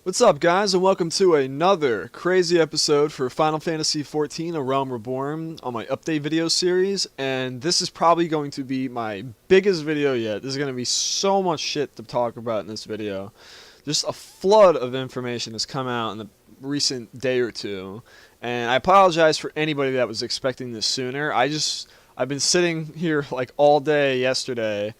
What's up, guys, and welcome to another crazy episode for Final Fantasy XIV: AREALM Reborn on my update video series. And this is probably going to be my biggest video yet. There's going to be so much shit to talk about in this video. Just a flood of information has come out in the recent day or two, and I apologize for anybody that was expecting this sooner. I've been sitting here like all day yesterday,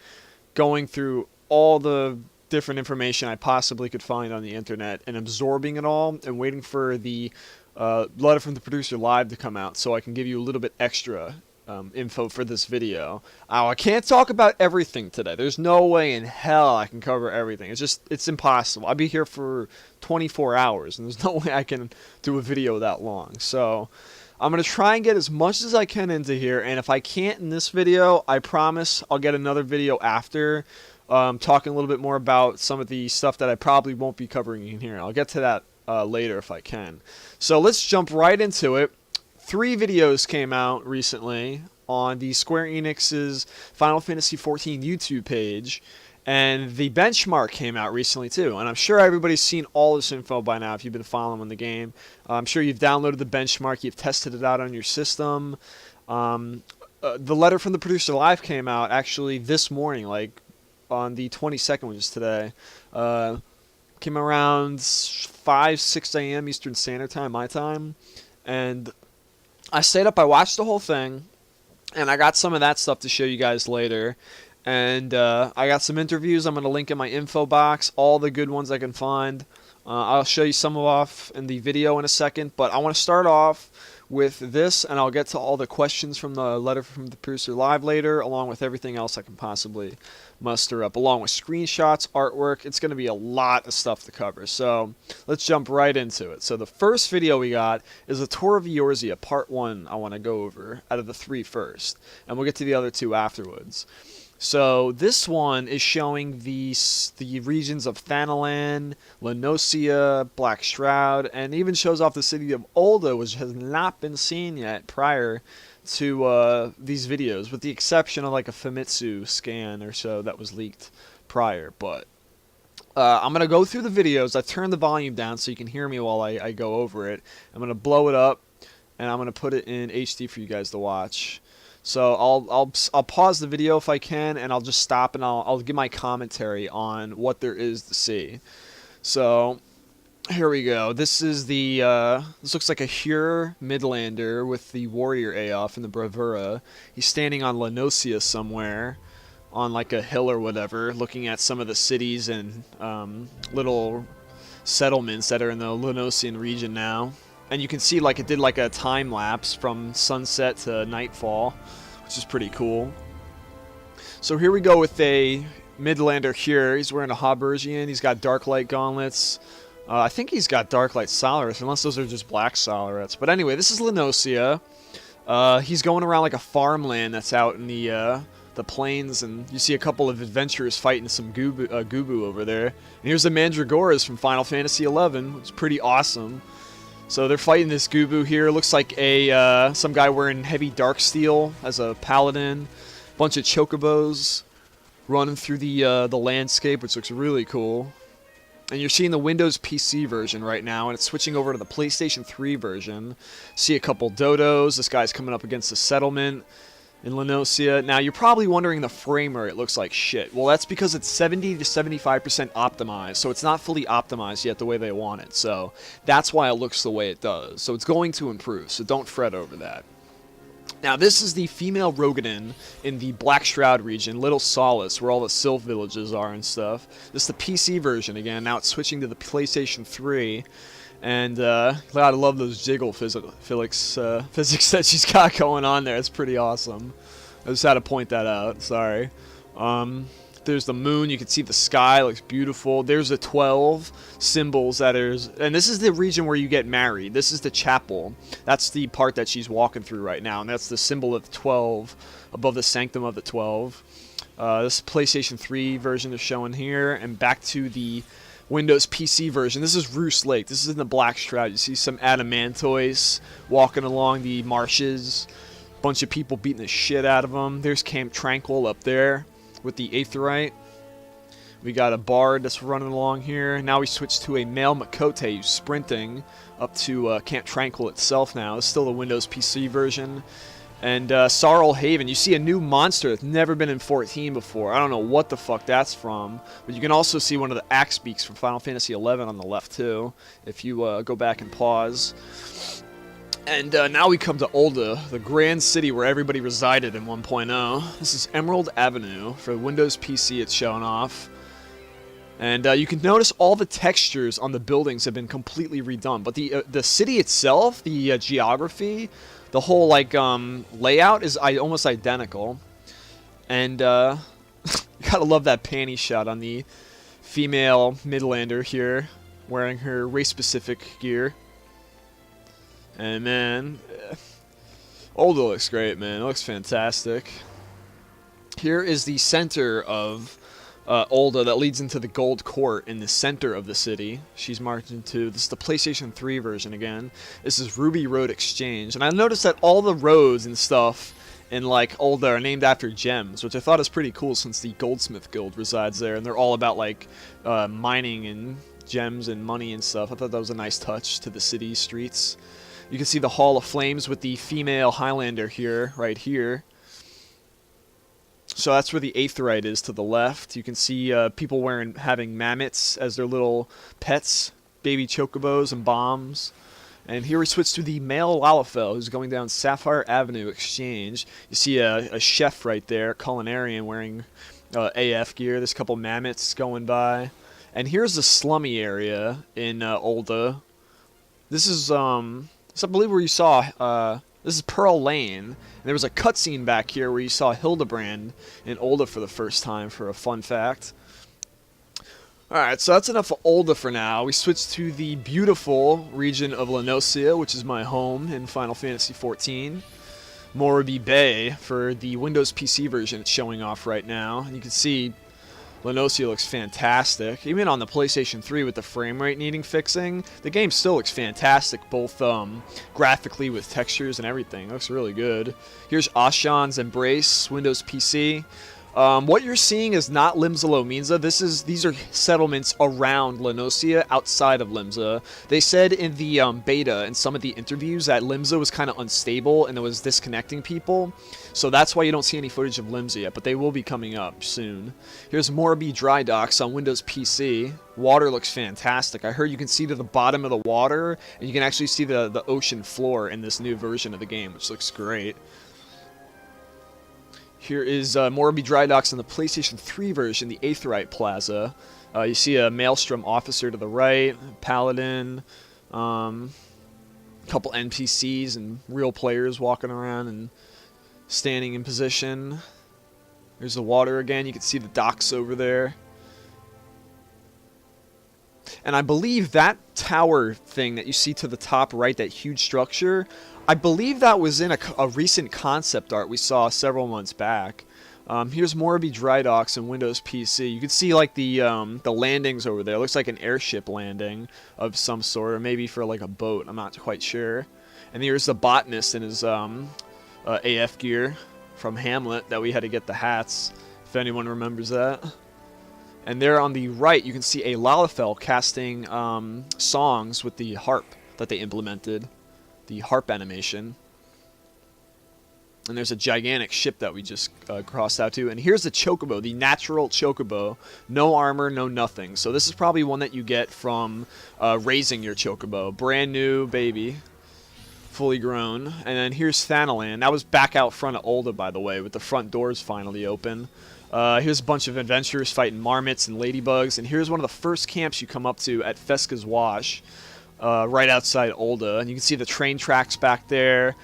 going through all the different information I possibly could find on the internet and absorbing it all and waiting for the letter from the producer live to come out so I can give you a little bit extra info for this video. I can't talk about everything today. There's no way in hell I can cover everything. It's impossible. I'll be here for 24 hours and there's no way I can do a video that long. So I'm going to try and get as much as I can into here, and if I can't in this video, I promise I'll get another video after talking a little bit more about some of the stuff that I probably won't be covering in here. I'll get to that later if I can. So let's jump right into it. 3 videos came out recently on the Square Enix's Final Fantasy XIV YouTube page, and the benchmark came out recently too. And I'm sure everybody's seen all this info by now if you've been following the game. I'm sure you've downloaded the benchmark, you've tested it out on your system. The letter from the producer live came out actually this morning, like on the 22nd, which is today. Came around 5-6 a.m. Eastern Standard Time, my time, and I stayed up, I watched the whole thing, and I got some of that stuff to show you guys later, and I got some interviews I'm going to link in my info box, all the good ones I can find. I'll show you some off in the video in a second, but I want to start off with this, and I'll get to all the questions from the letter from the producer live later, along with everything else I can possibly muster up, along with screenshots, artwork. It's going to be a lot of stuff to cover, so let's jump right into it. So the first video we got is a tour of Eorzea, part 1 I want to go over, out of the 3 first, and we'll get to the other 2 afterwards. So this one is showing the regions of Thanalan, Leonesaurus, Black Shroud, and even shows off the city of ul'dah, which has not been seen yet prior to these videos, with the exception of like a Famitsu scan or so that was leaked prior. But I'm going to go through the videos. I turned the volume down so you can hear me while I go over it. I'm going to blow it up, and I'm going to put it in HD for you guys to watch. So I'll pause the video if I can, and I'll just stop and I'll give my commentary on what there is to see. So here we go. This is the this looks like a Hure Midlander with the warrior Aof and the bravura. He's standing on Leonesaurus somewhere on like a hill or whatever, looking at some of the cities and little settlements that are in the Leonosian region now. And you can see like it did like a time lapse from sunset to nightfall, which is pretty cool. So here we go with a Midlander here. He's wearing a Jerbird. He's got dark light gauntlets. I think he's got dark light solaraths, unless those are just black solaraths. But anyway, this is Leonesaurus. He's going around like a farmland that's out in the plains, and you see a couple of adventurers fighting some Gubu over there. And here's the Mandragoras from Final Fantasy XI, which is pretty awesome. So they're fighting this Gubu here. Looks like a some guy wearing heavy dark steel as a paladin. Bunch of chocobos running through the landscape, which looks really cool. And you're seeing the Windows PC version right now, and it's switching over to the PlayStation 3 version. See a couple dodos. This guy's coming up against a settlement in Leonesaurus. Now, you're probably wondering the frame rate looks like shit. Well, that's because it's 70 to 75% optimized, so it's not fully optimized yet the way they want it. So that's why it looks the way it does. So it's going to improve, so don't fret over that. Now, this is the female Rogadin in the Black Shroud region, Little Solace, where all the Sylph villages are and stuff. This is the PC version again. Now it's switching to the PlayStation 3. And I love those jiggle physics that she's got going on there. It's pretty awesome. I just had to point that out. Sorry. There's the moon. You can see the sky. It looks beautiful. There's the 12 symbols that is, and this is the region where you get married. This is the chapel. That's the part that she's walking through right now, and that's the symbol of 12 above the sanctum of the 12. This PlayStation 3 version is showing here, and back to the Windows PC version. This is Roost Lake. This is in the Black Shroud. You see some adamantoids walking along the marshes. Bunch of people beating the shit out of them. There's Camp Tranquil up there with the Aetheryte. We got a bard that's running along here. Now we switch to a male Makote who's sprinting up to Camp Tranquil itself now. It's still the Windows PC version. And Sorrel Haven, you see a new monster that's never been in 14 before. I don't know what the fuck that's from. But you can also see one of the axe beaks from Final Fantasy XI on the left too, if you go back and pause. And now we come to ul'dah, the grand city where everybody resided in 1.0. This is Emerald Avenue. For Windows PC it's showing off. And you can notice all the textures on the buildings have been completely redone. But the city itself, the geography, the whole like layout is almost identical. And you gotta love that panty shot on the female Midlander here, wearing her race-specific gear. And man, ul'dah looks great, man. It looks fantastic. Here is the center of ul'dah that leads into the Gold Court in the center of the city. She's marked into, this is the PlayStation 3 version again. This is Ruby Road Exchange. And I noticed that all the roads and stuff in like ul'dah are named after gems, which I thought is pretty cool since the Goldsmith Guild resides there. And they're all about like mining and gems and money and stuff. I thought that was a nice touch to the city streets. You can see the Hall of Flames with the female Highlander here, right here. So that's where the Aetheryte is to the left. You can see people having mammoths as their little pets, baby chocobos and bombs. And here we switch to the male Lalafell, who's going down Sapphire Avenue Exchange. You see a chef right there, culinarian, wearing AF gear. There's a couple mammoths going by. And here's the slummy area in ul'dah. This is I believe where you saw. This is Pearl Lane. And there was a cutscene back here where you saw Hildebrand in ul'dah for the first time for a fun fact. Alright, so that's enough of ul'dah for now. We switch to the beautiful region of Leonesaurus, which is my home in Final Fantasy XIV. Moribi Bay for the Windows PC version it's showing off right now. And you can see Leonesaurus looks fantastic. Even on the PlayStation 3 with the frame rate needing fixing, the game still looks fantastic, both graphically with textures and everything. It looks really good. Here's Ashan's Embrace, Windows PC. What you're seeing is not Limsa Lominsa. These are settlements around Leonesaurus, outside of Limsa. They said in the beta and some of the interviews that Limsa was kind of unstable and it was disconnecting people. So that's why you don't see any footage of Limsa yet, but they will be coming up soon. Here's Moribi Dry Docks on Windows PC. Water looks fantastic. I heard you can see to the bottom of the water, and you can actually see the ocean floor in this new version of the game, which looks great. Here is Moribi Dry Docks in the PlayStation 3 version, the Aetheryte Plaza. You see a Maelstrom officer to the right, Paladin, a couple NPCs and real players walking around and standing in position. There's the water again. You can see the docks over there. And I believe that tower thing that you see to the top right, that huge structure, I believe that was in a recent concept art we saw several months back. Here's Moribi Dry Docks in Windows PC. You can see like the landings over there. It looks like an airship landing of some sort, or maybe for like a boat. I'm not quite sure. And here's the botanist in his AF gear from Hamlet that we had to get the hats, if anyone remembers that. And there on the right, you can see a Lalafell casting songs with the harp that they implemented. The harp animation. And there's a gigantic ship that we just crossed out to. And here's the Chocobo, the natural Chocobo. No armor, no nothing. So this is probably one that you get from raising your Chocobo. Brand new baby. Fully grown. And then here's Thanalan. That was back out front of ul'dah, by the way, with the front doors finally open. Here's a bunch of adventurers fighting marmots and ladybugs. And here's one of the first camps you come up to at Fesca's Wash. Right outside ul'dah, and you can see the train tracks back there.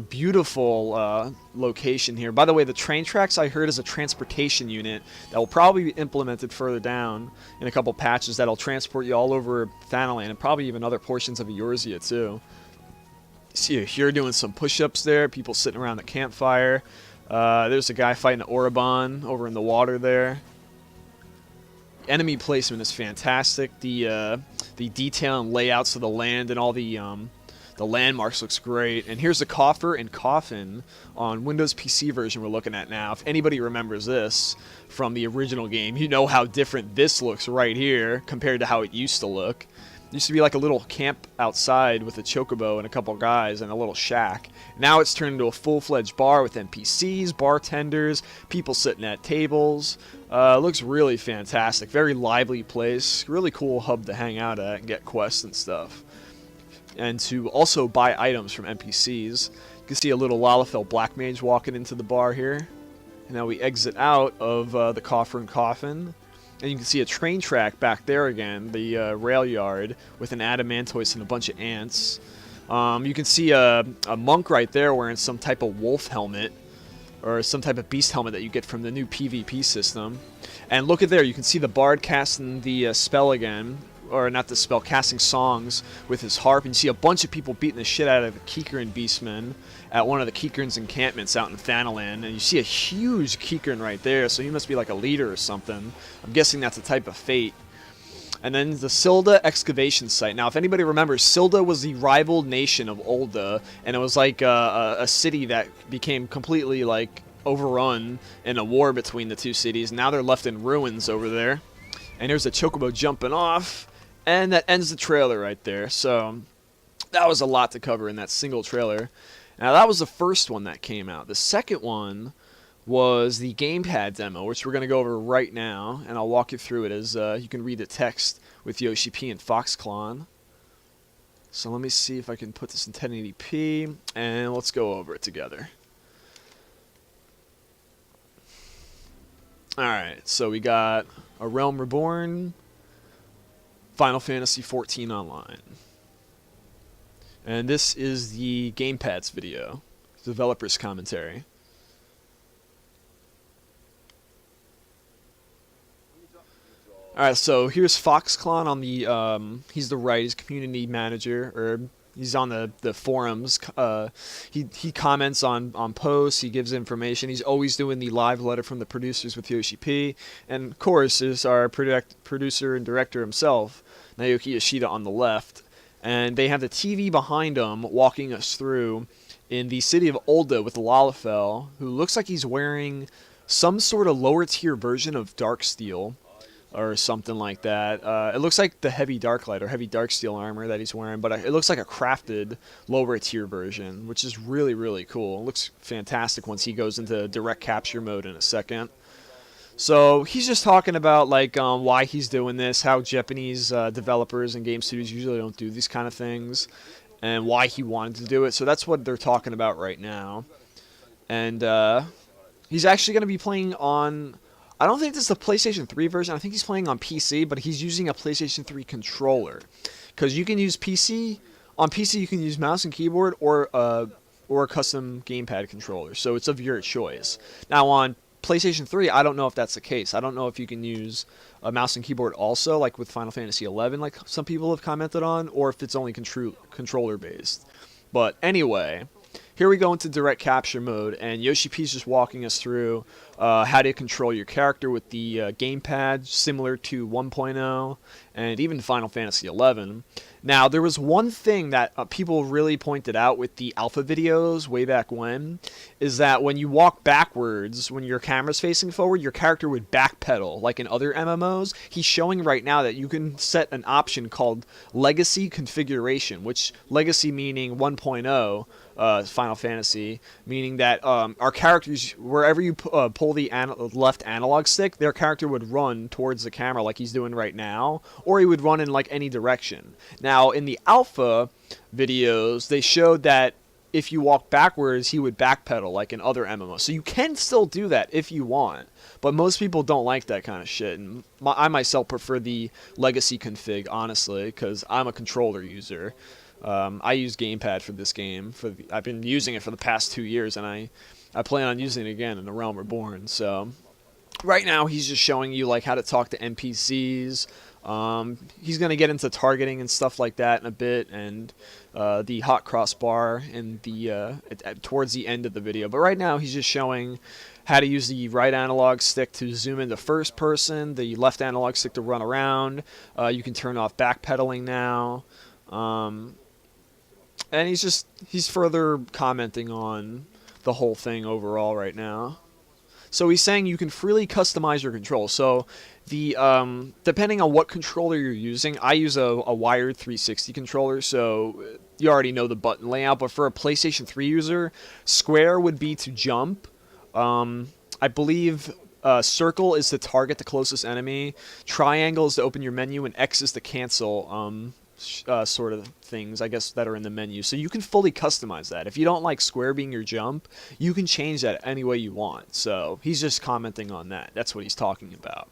Beautiful location here. By the way, the train tracks I heard is a transportation unit that will probably be implemented further down in a couple patches that'll transport you all over Thanalan and probably even other portions of Eorzea too. See here doing some push-ups there, people sitting around the campfire. There's a guy fighting an Orobon over in the water there. Enemy placement is fantastic. The detail and layouts of the land and all the The landmarks looks great. And here's the coffer and coffin on Windows PC version we're looking at now. If anybody remembers this from the original game, you know how different this looks right here compared to how it used to look. It used to be like a little camp outside with a chocobo and a couple guys and a little shack. Now it's turned into a full-fledged bar with NPCs, bartenders, people sitting at tables. Looks really fantastic. Very lively place. Really cool hub to hang out at and get quests and stuff. And to also buy items from NPCs. You can see a little Lalafell Black Mage walking into the bar here. And now we exit out of the coffer and coffin. And you can see a train track back there again, the rail yard, with an adamantoise and a bunch of ants. You can see a monk right there wearing some type of wolf helmet, or some type of beast helmet that you get from the new PvP system. And look at there, you can see the bard casting the spell again, or not the spell, casting songs with his harp. And you see a bunch of people beating the shit out of the Keekern beastmen at one of the Keekern's encampments out in Thanalan. And you see a huge Keekern right there, so he must be like a leader or something. I'm guessing that's a type of fate. And then the Sil'dah excavation site. Now, if anybody remembers, Sil'dah was the rival nation of ul'dah, and it was like a city that became completely like overrun in a war between the two cities. Now they're left in ruins over there. And there's a chocobo jumping off, and that ends the trailer right there. So that was a lot to cover in that single trailer. Now that was the first one that came out. The second one was the Gamepad demo, which we're going to go over right now, and I'll walk you through it as you can read the text with Yoshi P and Foxclaw. So let me see if I can put this in 1080p, and let's go over it together. Alright, so we got AREALM Reborn, Final Fantasy XIV Online. And this is the Gamepads video, developer's commentary. Alright, so here's Foxclaw on the, he's the he's community manager, or he's on the forums. He comments on posts, he gives information. He's always doing the live letter from the producers with Yoshi P. And of course, is our producer and director himself, Naoki Yoshida, on the left. And they have the TV behind him walking us through in the city of ul'dah with Lalafell, who looks like he's wearing some sort of lower tier version of Darksteel, or something like that. It looks like the heavy Darklight or heavy Darksteel armor that he's wearing, but it looks like a crafted lower tier version, which is really, really cool. It looks fantastic once he goes into direct capture mode in a second. So he's just talking about like why he's doing this, how Japanese developers and game studios usually don't do these kind of things, and why he wanted to do it. So that's what they're talking about right now. And he's actually going to be playing on, I don't think this is the PlayStation 3 version. I think he's playing on PC, but he's using a PlayStation 3 controller. Because you can use PC, on PC you can use mouse and keyboard or a custom gamepad controller. So it's of your choice. Now on PlayStation 3, I don't know if that's the case. I don't know if you can use a mouse and keyboard also, like with Final Fantasy XI, like some people have commented on, or if it's only controller based. But anyway, here we go into direct capture mode, and Yoshi P's just walking us through how to control your character with the gamepad, similar to 1.0 and even Final Fantasy XI. Now, there was one thing that people really pointed out with the alpha videos way back when, is that when you walk backwards, when your camera's facing forward, your character would backpedal, like in other MMOs. He's showing right now that you can set an option called Legacy Configuration, which Legacy meaning 1.0, Final Fantasy, meaning that our characters, wherever you pull the left analog stick, their character would run towards the camera like he's doing right now, or he would run in like any direction. Now, in the alpha videos, they showed that if you walk backwards, he would backpedal like in other MMOs. So you can still do that if you want, but most people don't like that kind of shit. And I myself prefer the Legacy config, honestly, because I'm a controller user. I use Gamepad for this game. I've been using it for the past 2 years, and I plan on using it again in AREALM Reborn. So right now, he's just showing you like how to talk to NPCs. He's going to get into targeting and stuff like that in a bit, and the hot crossbar in the towards the end of the video. But right now, he's just showing how to use the right analog stick to zoom into first person, the left analog stick to run around. You can turn off backpedaling now. And he's further commenting on the whole thing overall right now. So he's saying you can freely customize your controls. So the depending on what controller you're using, I use a wired 360 controller, so you already know the button layout. But for a PlayStation 3 user, square would be to jump. I believe circle is to target the closest enemy. Triangle is to open your menu, and X is to cancel sort of things, I guess, that are in the menu. So you can fully customize that. If you don't like square being your jump, you can change that any way you want. So he's just commenting on that. That's what he's talking about.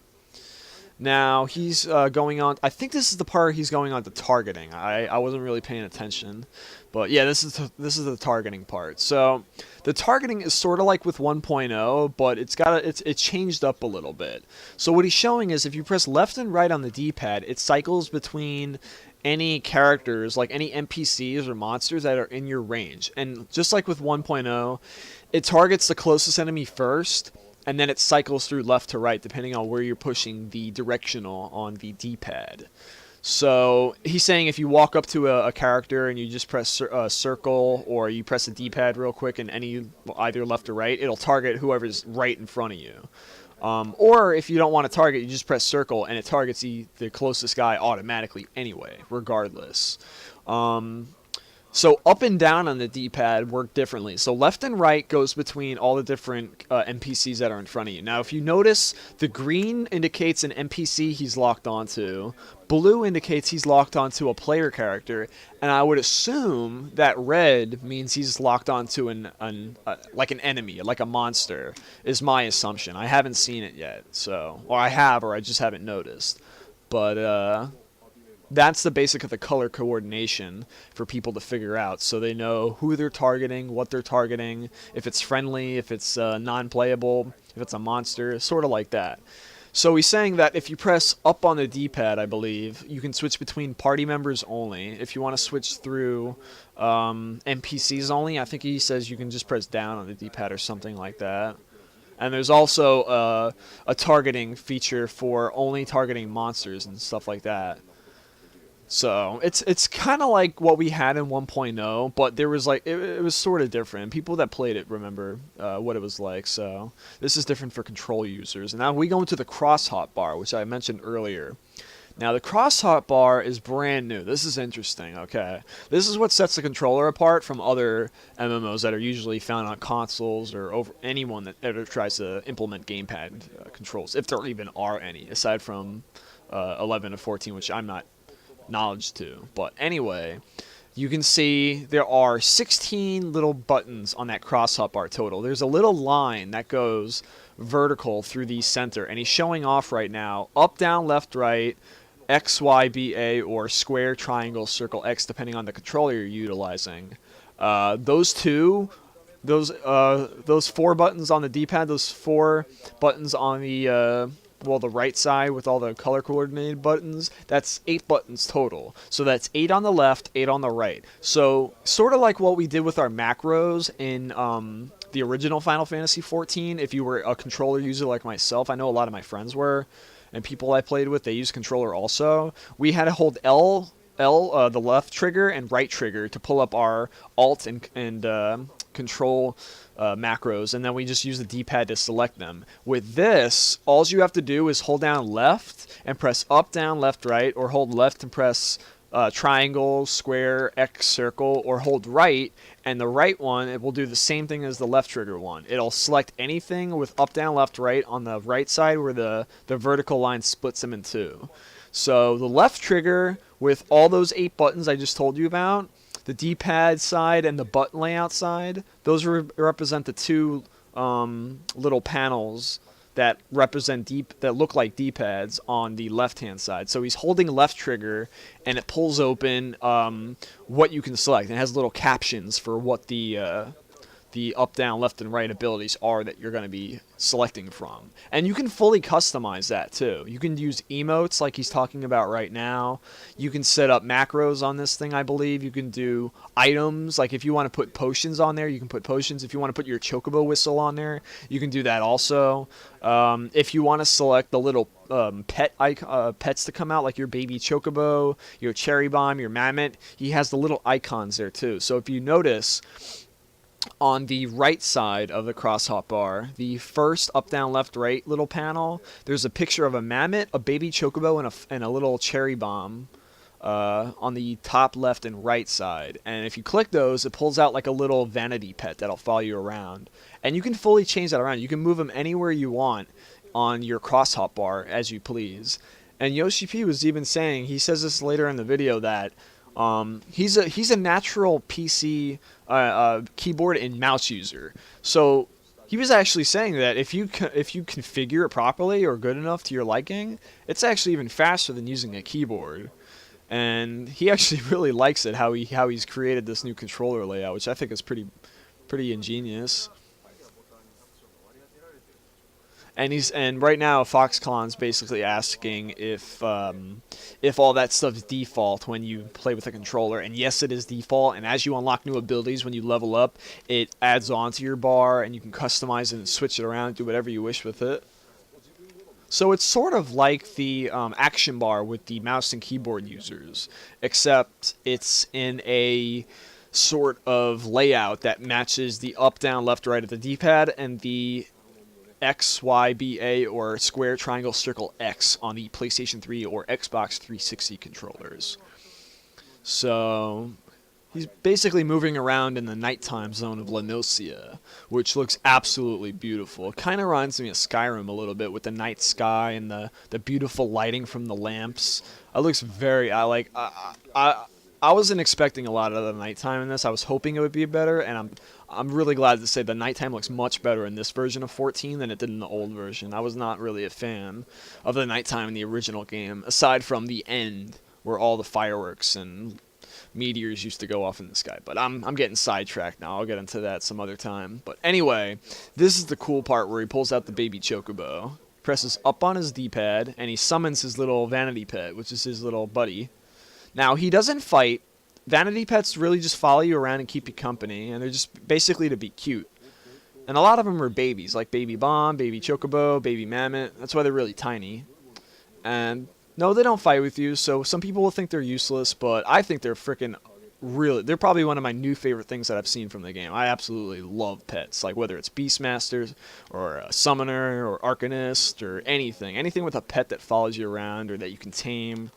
Now he's going on. I think this is the part he's going on to targeting. I wasn't really paying attention, but yeah, this is the targeting part. So the targeting is sort of like with 1.0, but it's changed up a little bit. So what he's showing is if you press left and right on the D-pad, it cycles between any characters, like any NPCs or monsters that are in your range. And just like with 1.0, it targets the closest enemy first, and then it cycles through left to right depending on where you're pushing the directional on the D-pad. So he's saying if you walk up to a character and you just press circle, or you press the D-pad real quick and either left or right, it'll target whoever's right in front of you. Or if you don't want to target, you just press circle and it targets the closest guy automatically anyway, regardless. So up and down on the D-pad work differently. So left and right goes between all the different NPCs that are in front of you. Now, if you notice, the green indicates an NPC he's locked onto. Blue indicates he's locked onto a player character. And I would assume that red means he's locked onto like an enemy, like a monster, is my assumption. I haven't seen it yet. So, or I have, or I just haven't noticed. But, that's the basic of the color coordination for people to figure out, so they know who they're targeting, what they're targeting, if it's friendly, if it's non-playable, if it's a monster, sort of like that. So he's saying that if you press up on the D-pad, I believe, you can switch between party members only. If you want to switch through NPCs only, I think he says you can just press down on the D-pad or something like that. And there's also a targeting feature for only targeting monsters and stuff like that. So it's kind of like what we had in 1.0, but there was like it was sort of different. People that played it remember what it was like. So this is different for control users. And now we go into the cross hotbar, which I mentioned earlier. Now the cross hotbar is brand new. This is interesting. Okay, this is what sets the controller apart from other MMOs that are usually found on consoles or over anyone that ever tries to implement gamepad controls, if there even are any, aside from 11 and 14, which I'm not knowledge to. But anyway, you can see there are 16 little buttons on that cross hotbar total. There's a little line that goes vertical through the center, and he's showing off right now up, down, left, right, X, Y, B, A, or square, triangle, circle, X, depending on the controller you're utilizing. Those four buttons on the D-pad, those 4 buttons on the the right side with all the color coordinated buttons, that's 8 buttons total. So that's 8 on the left, 8 on the right. So sort of like what we did with our macros in the original Final Fantasy XIV. If you were a controller user like myself, I know a lot of my friends were, and people I played with, they used controller also. We had to hold L, the left trigger, and right trigger to pull up our alt and control macros, and then we just use the D-pad to select them. With this, all you have to do is hold down left and press up, down, left, right, or hold left and press triangle, square, X, circle, or hold right, and the right one, it will do the same thing as the left trigger one. It'll select anything with up, down, left, right on the right side where the vertical line splits them in two. So the left trigger with all those 8 buttons I just told you about, the D-pad side and the button layout side, those represent the 2 little panels that that look like D-pads on the left-hand side. So he's holding left trigger, and it pulls open what you can select. It has little captions for what the the up, down, left, and right abilities are that you're going to be selecting from. And you can fully customize that too. You can use emotes like he's talking about right now. You can set up macros on this thing, I believe. You can do items, like if you want to put potions on there, you can put potions. If you want to put your chocobo whistle on there, you can do that also. If you want to select the little pets to come out, like your baby chocobo, your cherry bomb, your mammoth, he has the little icons there too. So if you notice, on the right side of the cross hotbar, the first up, down, left, right little panel, there's a picture of a mammoth, a baby chocobo, and a little cherry bomb on the top left and right side. And if you click those, it pulls out like a little vanity pet that'll follow you around. And you can fully change that around. You can move them anywhere you want on your cross hotbar as you please. And Yoshi P was even saying, he says this later in the video, that he's a natural PC keyboard and mouse user. So he was actually saying that if you configure it properly or good enough to your liking, it's actually even faster than using a keyboard. And he actually really likes it, how he's created this new controller layout, which I think is pretty ingenious. And right now Foxconn's basically asking if all that stuff's default when you play with a controller, and yes, it is default. And as you unlock new abilities, when you level up, it adds on to your bar, and you can customize it and switch it around, do whatever you wish with it. So it's sort of like the action bar with the mouse and keyboard users, except it's in a sort of layout that matches the up, down, left, right of the D-pad and the X, Y, B, A, or square, triangle, circle, X on the PlayStation 3 or Xbox 360 controllers. So he's basically moving around in the nighttime zone of Leonesaurus, which looks absolutely beautiful. It kind of reminds me of Skyrim a little bit with the night sky and the beautiful lighting from the lamps. It looks very... I wasn't expecting a lot of the nighttime in this. I was hoping it would be better, and I'm really glad to say the nighttime looks much better in this version of 14 than it did in the old version. I was not really a fan of the nighttime in the original game, aside from the end, where all the fireworks and meteors used to go off in the sky. But I'm getting sidetracked now. I'll get into that some other time. But anyway, this is the cool part where he pulls out the baby chocobo, presses up on his D-pad, and he summons his little vanity pet, which is his little buddy. Now, he doesn't fight. Vanity pets really just follow you around and keep you company, and they're just basically to be cute. And a lot of them are babies, like Baby Bomb, Baby Chocobo, Baby Mammoth. That's why they're really tiny. And no, they don't fight with you, so some people will think they're useless, but I think they're freaking really... They're probably one of my new favorite things that I've seen from the game. I absolutely love pets, like whether it's Beastmasters, or a Summoner, or Arcanist, or anything. Anything with a pet that follows you around, or that you can tame.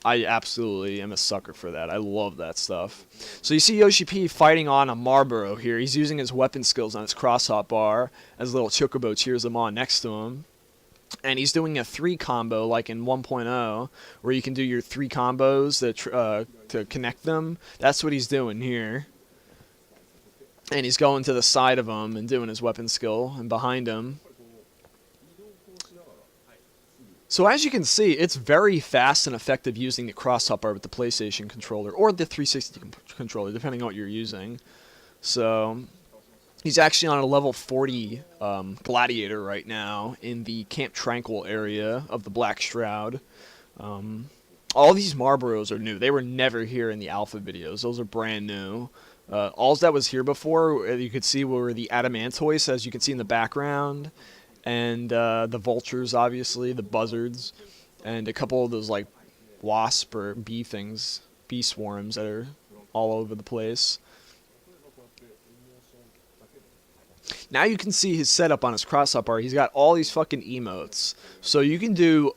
I absolutely am a sucker for that. I love that stuff. So you see Yoshi P fighting on a Marlboro here. He's using his weapon skills on his cross-hop bar as little Chocobo cheers him on next to him. And he's doing a 3 combo like in 1.0, where you can do your 3 combos to connect them. That's what he's doing here. And he's going to the side of him and doing his weapon skill, and behind him. So as you can see, it's very fast and effective using the cross-hop bar with the PlayStation controller, or the 360 controller, depending on what you're using. So he's actually on a level 40 gladiator right now in the Camp Tranquil area of the Black Shroud. All these Marlboros are new. They were never here in the alpha videos. Those are brand new. All that was here before, you could see, were the Adamantoids, as you can see in the background. And the vultures, obviously, the buzzards, and a couple of those like wasp or bee things, bee swarms that are all over the place. Now you can see his setup on his cross-up bar. He's got all these fucking emotes. So you can do...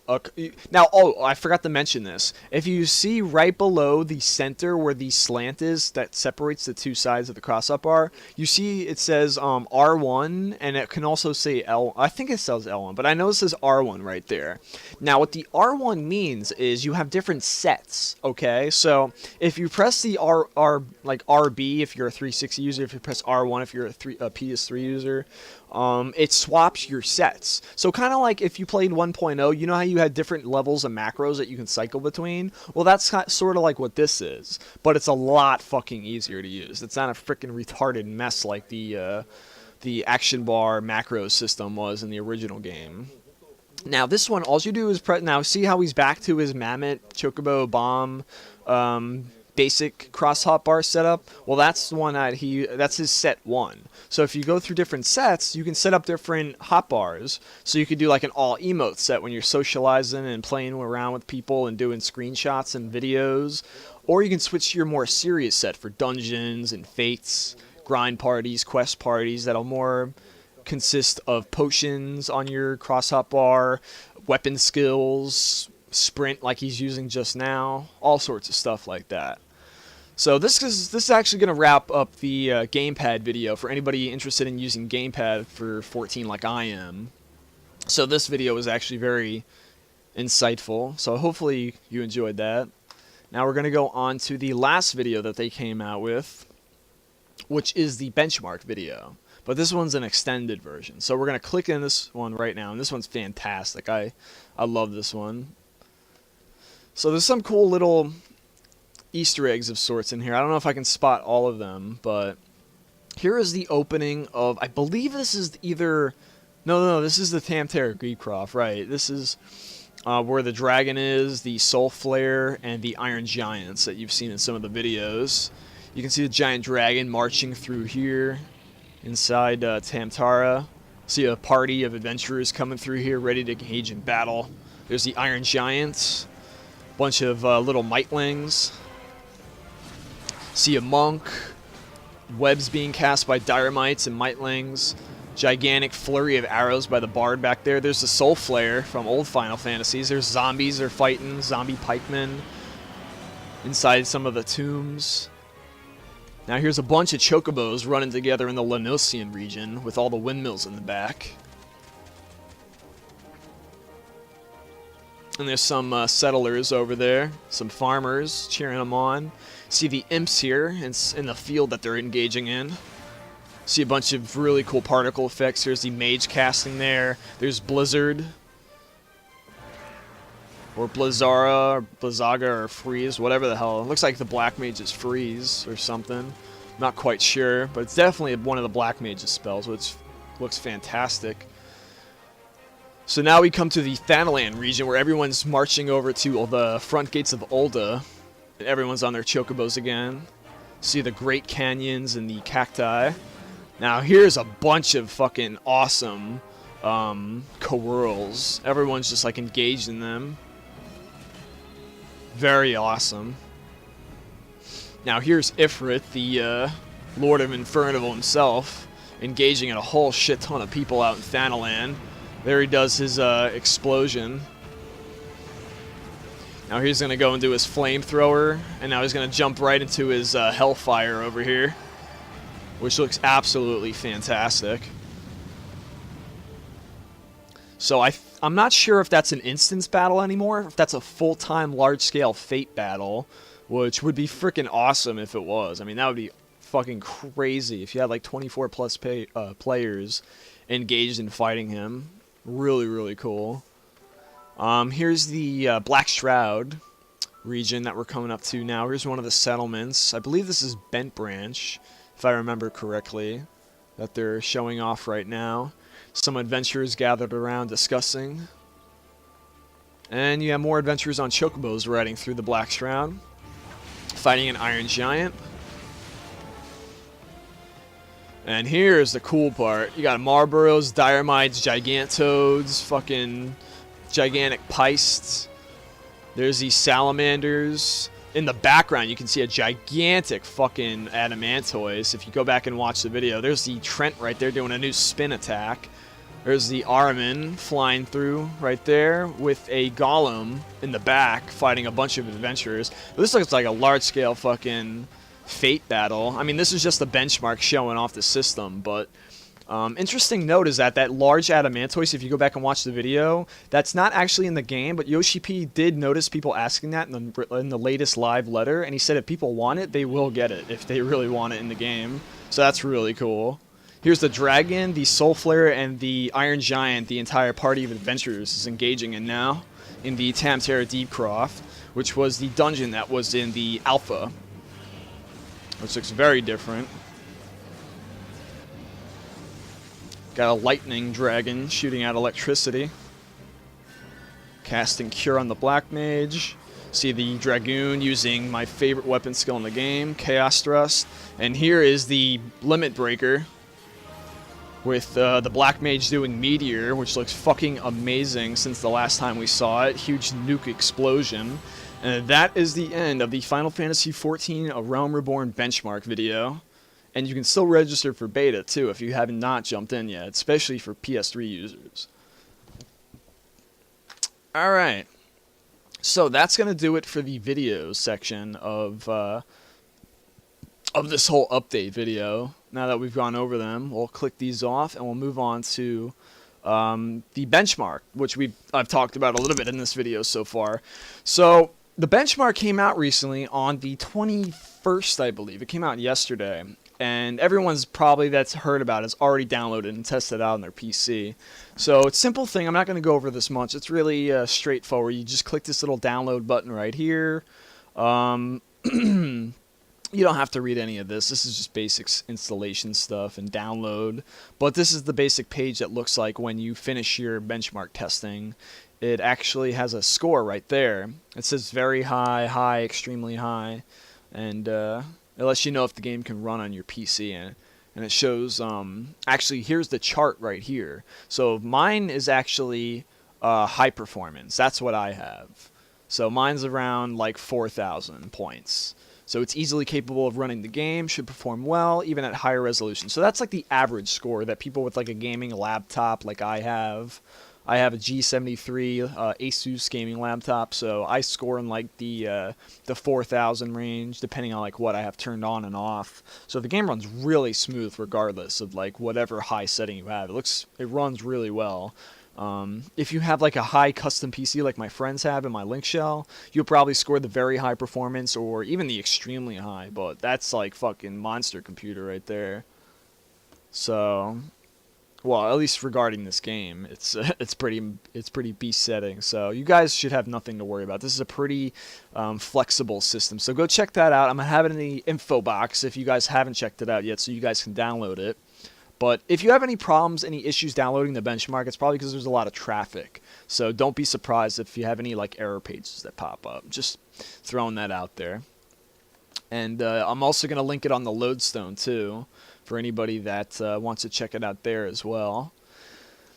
Now, oh, I forgot to mention this. If you see right below the center where the slant is that separates the two sides of the cross-up bar, you see it says R1, and it can also say L... I think it says L1, but I know it says R1 right there. Now, what the R1 means is you have different sets, okay? So if you press the like RB if you're a 360 user, if you press R1 if you're a PS3 user. It swaps your sets. So kind of like if you played 1.0, you know how you had different levels of macros that you can cycle between? Well, that's sort of like what this is, but it's a lot fucking easier to use. It's not a freaking retarded mess like the action bar macro system was in the original game. Now this one, all you do is now see how he's back to his Mammoth, Chocobo, Bomb, basic cross hotbar setup. Well, that's the one that's his set 1. So if you go through different sets, you can set up different hotbars. So you could do like an all emote set when you're socializing and playing around with people and doing screenshots and videos. Or you can switch to your more serious set for dungeons and fates, grind parties, quest parties that'll more consist of potions on your cross hotbar, weapon skills, sprint like he's using just now, all sorts of stuff like that. So this is actually going to wrap up the Gamepad video for anybody interested in using Gamepad for 14 like I am. So this video was actually very insightful, so hopefully you enjoyed that. Now we're going to go on to the last video that they came out with, which is the benchmark video. But this one's an extended version. So we're going to click in this one right now, and this one's fantastic. I love this one. So there's some cool little Easter eggs of sorts in here. I don't know if I can spot all of them, but here is the opening of, I believe this is either, no, this is the Tamtara Greedcroft, right. This is where the dragon is, the Soul Flare, and the Iron Giants that you've seen in some of the videos. You can see the giant dragon marching through here inside Tamtara. See a party of adventurers coming through here ready to engage in battle. There's the Iron Giants. Bunch of little mightlings. See a monk. Webs being cast by dyramites and mightlings. Gigantic flurry of arrows by the bard back there. There's the Soul Flare from old Final Fantasies. There's zombies they're fighting. Zombie pikemen. Inside some of the tombs. Now here's a bunch of chocobos running together in the Leonesaurus region with all the windmills in the back. And there's some settlers over there, some farmers cheering them on. See the imps here in the field that they're engaging in. See a bunch of really cool particle effects. Here's the mage casting there. There's Blizzard. Or Blizzara, or Blizzaga, or Freeze, whatever the hell. It looks like the black mage is Freeze or something. Not quite sure, but it's definitely one of the black mage's spells, which looks fantastic. So now we come to the Thanalan region where everyone's marching over to the front gates of ul'dah. And everyone's on their chocobos again. See the Great Canyons and the cacti. Now here's a bunch of fucking awesome Kowurls. Everyone's just like engaged in them. Very awesome. Now here's Ifrit, the Lord of Inferno himself, engaging in a whole shit ton of people out in Thanalan. There he does his explosion. Now he's going to go and do his flamethrower, and now he's going to jump right into his hellfire over here, which looks absolutely fantastic. So I'm not sure if that's an instance battle anymore, if that's a full-time large-scale fate battle, which would be freaking awesome if it was. I mean, that would be fucking crazy if you had like 24 plus players engaged in fighting him. Really, really cool. Here's the Black Shroud region that we're coming up to now. Here's one of the settlements. I believe this is Bent Branch, if I remember correctly, that they're showing off right now. Some adventurers gathered around discussing. And you have more adventurers on chocobos riding through the Black Shroud, fighting an Iron Giant. And here's the cool part. You got Marlboros, Dyramites, Gigantoads, fucking gigantic Peists. There's these Salamanders. In the background, you can see a gigantic fucking Adamantoise. If you go back and watch the video, there's the Trent right there doing a new spin attack. There's the Ahriman flying through right there with a Golem in the back fighting a bunch of adventurers. This looks like a large-scale fucking fate battle. I mean, this is just the benchmark showing off the system, but interesting note is that large Adamantoise, if you go back and watch the video, that's not actually in the game, but Yoshi P did notice people asking that in the latest live letter, and he said if people want it, they will get it if they really want it in the game. So that's really cool. Here's the dragon, the soul flare, and the iron giant the entire party of adventurers is engaging in now in the Tamtara Deepcroft, which was the dungeon that was in the alpha, which looks very different. Got a lightning dragon shooting out electricity. Casting Cure on the Black Mage. See the Dragoon using my favorite weapon skill in the game, Chaos Thrust. And here is the Limit Breaker with the Black Mage doing Meteor, which looks fucking amazing since the last time we saw it. Huge nuke explosion. And that is the end of the Final Fantasy XIV A Realm Reborn benchmark video. And you can still register for beta too if you have not jumped in yet, especially for PS3 users. Alright, so that's going to do it for the videos section of this whole update video. Now that we've gone over them, we'll click these off and we'll move on to the benchmark, which I've talked about a little bit in this video so far. So the benchmark came out recently on the 21st, I believe. It came out yesterday. And everyone's probably that's heard about it has already downloaded and tested it out on their PC. So it's a simple thing. I'm not going to go over this much. It's really straightforward. You just click this little download button right here. You don't have to read any of this. This is just basic installation stuff and download. But this is the basic page that looks like when you finish your benchmark testing. It actually has a score right there. It says very high, high, extremely high. And it lets you know if the game can run on your PC, and it shows, actually, here's the chart right here. So mine is actually high performance. That's what I have. So mine's around like 4,000 points. So it's easily capable of running the game, should perform well, even at higher resolution. So that's like the average score that people with like a gaming laptop like I have. I have a G73 Asus gaming laptop, so I score in like the 4,000 range, depending on like what I have turned on and off. So the game runs really smooth, regardless of like whatever high setting you have. It runs really well. If you have like a high custom PC like my friends have in my link shell, you'll probably score the very high performance or even the extremely high. But that's like fucking monster computer right there. So. Well, at least regarding this game, it's pretty beast setting. So you guys should have nothing to worry about. This is a pretty flexible system. So go check that out. I'm gonna have it in the info box if you guys haven't checked it out yet, so you guys can download it. But if you have any problems, any issues downloading the benchmark, it's probably because there's a lot of traffic. So don't be surprised if you have any like error pages that pop up. Just throwing that out there. And I'm also gonna link it on the Lodestone too, for anybody that wants to check it out there as well.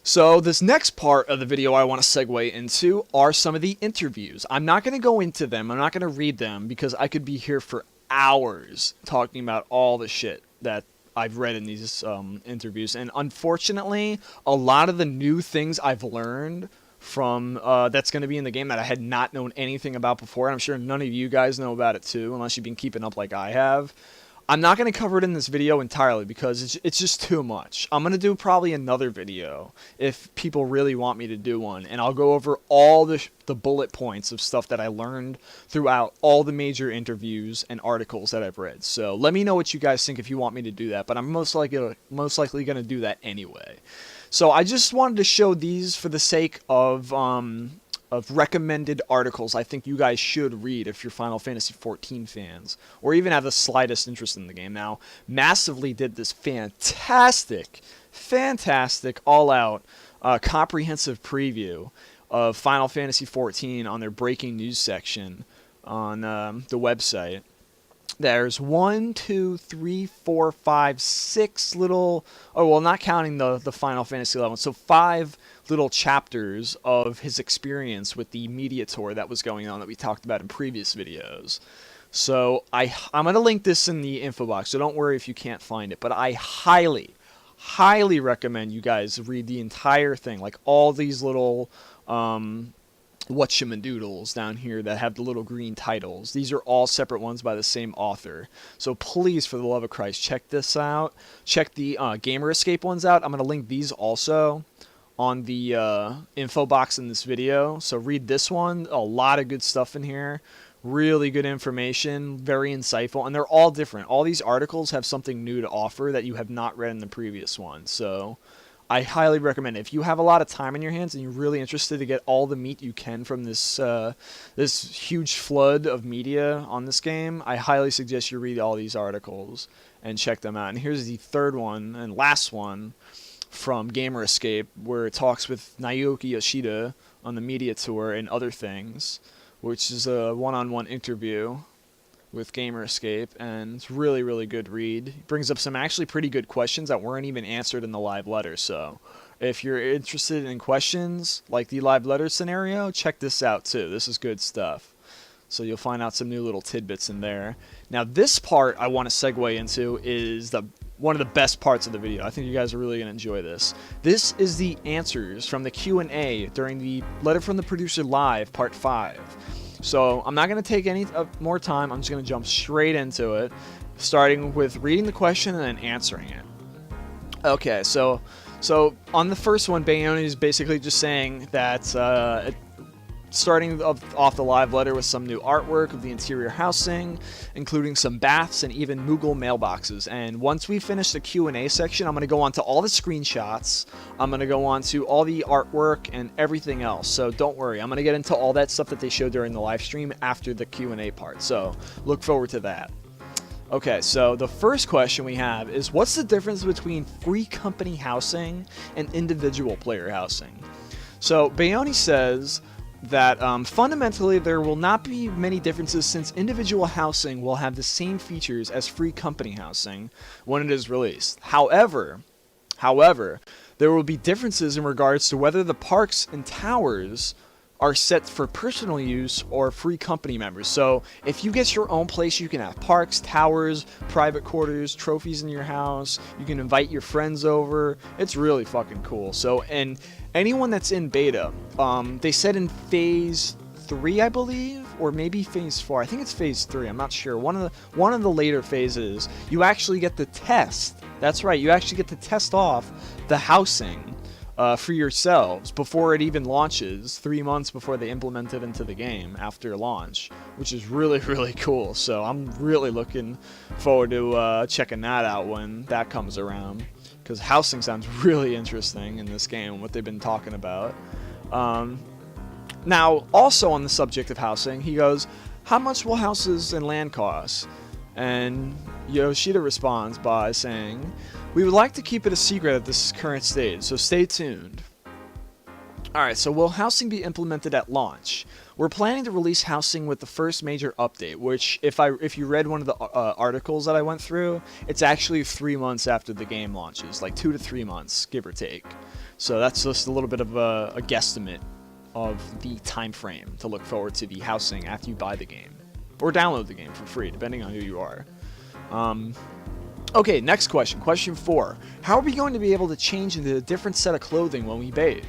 So this next part of the video I want to segue into are some of the interviews. I'm not going to go into them. I'm not going to read them because I could be here for hours talking about all the shit that I've read in these interviews. And unfortunately, a lot of the new things I've learned from that's going to be in the game that I had not known anything about before. And I'm sure none of you guys know about it too, unless you've been keeping up like I have. I'm not going to cover it in this video entirely because it's just too much. I'm going to do probably another video if people really want me to do one. And I'll go over all the bullet points of stuff that I learned throughout all the major interviews and articles that I've read. So let me know what you guys think if you want me to do that. But I'm most likely going to do that anyway. So I just wanted to show these for the sake of recommended articles I think you guys should read if you're Final Fantasy XIV fans, or even have the slightest interest in the game. Now, Massively did this fantastic, all-out, comprehensive preview of Final Fantasy XIV on their breaking news section on the website. There's 1, 2, 3, 4, 5, 6 little, oh well, not counting the Final Fantasy 11, so 5 little chapters of his experience with the media tour that was going on that we talked about in previous videos. So I'm going to link this in the info box, so don't worry if you can't find it, but I highly recommend you guys read the entire thing, like all these little whatchamadoodles down here that have the little green titles. These are all separate ones by the same author. So please, for the love of Christ, check this out. Check the GamerEscape ones out. I'm going to link these also on the info box in this video. So read this one. A lot of good stuff in here Really good information, very insightful, and they're all different. All these articles have something new to offer that you have not read in the previous one. So I highly recommend it. If you have a lot of time on your hands and you're really interested to get all the meat you can from this this huge flood of media on this game, I highly suggest you read all these articles and check them out. And here's the third one and last one from GamerEscape, where it talks with Naoki Yoshida on the media tour and other things, which is a one-on-one interview with GamerEscape, and it's really, really good read. It brings up some actually pretty good questions that weren't even answered in the live letter, so if you're interested in questions like the live letter scenario, check this out too. This is good stuff. So you'll find out some new little tidbits in there. Now this part I want to segue into is one of the best parts of the video. I think you guys are really going to enjoy this. This is the answers from the Q&A during the Letter from the Producer Live Part 5. So I'm not going to take any more time. I'm just going to jump straight into it, starting with reading the question and then answering it. Okay, so on the first one, Bayoni is basically just saying that starting off the live letter with some new artwork of the interior housing, including some baths and even Moogle mailboxes. And once we finish the Q&A section, I'm going to go on to all the screenshots. I'm going to go on to all the artwork and everything else. So don't worry, I'm going to get into all that stuff that they showed during the live stream after the Q&A part. So look forward to that. Okay, so the first question we have is, what's the difference between free company housing and individual player housing? So Bayoni says that fundamentally there will not be many differences, since individual housing will have the same features as free company housing when it is released. However, there will be differences in regards to whether the parks and towers are set for personal use or free company members. So if you get your own place, you can have parks, towers, private quarters, trophies in your house. You can invite your friends over. It's really fucking cool. So, and anyone that's in beta, they said in phase 3, I believe, or maybe phase 4. I think it's phase 3. I'm not sure. One of the later phases, you actually get to test. That's right. You actually get to test off the housing for yourselves before it even launches, 3 months before they implement it into the game after launch, which is really, really cool. So I'm really looking forward to checking that out when that comes around, because housing sounds really interesting in this game, what they've been talking about. Now, also on the subject of housing, he goes, how much will houses and land cost? And Yoshida responds by saying, we would like to keep it a secret at this current stage, so stay tuned. Alright, so will housing be implemented at launch? We're planning to release housing with the first major update, which, if you read one of the articles that I went through, it's actually 3 months after the game launches, like 2 to 3 months, give or take. So that's just a little bit of a guesstimate of the time frame to look forward to the housing after you buy the game, or download the game for free, depending on who you are. Okay, next question. Question 4. How are we going to be able to change into a different set of clothing when we bathe?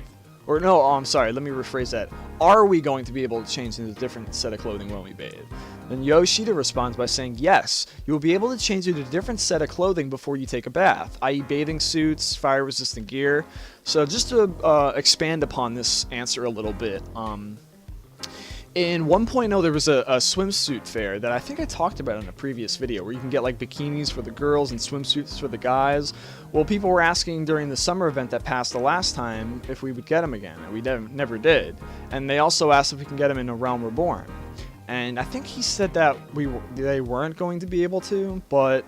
Or no, I'm sorry, let me rephrase that. Are we going to be able to change into a different set of clothing when we bathe? Then Yoshida responds by saying, yes, you will be able to change into a different set of clothing before you take a bath, i.e. bathing suits, fire-resistant gear. So just to expand upon this answer a little bit, in 1.0, there was a swimsuit fair that I think I talked about in a previous video, where you can get like bikinis for the girls and swimsuits for the guys. Well, people were asking during the summer event that passed the last time if we would get them again, and we never did. And they also asked if we can get them in AREALM Reborn. And I think he said that they weren't going to be able to, but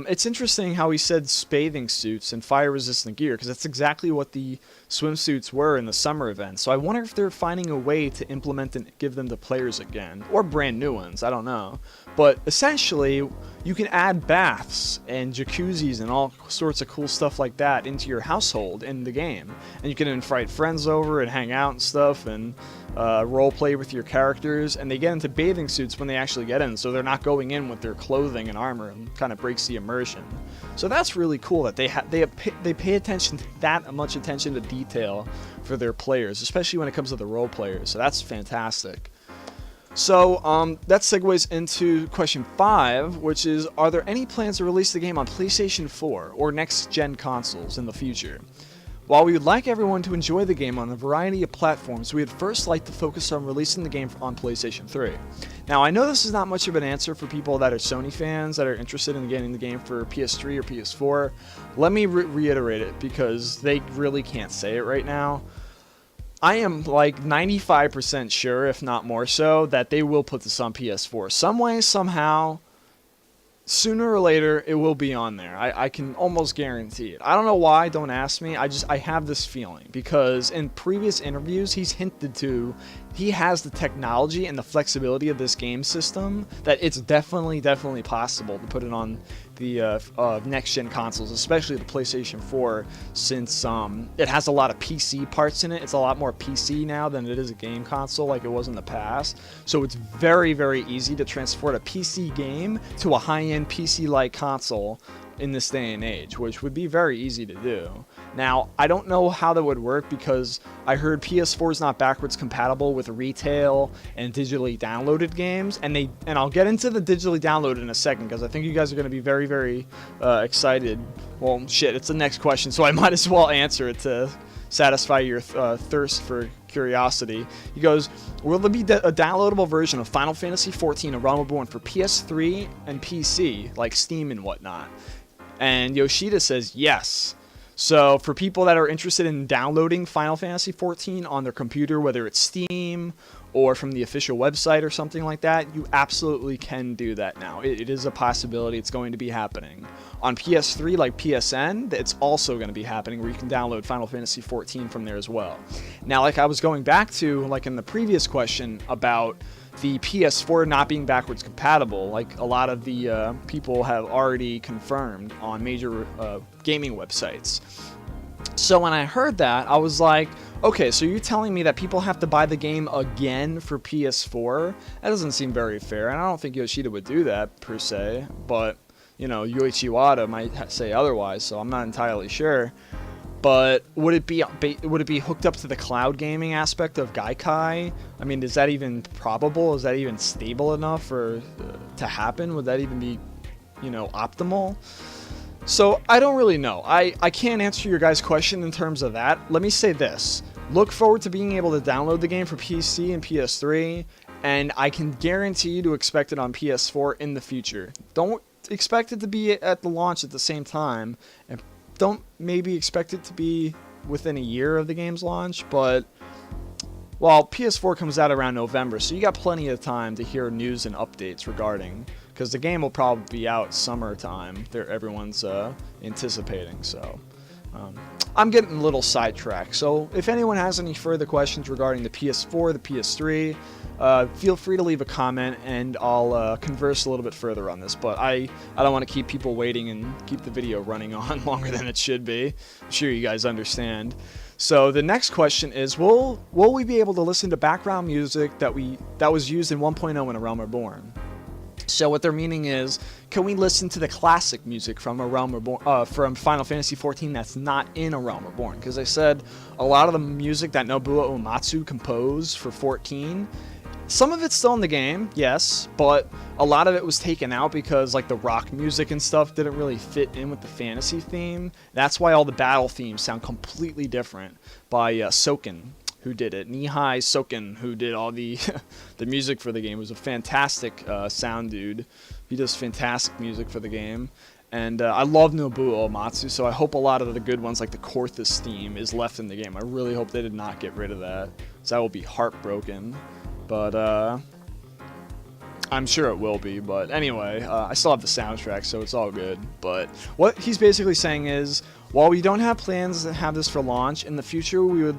it's interesting how he said bathing suits and fire-resistant gear, because that's exactly what the swimsuits were in the summer event. So I wonder if they're finding a way to implement and give them to players again, or brand new ones, I don't know. But essentially, you can add baths and jacuzzis and all sorts of cool stuff like that into your household in the game. And you can invite friends over and hang out and stuff, and role play with your characters, and they get into bathing suits when they actually get in, so they're not going in with their clothing and armor, and kind of breaks the immersion. So that's really cool that they pay attention to that much attention to detail for their players, especially when it comes to the role players. So that's fantastic. So that segues into question 5, which is, are there any plans to release the game on PlayStation 4 or next-gen consoles in the future? While we would like everyone to enjoy the game on a variety of platforms, we would first like to focus on releasing the game on PlayStation 3. Now, I know this is not much of an answer for people that are Sony fans that are interested in getting the game for PS3 or PS4. Let me reiterate it because they really can't say it right now. I am like 95% sure, if not more so, that they will put this on PS4. Some way, somehow, sooner or later, it will be on there. I can almost guarantee it. I don't know why, don't ask me. I have this feeling because in previous interviews, he's hinted to he has the technology and the flexibility of this game system that it's definitely possible to put it on the next-gen consoles, especially the PlayStation 4, since it has a lot of PC parts in it. It's a lot more PC now than it is a game console like it was in the past. So it's very, very easy to transport a PC game to a high-end PC-like console in this day and age, which would be very easy to do. Now, I don't know how that would work because I heard PS4 is not backwards compatible with retail and digitally downloaded games, and I'll get into the digitally downloaded in a second because I think you guys are going to be very, very excited. Well, shit, it's the next question, so I might as well answer it to satisfy your thirst for curiosity. He goes, will there be a downloadable version of Final Fantasy XIV: A Realm Reborn for PS3 and PC, like Steam and whatnot? And Yoshida says yes. So for people that are interested in downloading Final Fantasy XIV on their computer, whether it's Steam or from the official website or something like that, you absolutely can do that now. It is a possibility. It's going to be happening. On PS3, like PSN, it's also going to be happening where you can download Final Fantasy XIV from there as well. Now, like I was going back to, like in the previous question about the PS4 not being backwards compatible, like a lot of the people have already confirmed on major gaming websites. So when I heard that, I was like, okay, so you're telling me that people have to buy the game again for PS4? That doesn't seem very fair, and I don't think Yoshida would do that, per se, but, you know, Yoichi Wada might say otherwise, so I'm not entirely sure. But would it be hooked up to the cloud gaming aspect of Gaikai? I mean, is that even probable? Is that even stable enough for to happen? Would that even be, you know, optimal? So I don't really know. I can't answer your guys' question in terms of that. Let me say this. Look forward to being able to download the game for PC and PS3, and I can guarantee you to expect it on PS4 in the future. Don't expect it to be at the launch at the same time, and don't maybe expect it to be within a year of the game's launch, but, well, PS4 comes out around November, so you got plenty of time to hear news and updates regarding, because the game will probably be out summertime. Everyone's anticipating, so I'm getting a little sidetracked. So if anyone has any further questions regarding the PS4, the PS3, feel free to leave a comment and I'll converse a little bit further on this. But I don't want to keep people waiting and keep the video running on longer than it should be. I'm sure you guys understand. So the next question is, will we be able to listen to background music that was used in 1.0 in A Realm Reborn? So what they're meaning is, can we listen to the classic music from A Realm Reborn, from Final Fantasy XIV that's not in A Realm Reborn? Because I said a lot of the music that Nobuo Uematsu composed for 14, some of it's still in the game, yes, but a lot of it was taken out because like the rock music and stuff didn't really fit in with the fantasy theme. That's why all the battle themes sound completely different by Soken, who did it. Nihai Soken, who did all the the music for the game, was a fantastic sound dude. He does fantastic music for the game. And I love Nobuo Uematsu, so I hope a lot of the good ones, like the Korthus theme, is left in the game. I really hope they did not get rid of that, so I will be heartbroken. But I'm sure it will be. But anyway, I still have the soundtrack, so it's all good. But what he's basically saying is, while we don't have plans to have this for launch, in the future we would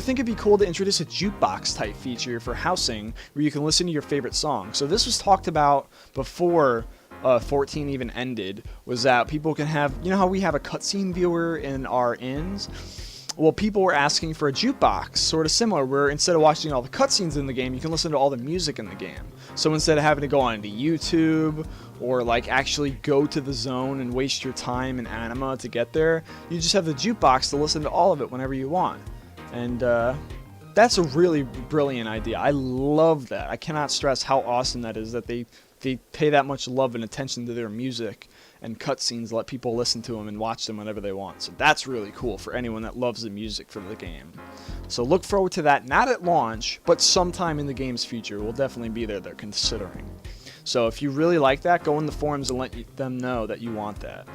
think it'd be cool to introduce a jukebox type feature for housing where you can listen to your favorite song. So this was talked about before 14 even ended, was that people can have, you know how we have a cutscene viewer in our inns? Well, people were asking for a jukebox, sort of similar, where instead of watching all the cutscenes in the game, you can listen to all the music in the game. So instead of having to go onto YouTube or like actually go to the zone and waste your time in Anima to get there, you just have the jukebox to listen to all of it whenever you want. And that's a really brilliant idea. I love that. I cannot stress how awesome that is, that they pay that much love and attention to their music and cutscenes let people listen to them and watch them whenever they want. So that's really cool for anyone that loves the music for the game. So look forward to that, not at launch, but sometime in the game's future. We'll definitely be there, they're considering. So if you really like that, go in the forums and let them know that you want that.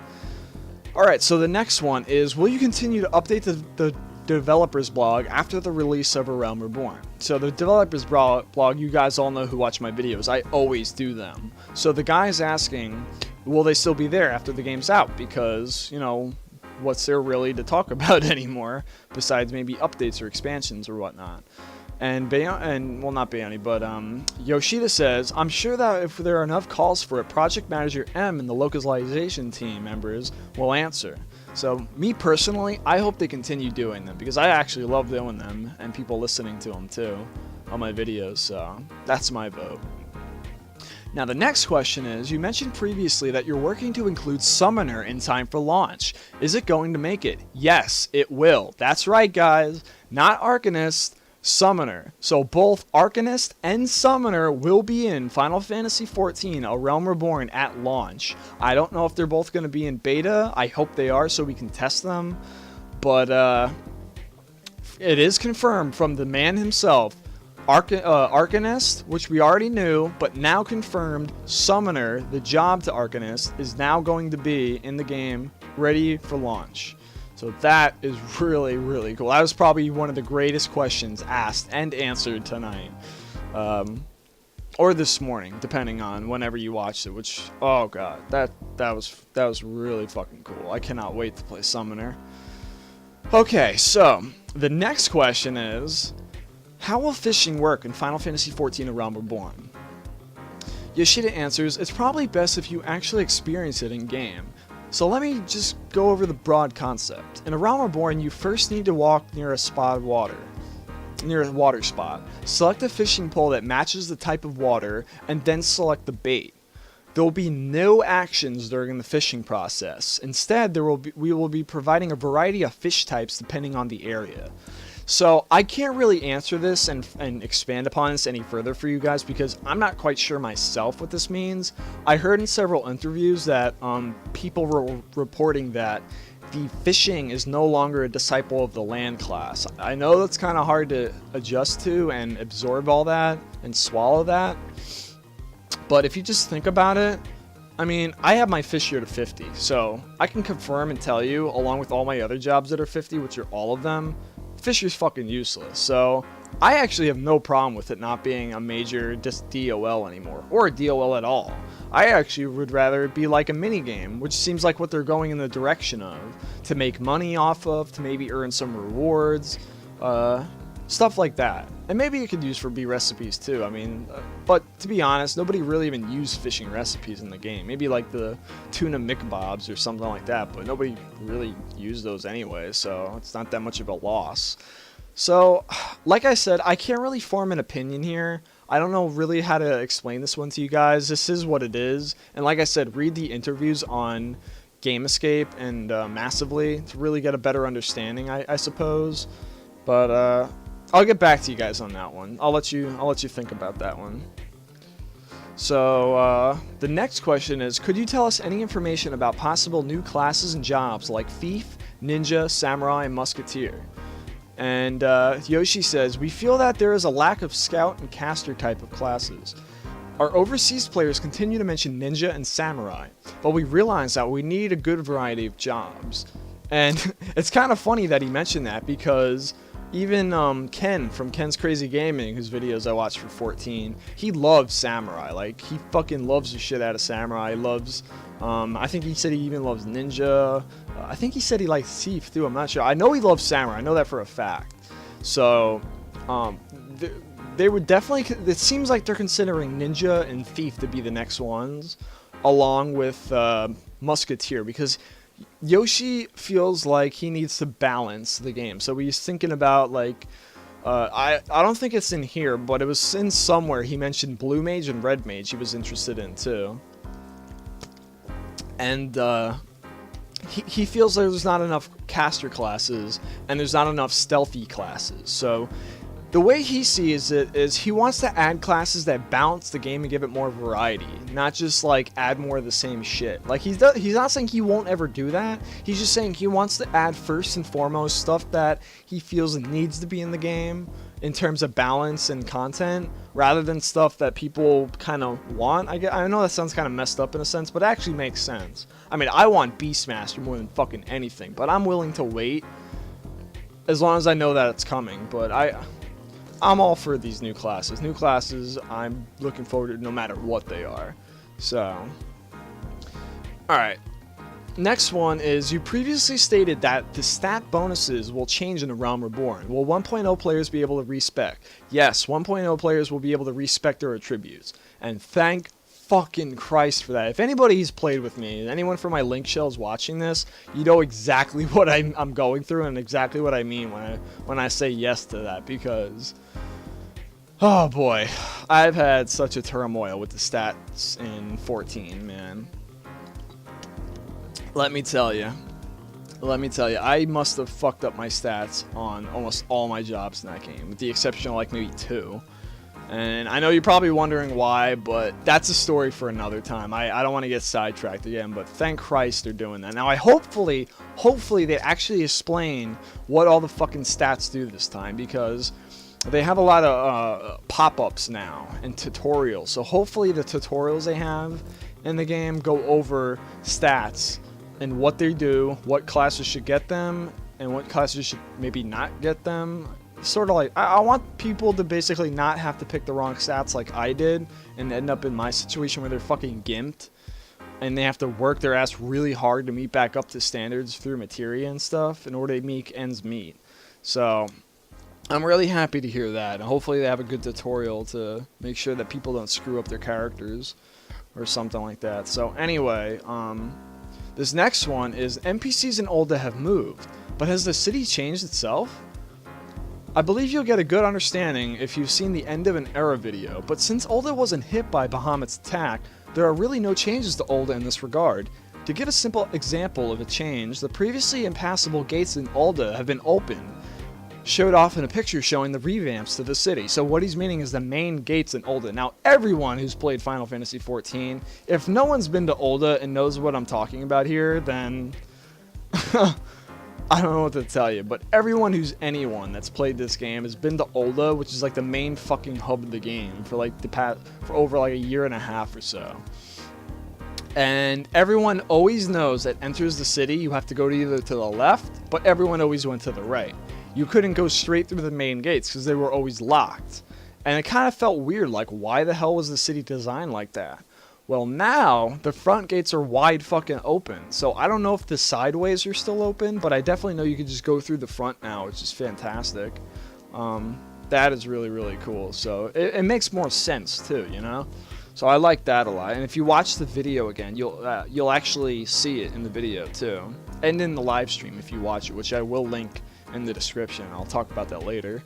Alright, so the next one is, will you continue to update the developers blog after the release of AREALM Reborn? So the developers blog, you guys all know who watch my videos, I always do them. So the guy's asking, will they still be there after the game's out? Because, you know, what's there really to talk about anymore besides maybe updates or expansions or whatnot? And well, not Bayani, but Yoshida says, I'm sure that if there are enough calls for it, Project Manager M and the localization team members will answer. So me personally, I hope they continue doing them because I actually love doing them and people listening to them too on my videos. So that's my vote. Now the next question is, you mentioned previously that you're working to include Summoner in time for launch. Is it going to make it? Yes, it will. That's right, guys. Not Arcanist, Summoner. So both Arcanist and Summoner will be in Final Fantasy XIV AREALM Reborn at launch. I don't know if they're both going to be in beta. I hope they are so we can test them. But it is confirmed from the man himself. Arcanist, which we already knew, but now confirmed, Summoner, the job to Arcanist, is now going to be in the game, ready for launch. So that is really, really cool. That was probably one of the greatest questions asked and answered tonight. Or this morning, depending on whenever you watched it, which, oh god, that was really fucking cool. I cannot wait to play Summoner. Okay, so, the next question is, how will fishing work in Final Fantasy XIV AREALM Reborn? Yoshida answers, it's probably best if you actually experience it in-game. So let me just go over the broad concept. In AREALM Reborn, you first need to walk near a spot of water. Near a water spot. Select a fishing pole that matches the type of water, and then select the bait. There will be no actions during the fishing process. Instead, we will be providing a variety of fish types depending on the area. So I can't really answer this and expand upon this any further for you guys because I'm not quite sure myself what this means. I heard in several interviews that people were reporting that the fishing is no longer a disciple of the land class. I know that's kind of hard to adjust to and absorb all that and swallow that. But if you just think about it, I mean, I have my fish year to 50, so I can confirm and tell you, along with all my other jobs that are 50, which are all of them, Fisher's fucking useless. So I actually have no problem with it not being a major DOL anymore, or a DOL at all. I actually would rather it be like a mini game, which seems like what they're going in the direction of, to make money off of, to maybe earn some rewards, stuff like that. And maybe you could use for B recipes too. I mean, but to be honest, nobody really even used fishing recipes in the game. Maybe like the tuna McBobs or something like that, but nobody really used those anyway, so it's not that much of a loss. So, like I said, I can't really form an opinion here. I don't know really how to explain this one to you guys. This is what it is. And like I said, read the interviews on GameEscape and Massively to really get a better understanding, I suppose. But I'll get back to you guys on that one. I'll let you think about that one. So the next question is, could you tell us any information about possible new classes and jobs like thief, ninja, samurai, and musketeer? And Yoshi says, we feel that there is a lack of scout and caster type of classes. Our overseas players continue to mention ninja and samurai, but we realize that we need a good variety of jobs. And it's kind of funny that he mentioned that because even Ken from Ken's Crazy Gaming, whose videos I watched for 14, he loves samurai. Like, he fucking loves the shit out of samurai. He loves, I think he said he even loves ninja. I think he said he likes thief too, I'm not sure. I know he loves samurai, I know that for a fact. So, they would definitely, it seems like they're considering ninja and thief to be the next ones, along with musketeer, because Yoshi feels like he needs to balance the game. So he's thinking about, like, I don't think it's in here, but it was in somewhere. He mentioned blue mage and red mage he was interested in too. And he feels like there's not enough caster classes and there's not enough stealthy classes. So the way he sees it is he wants to add classes that balance the game and give it more variety, not just like add more of the same shit. Like he's not saying he won't ever do that. He's just saying he wants to add first and foremost stuff that he feels needs to be in the game in terms of balance and content, rather than stuff that people kind of want. I know that sounds kind of messed up in a sense, but it actually makes sense. I mean, I want Beastmaster more than fucking anything, but I'm willing to wait as long as I know that it's coming. But I'm all for these new classes. New classes, I'm looking forward to no matter what they are. So, alright. Next one is, you previously stated that the stat bonuses will change in the Realm Reborn. Will 1.0 players be able to respec? Yes, 1.0 players will be able to respec their attributes. And thank fucking Christ for that. If anybody's played with me, anyone from my link shells watching this, you know exactly what I'm going through and exactly what I mean when I say yes to that, because oh boy, I've had such a turmoil with the stats in 14, man. Let me tell you, I must have fucked up my stats on almost all my jobs in that game, with the exception of like maybe 2. And I know you're probably wondering why, but that's a story for another time. I don't want to get sidetracked again, but thank Christ they're doing that. Now, hopefully they actually explain what all the fucking stats do this time, because they have a lot of pop-ups now and tutorials. So hopefully the tutorials they have in the game go over stats and what they do, what classes should get them, and what classes should maybe not get them. Sort of like, I want people to basically not have to pick the wrong stats like I did and end up in my situation where they're fucking gimped and they have to work their ass really hard to meet back up to standards through materia and stuff in order to make ends meet. So I'm really happy to hear that, and hopefully they have a good tutorial to make sure that people don't screw up their characters or something like that. So anyway, this next one is, NPCs in ul'dah have moved, but has the city changed itself? I believe you'll get a good understanding if you've seen the End of an Era video, but since ul'dah wasn't hit by Bahamut's attack, there are really no changes to ul'dah in this regard. To give a simple example of a change, the previously impassable gates in ul'dah have been opened, showed off in a picture showing the revamps to the city. So what he's meaning is the main gates in ul'dah. Now, everyone who's played Final Fantasy XIV, if no one's been to ul'dah and knows what I'm talking about here, then I don't know what to tell you, but anyone that's played this game has been to ul'dah, which is like the main fucking hub of the game for like for over like a year and a half or so. And everyone always knows that enters the city, you have to go either to the left, but everyone always went to the right. You couldn't go straight through the main gates because they were always locked. And it kind of felt weird, like why the hell was the city designed like that? Well, now the front gates are wide fucking open. So I don't know if the sideways are still open, but I definitely know you can just go through the front now, which is fantastic. That is really, really cool. So it makes more sense too, you know? So I like that a lot. And if you watch the video again, you'll actually see it in the video too. And in the live stream if you watch it, which I will link in the description. I'll talk about that later.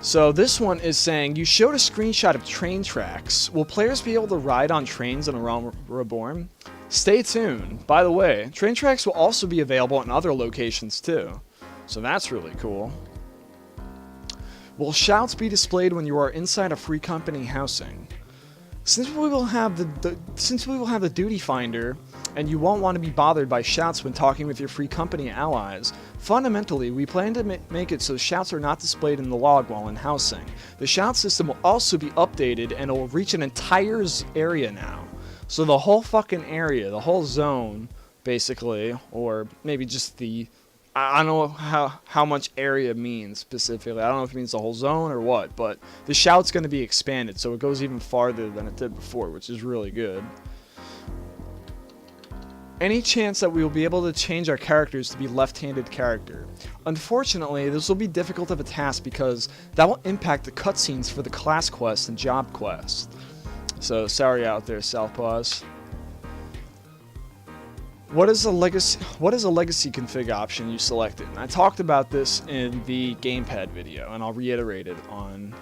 So this one is saying, you showed a screenshot of train tracks. Will players be able to ride on trains in A Realm Reborn? Stay tuned. By the way, train tracks will also be available in other locations too. So that's really cool. Will shouts be displayed when you are inside a free company housing? Since we will have the duty finder, and you won't want to be bothered by shouts when talking with your free company allies, fundamentally we plan to make it so shouts are not displayed in the log while in housing. The shout system will also be updated and it will reach an entire area now. So the whole fucking area, the whole zone, basically, or maybe just the, I don't know how much area means specifically. I don't know if it means the whole zone or what, but the shout's going to be expanded, so it goes even farther than it did before, which is really good. Any chance that we will be able to change our characters to be left-handed character? Unfortunately, this will be difficult of a task because that will impact the cutscenes for the class quests and job quests. So sorry out there, Southpaws. What is a legacy config option you selected? And I talked about this in the Gamepad video, and I'll reiterate it on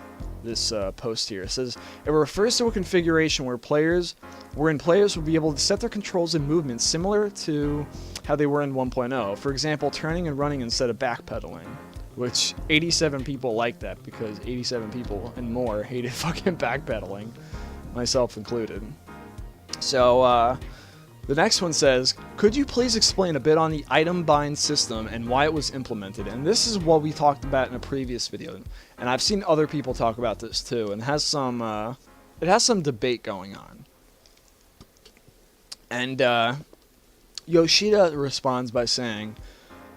this post here. It says, it refers to a configuration wherein players will be able to set their controls and movements similar to how they were in 1.0. For example, turning and running instead of backpedaling. which 87 people liked that because 87 people and more hated fucking backpedaling, myself included. So, the next one says, could you please explain a bit on the item bind system and why it was implemented? And this is what we talked about in a previous video, and I've seen other people talk about this too, and it has some debate going on. And Yoshida responds by saying,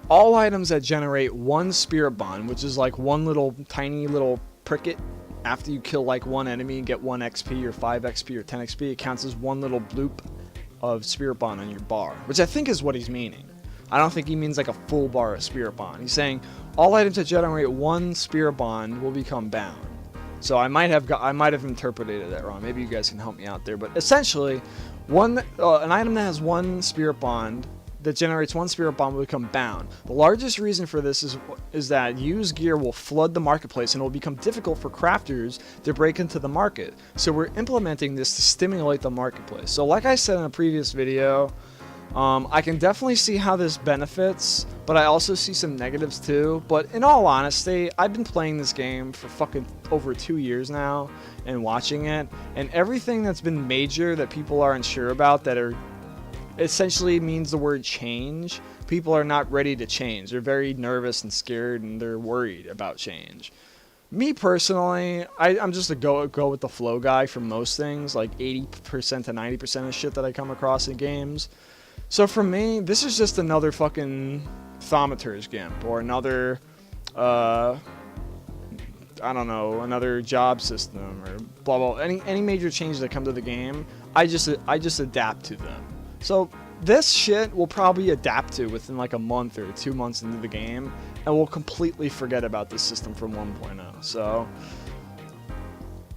all items that generate one spirit bond, which is like one little tiny little pricket after you kill like one enemy and get 1 XP or 5 XP or 10 XP, it counts as one little bloop of spirit bond on your bar, which I think is what he's meaning. I don't think he means like a full bar of spirit bond. He's saying all items that generate 1 spirit bond will become bound. So I might have interpreted that wrong. Maybe you guys can help me out there. But essentially, an item that has 1 spirit bond that generates 1 spirit bond will become bound. The largest reason for this is that used gear will flood the marketplace and it will become difficult for crafters to break into the market. So we're implementing this to stimulate the marketplace. So like I said in a previous video, I can definitely see how this benefits, but I also see some negatives too. But in all honesty, I've been playing this game for fucking over 2 years now and watching it, and everything that's been major that people are unsure about that are essentially means the word change, people are not ready to change. They're very nervous and scared and they're worried about change. Me personally, I'm just a go with the flow guy for most things, like 80% to 90% of shit that I come across in games. So for me, this is just another fucking Thaumaturge Gimp or another, I don't know, another job system or blah blah. Any major changes that come to the game, I just adapt to them. So this shit we'll probably adapt to within like a month or 2 months into the game, and we'll completely forget about this system from 1.0. So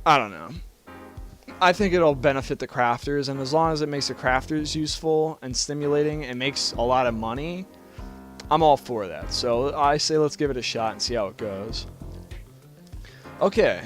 I don't know. I think it'll benefit the crafters, and as long as it makes the crafters useful and stimulating and makes a lot of money, I'm all for that. So I say let's give it a shot and see how it goes. Okay,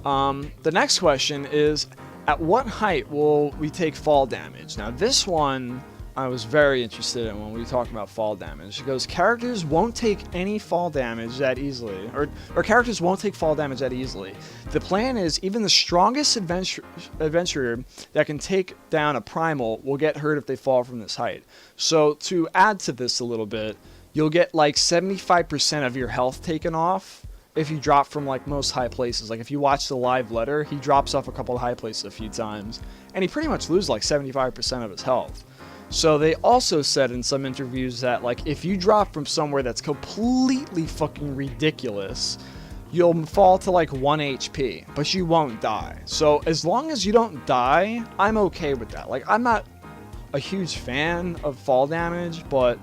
the next question is, at what height will we take fall damage? Now this one I was very interested in when we talk about fall damage. It goes, characters won't take any fall damage that easily, or characters won't take fall damage that easily. The plan is even the strongest adventurer that can take down a primal will get hurt if they fall from this height. So to add to this a little bit, you'll get like 75% of your health taken off if you drop from like most high places. Like if you watch the live letter, he drops off a couple of high places a few times, and he pretty much loses like 75% of his health. So they also said in some interviews that like if you drop from somewhere that's completely fucking ridiculous, you'll fall to like 1 HP, but you won't die. So as long as you don't die, I'm okay with that. Like I'm not a huge fan of fall damage, but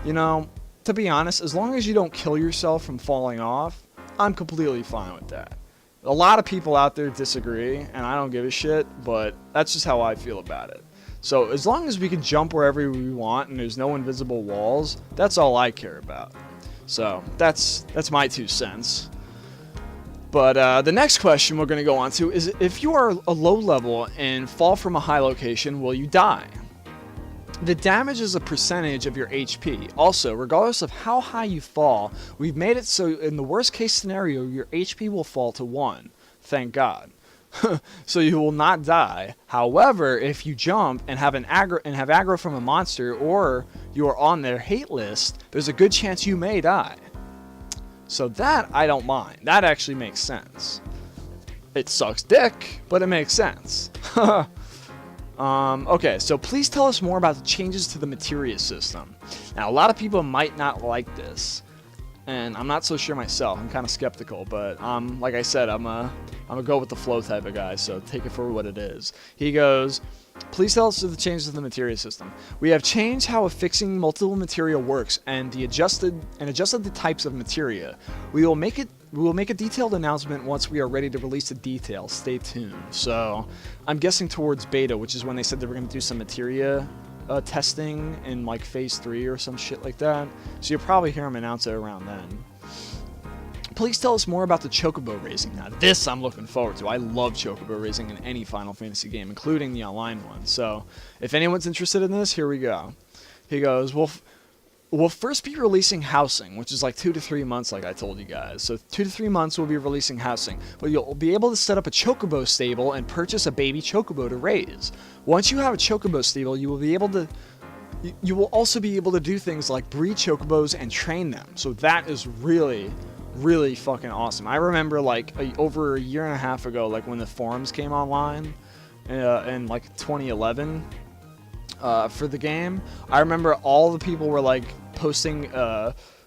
you know, to be honest, as long as you don't kill yourself from falling off, I'm completely fine with that. A lot of people out there disagree, and I don't give a shit, but that's just how I feel about it. So as long as we can jump wherever we want and there's no invisible walls, that's all I care about. So that's my 2 cents. But the next question we're going to go on to is, if you are a low level and fall from a high location, will you die? The damage is a percentage of your HP. Also, regardless of how high you fall, we've made it so in the worst case scenario, your HP will fall to 1. Thank God. So you will not die. However, if you jump and have aggro from a monster, or you are on their hate list, there's a good chance you may die. So that I don't mind. That actually makes sense. It sucks dick, but it makes sense. Okay, so please tell us more about the changes to the materia system. Now, a lot of people might not like this, and I'm not so sure myself. I'm kind of skeptical, but like I said, I'm a go with the flow type of guy, so take it for what it is. He goes, please tell us the changes to the materia system. We have changed how affixing multiple materia works and adjusted the types of materia. We will make a detailed announcement once we are ready to release the details. Stay tuned. So I'm guessing towards beta, which is when they said they were going to do some materia testing in like phase 3 or some shit like that. So you'll probably hear them announce it around then. Please tell us more about the chocobo raising. Now this I'm looking forward to. I love chocobo raising in any Final Fantasy game, including the online one. So if anyone's interested in this, here we go. He goes, well, we'll first be releasing housing, which is like 2 to 3 months, like I told you guys. So 2 to 3 months we'll be releasing housing, but you'll be able to set up a chocobo stable and purchase a baby chocobo to raise. Once you have a chocobo stable, you will be able to you will also be able to do things like breed chocobos and train them. So that is really, really fucking awesome. I remember like over a year and a half ago, like when the forums came online in like 2011 for the game, I remember all the people were like posting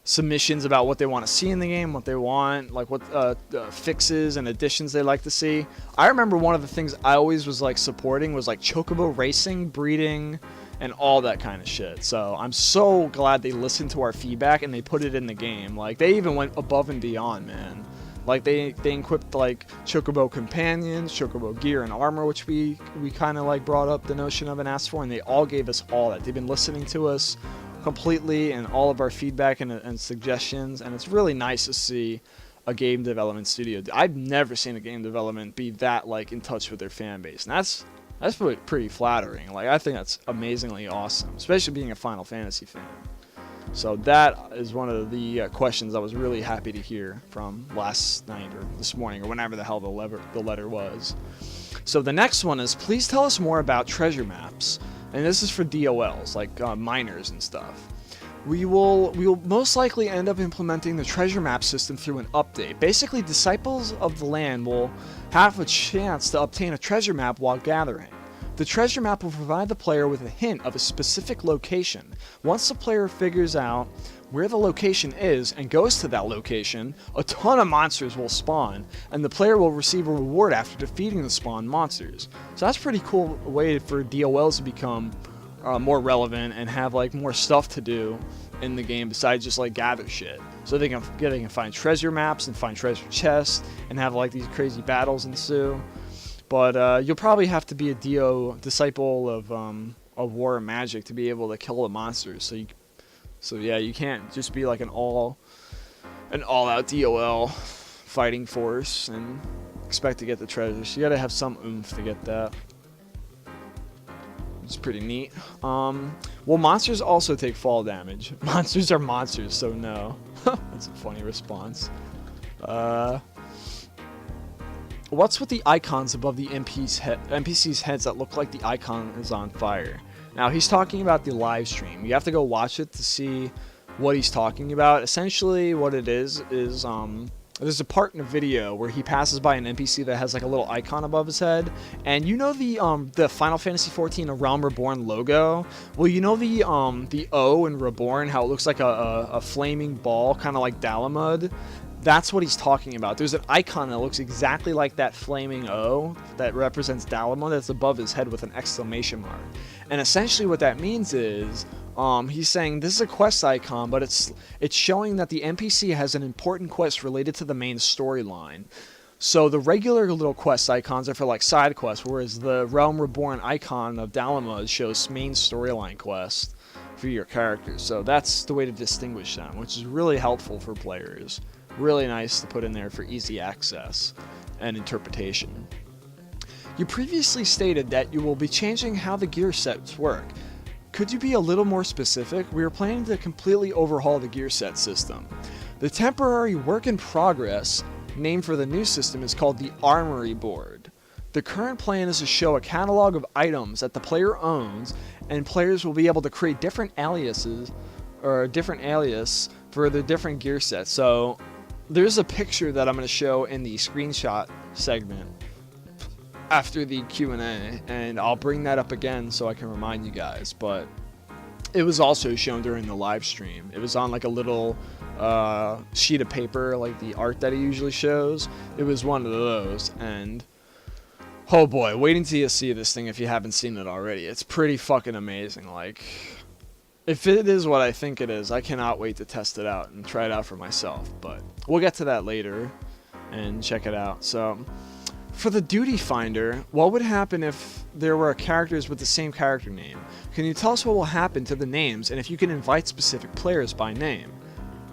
submissions about what they want to see in the game, what they want, like what fixes and additions they like to see. I remember one of the things I always was like supporting was like chocobo racing, breeding, and all that kind of shit. So I'm so glad they listened to our feedback and they put it in the game. Like they even went above and beyond, man. Like they equipped like chocobo companions, chocobo gear and armor, which we kind of like brought up the notion of and asked for, and they all gave us all that. They've been listening to us completely and all of our feedback and suggestions, and it's really nice to see a game development studio. I've never seen a game development be that like in touch with their fan base, and that's pretty flattering. Like I think that's amazingly awesome, especially being a Final Fantasy fan. So that is one of the questions I was really happy to hear from last night or this morning or whenever the hell the letter was. So the next one is, please tell us more about treasure maps. And this is for DOLs, like miners and stuff. We will most likely end up implementing the treasure map system through an update. Basically, Disciples of the Land will have a chance to obtain a treasure map while gathering. The treasure map will provide the player with a hint of a specific location. Once the player figures out where the location is and goes to that location, a ton of monsters will spawn, and the player will receive a reward after defeating the spawned monsters. So that's a pretty cool way for DOLs to become more relevant and have like more stuff to do in the game besides just like gather shit. So they can find treasure maps and find treasure chests and have like these crazy battles ensue. But you'll probably have to be a disciple of War and Magic to be able to kill the monsters. So yeah, you can't just be like an all-out DOL fighting force and expect to get the treasures. You gotta have some oomph to get that. It's pretty neat. Well, monsters also take fall damage. Monsters are monsters, so no. That's a funny response. What's with the icons above the NPC's heads that look like the icon is on fire? Now, he's talking about the live stream. You have to go watch it to see what he's talking about. Essentially, what it is there's a part in the video where he passes by an NPC that has like a little icon above his head, and you know the Final Fantasy XIV AREALM Reborn logo. Well, you know the O in Reborn, how it looks like a flaming ball, kind of like Dalamud. That's what he's talking about. There's an icon that looks exactly like that flaming O that represents Dalamud that's above his head with an exclamation mark. And essentially what that means is he's saying this is a quest icon, but it's showing that the NPC has an important quest related to the main storyline. So the regular little quest icons are for like side quests, whereas the Realm Reborn icon of Dalamud shows main storyline quests for your characters. So that's the way to distinguish them, which is really helpful for players. Really nice to put in there for easy access and interpretation. You previously stated that you will be changing how the gear sets work. Could you be a little more specific? We are planning to completely overhaul the gear set system. The temporary work in progress name for the new system is called the Armory Board. The current plan is to show a catalog of items that the player owns, and players will be able to create different aliases or different alias for the different gear sets. So there's a picture that I'm going to show in the screenshot segment after the Q&A, and I'll bring that up again so I can remind you guys, but it was also shown during the live stream. It was on like a little sheet of paper, like the art that he usually shows. It was one of those, and oh boy, wait until you see this thing if you haven't seen it already. It's pretty fucking amazing. Like, if it is what I think it is, I cannot wait to test it out and try it out for myself, but we'll get to that later and check it out. So for the duty finder, what would happen if there were characters with the same character name? Can you tell us what will happen to the names and if you can invite specific players by name?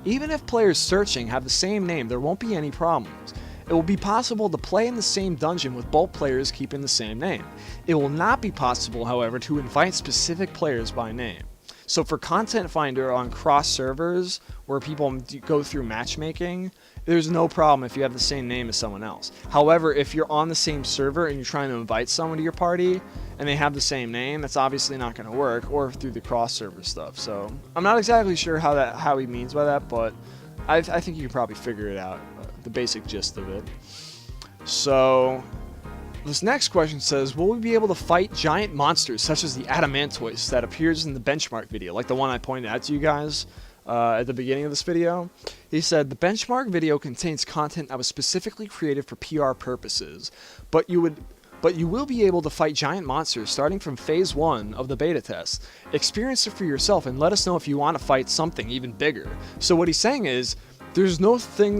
Even if players searching have the same name, there won't be any problems. It will be possible to play in the same dungeon with both players keeping the same name. It will not be possible, however, to invite specific players by name. So for Content Finder on cross servers where people go through matchmaking, there's no problem if you have the same name as someone else. However, if you're on the same server and you're trying to invite someone to your party and they have the same name, that's obviously not going to work, or through the cross server stuff. So I'm not exactly sure how he means by that, but I think you can probably figure it out, the basic gist of it. So this next question says, will we be able to fight giant monsters such as the Adamantoise that appears in the benchmark video, like the one I pointed out to you guys at the beginning of this video? He said, the benchmark video contains content that was specifically created for PR purposes, but you will be able to fight giant monsters starting from phase 1 of the beta test. Experience it for yourself and let us know if you want to fight something even bigger. So what he's saying is, there's nothing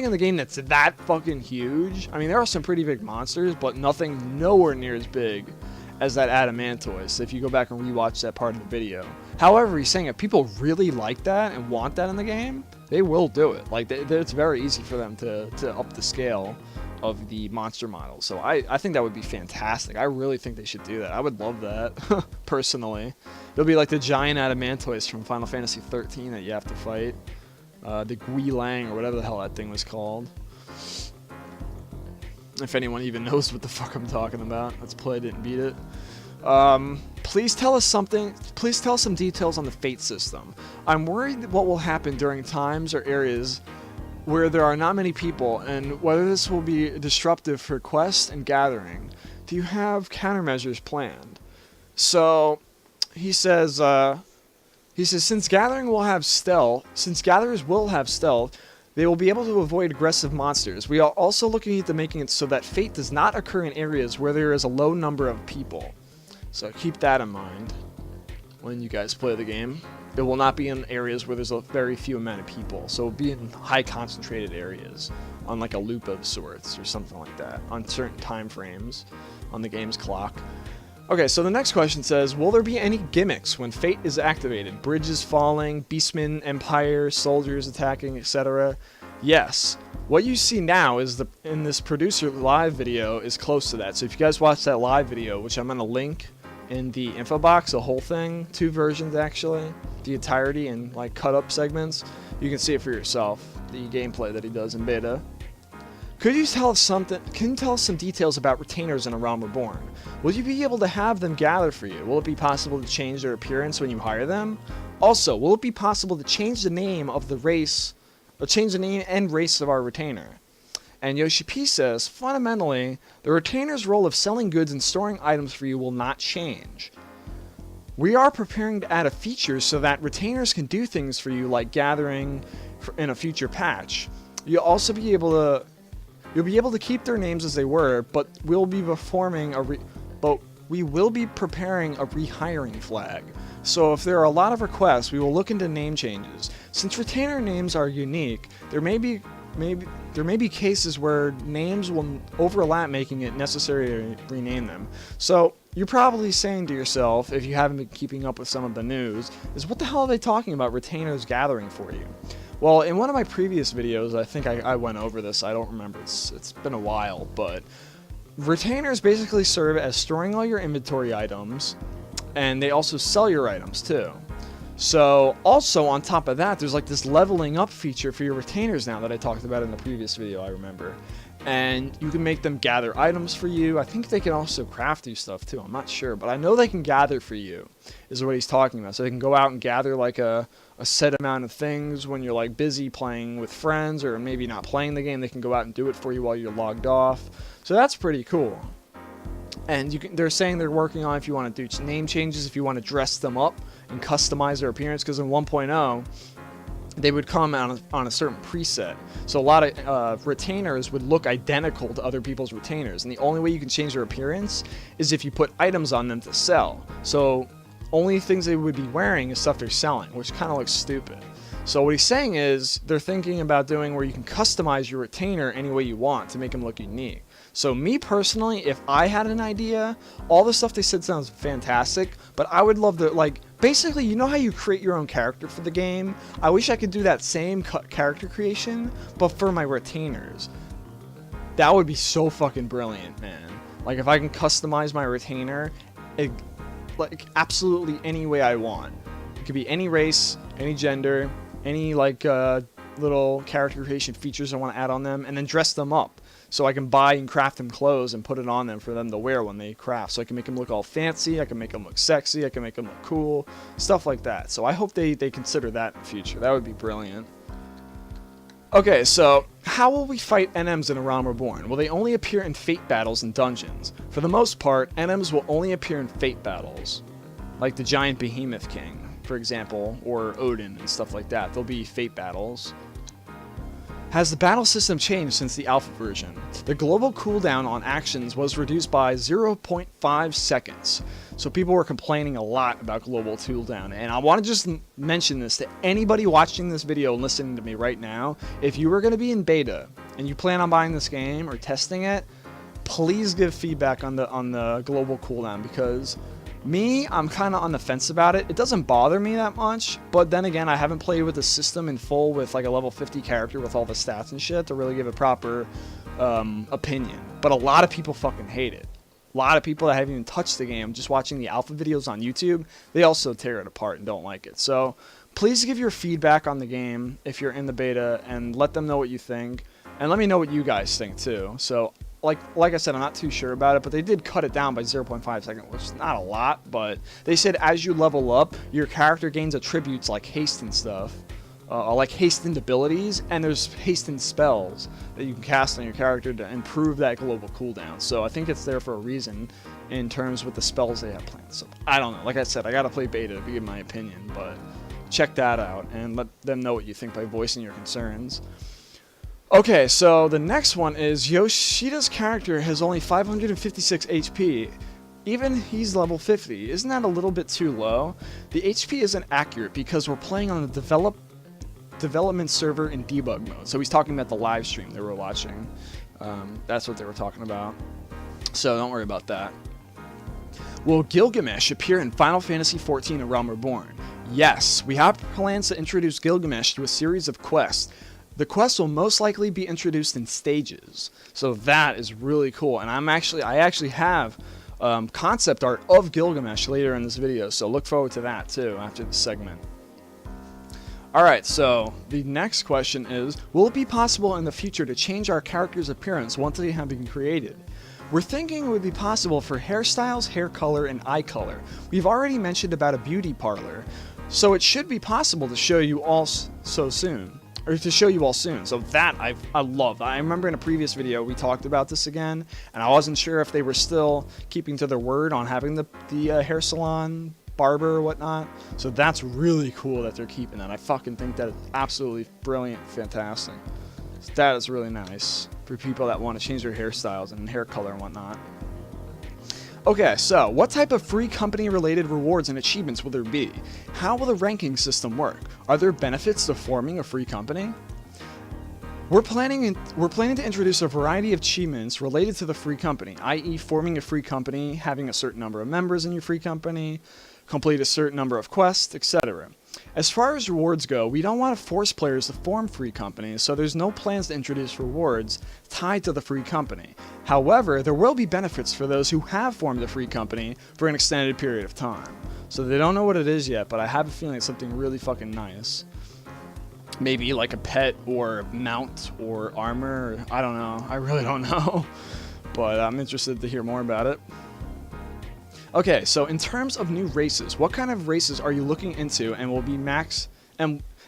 in the game that's that fucking huge. I mean, there are some pretty big monsters, but nothing nowhere near as big as that Adamantoise, if you go back and rewatch that part of the video. However, he's saying if people really like that and want that in the game, they will do it. Like, it's very easy for them to up the scale of the monster model. So I think that would be fantastic. I really think they should do that. I would love that, personally. It'll be like the giant Adamantoise from Final Fantasy XIII that you have to fight. The Gui Lang, or whatever the hell that thing was called. If anyone even knows what the fuck I'm talking about. Let's play Didn't Beat It. Please tell us some details on the fate system. I'm worried what will happen during times or areas where there are not many people, and whether this will be disruptive for quest and gathering. Do you have countermeasures planned? So, he says, since gatherers will have stealth, they will be able to avoid aggressive monsters. We are also looking into making it so that fate does not occur in areas where there is a low number of people. So keep that in mind when you guys play the game. It will not be in areas where there's a very few amount of people. So it'll be in high concentrated areas on like a loop of sorts or something like that on certain time frames on the game's clock. Okay, so the next question says, will there be any gimmicks when Fate is activated? Bridges falling, Beastmen, Empire, soldiers attacking, etc.? Yes. What you see now is in this producer live video is close to that. So if you guys watch that live video, which I'm going to link in the info box, the whole thing, 2 versions actually, the entirety and like cut up segments, you can see it for yourself, the gameplay that he does in beta. Can you tell us some details about retainers in A Realm Reborn? Will you be able to have them gather for you? Will it be possible to change their appearance when you hire them? Also, will it be possible to change the name of the race, or change the name and race of our retainer? And Yoshi P says, fundamentally, the retainer's role of selling goods and storing items for you will not change. We are preparing to add a feature so that retainers can do things for you like gathering in a future patch. You'll also be able to keep their names as they were, but we will be preparing a rehiring flag. So if there are a lot of requests, we will look into name changes. Since retainer names are unique, there may be cases where names will overlap, making it necessary to rename them. So you're probably saying to yourself, if you haven't been keeping up with some of the news, is what the hell are they talking about retainers gathering for you? Well, in one of my previous videos, I think I went over this. I don't remember. It's been a while, but retainers basically serve as storing all your inventory items, and they also sell your items too. So also on top of that, there's like this leveling up feature for your retainers now that I talked about in the previous video, I remember. And you can make them gather items for you. I think they can also craft you stuff too. I'm not sure, but I know they can gather for you, is what he's talking about. So they can go out and gather like a set amount of things when you're like busy playing with friends or maybe not playing the game. They can go out and do it for you while you're logged off. So that's pretty cool. And they're saying they're working on if you want to do name changes, if you want to dress them up and customize their appearance, because in 1.0 they would come on a certain preset. So a lot of retainers would look identical to other people's retainers, and the only way you can change their appearance is if you put items on them to sell. So only things they would be wearing is stuff they're selling, which kind of looks stupid. So what he's saying is they're thinking about doing where you can customize your retainer any way you want to make them look unique. So me personally, if I had an idea, all the stuff they said sounds fantastic, but I would love to, like, basically, you know how you create your own character for the game? I wish I could do that same character creation, but for my retainers. That would be so fucking brilliant, man. Like, if I can customize my retainer, like, absolutely any way I want. could be any race, any gender, any like little character creation features I want to add on them, and then dress them up. So I can buy and craft them clothes and put it on them for them to wear when they craft. So I can make them look all fancy, I can make them look sexy, I can make them look cool, stuff like that. So I hope they consider that in the future. That would be brilliant. Okay, so how will we fight NMs in A Realm Reborn? Will they only appear in fate battles and dungeons? For the most part, NMs will only appear in fate battles, like the giant behemoth king, for example, or Odin and stuff like that. There'll be fate battles. Has the battle system changed since the alpha version? The global cooldown on actions was reduced by 0.5 seconds. So people were complaining a lot about global cooldown. And I want to just mention this to anybody watching this video and listening to me right now. If you are going to be in beta and you plan on buying this game or testing it, please give feedback on the global cooldown, because me, I'm kind of on the fence about it. It doesn't bother me that much, but then again, I haven't played with the system in full with like a level 50 character with all the stats and shit to really give a proper opinion. But a lot of people fucking hate it. A lot of people that haven't even touched the game, just watching the alpha videos on YouTube, they also tear it apart and don't like it. So please give your feedback on the game if you're in the beta, and let them know what you think. And let me know what you guys think too. So like I said, I'm not too sure about it, but they did cut it down by 0.5 seconds, which is not a lot, but they said as you level up, your character gains attributes like haste and stuff, like hastened abilities, and there's hastened spells that you can cast on your character to improve that global cooldown. So I think it's there for a reason in terms with the spells they have planned. So I don't know. Like I said, I gotta play beta to give my opinion, but check that out and let them know what you think by voicing your concerns. Okay, so the next one is Yoshida's character has only 556 HP. Even he's level 50. Isn't that a little bit too low? The HP isn't accurate because we're playing on the development server in debug mode. So he's talking about the live stream they were watching. That's what they were talking about. So don't worry about that. Will Gilgamesh appear in Final Fantasy XIV: A Realm Reborn? Yes, we have plans to introduce Gilgamesh to a series of quests. The quests will most likely be introduced in stages, so that is really cool. And I actually have concept art of Gilgamesh later in this video, so look forward to that too after this segment. Alright, so the next question is, will it be possible in the future to change our character's appearance once they have been created? We're thinking it would be possible for hairstyles, hair color, and eye color. We've already mentioned about a beauty parlor, so it should be possible to show you all soon. So that I love. I remember in a previous video we talked about this again, and I wasn't sure if they were still keeping to their word on having the hair salon, barber, or whatnot. So that's really cool that they're keeping that. I fucking think that is absolutely brilliant, fantastic. So that is really nice for people that want to change their hairstyles and hair color and whatnot. Okay, so what type of free company related rewards and achievements will there be? How will the ranking system work? Are there benefits to forming a free company? We're planning to introduce a variety of achievements related to the free company, i.e. forming a free company, having a certain number of members in your free company, complete a certain number of quests, etc. As far as rewards go, we don't want to force players to form free companies, so there's no plans to introduce rewards tied to the free company. However, there will be benefits for those who have formed a free company for an extended period of time. So they don't know what it is yet, but I have a feeling it's something really fucking nice. Maybe like a pet or mount or armor, I don't know. I really don't know, but I'm interested to hear more about it. Okay, so in terms of new races, what kind of races are you looking into, and will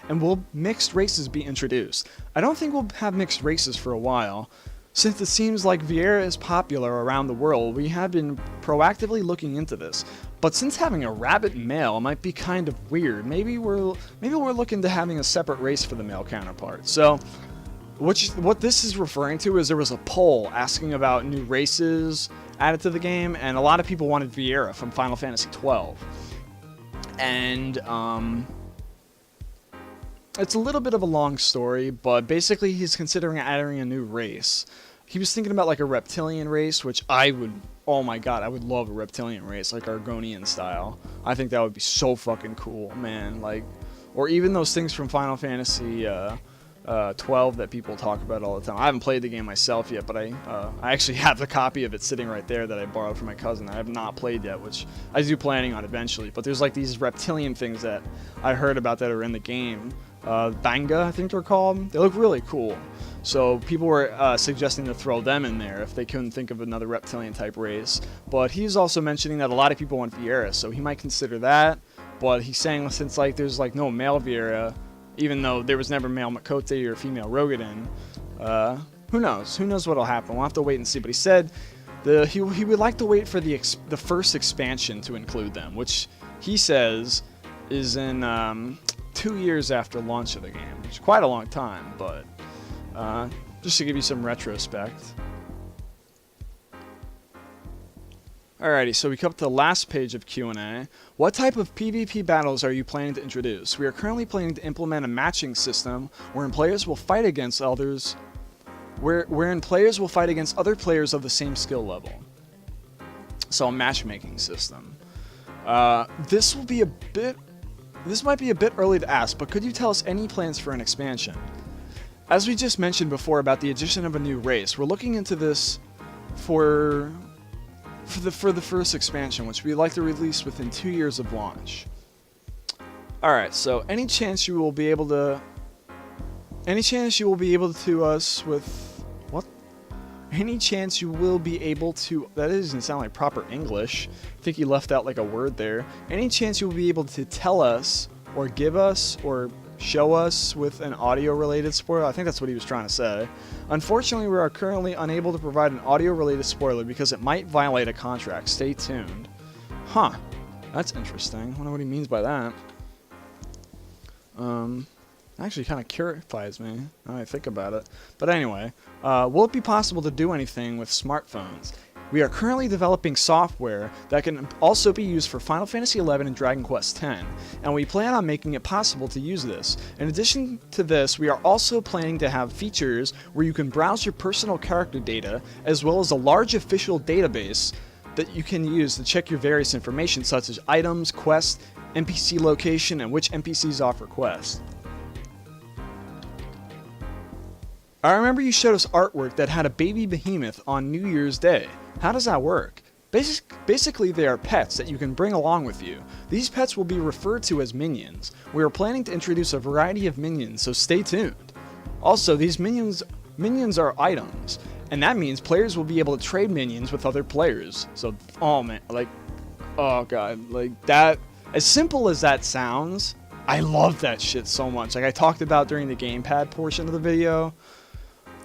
will mixed races be introduced? I don't think we'll have mixed races for a while. Since it seems like Viera is popular around the world, we have been proactively looking into this. But since having a rabbit male might be kind of weird, maybe we're looking to having a separate race for the male counterpart. So what this is referring to is there was a poll asking about new races added to the game, and a lot of people wanted Viera from Final Fantasy XII. And it's a little bit of a long story, but basically he's considering adding a new race. He was thinking about like a reptilian race, which oh my god, I would love a reptilian race, like Argonian style. I think that would be so fucking cool, man. Like, or even those things from Final Fantasy 12 that people talk about all the time. I haven't played the game myself yet, but I actually have the copy of it sitting right there that I borrowed from my cousin. I have not played yet, which I do planning on eventually. But there's like these reptilian things that I heard about that are in the game. Banga, I think they're called. They look really cool. So people were suggesting to throw them in there if they couldn't think of another reptilian type race. But he's also mentioning that a lot of people want Viera, so he might consider that. But he's saying since like there's like no male Viera, even though there was never male Makote or female Rogadin, who knows? Who knows what'll happen? We'll have to wait and see. But he said he would like to wait for the first expansion to include them, which he says is in 2 years after launch of the game, which is quite a long time. But just to give you some retrospect. Alrighty, so we come up to the last page of Q&A. What type of PvP battles are you planning to introduce? We are currently planning to implement a matching system wherein players will fight against others, wherein players will fight against other players of the same skill level. So a matchmaking system. This might be a bit early to ask, but could you tell us any plans for an expansion? As we just mentioned before about the addition of a new race, we're looking into this for the first expansion, which we'd like to release within 2 years of launch. Alright, so any chance you will be able to us with what? Any chance you will be able to, that doesn't sound like proper English. I think you left out like a word there. Any chance you will be able to tell us or give us or show us with an audio related spoiler? I think that's what he was trying to say. Unfortunately, we are currently unable to provide an audio related spoiler because it might violate a contract. Stay tuned. Huh. That's interesting. I wonder what he means by that. Actually kind of curifies me now I think about it. But anyway, will it be possible to do anything with smartphones? We are currently developing software that can also be used for Final Fantasy XI and Dragon Quest X, and we plan on making it possible to use this. In addition to this, we are also planning to have features where you can browse your personal character data, as well as a large official database that you can use to check your various information such as items, quests, NPC location, and which NPCs offer quests. I remember you showed us artwork that had a baby behemoth on New Year's Day. How does that work? Basically, they are pets that you can bring along with you. These pets will be referred to as minions. We are planning to introduce a variety of minions, so stay tuned. Also, these minions are items, and that means players will be able to trade minions with other players. So, oh man, like, oh god, like that, as simple as that sounds, I love that shit so much. Like I talked about during the Gamepad portion of the video,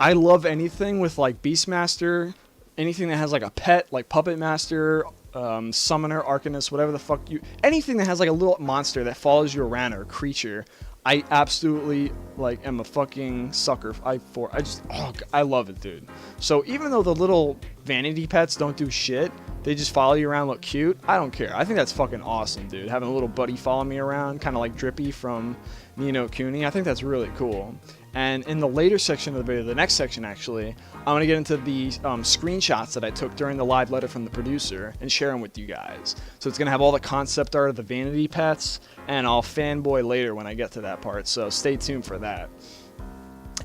I love anything with like Beastmaster, anything that has like a pet, like Puppet Master, Summoner, Arcanist, whatever the fuck anything that has like a little monster that follows you around or a creature, I absolutely like am a fucking sucker. I love it, dude. So even though the little vanity pets don't do shit, they just follow you around, look cute, I don't care. I think that's fucking awesome, dude. Having a little buddy follow me around, kind of like Drippy from Ni no Kuni, I think that's really cool. And in the later section of the video, the next section actually, I'm going to get into the screenshots that I took during the live letter from the producer and share them with you guys. So it's going to have all the concept art of the vanity pets, and I'll fanboy later when I get to that part, so stay tuned for that.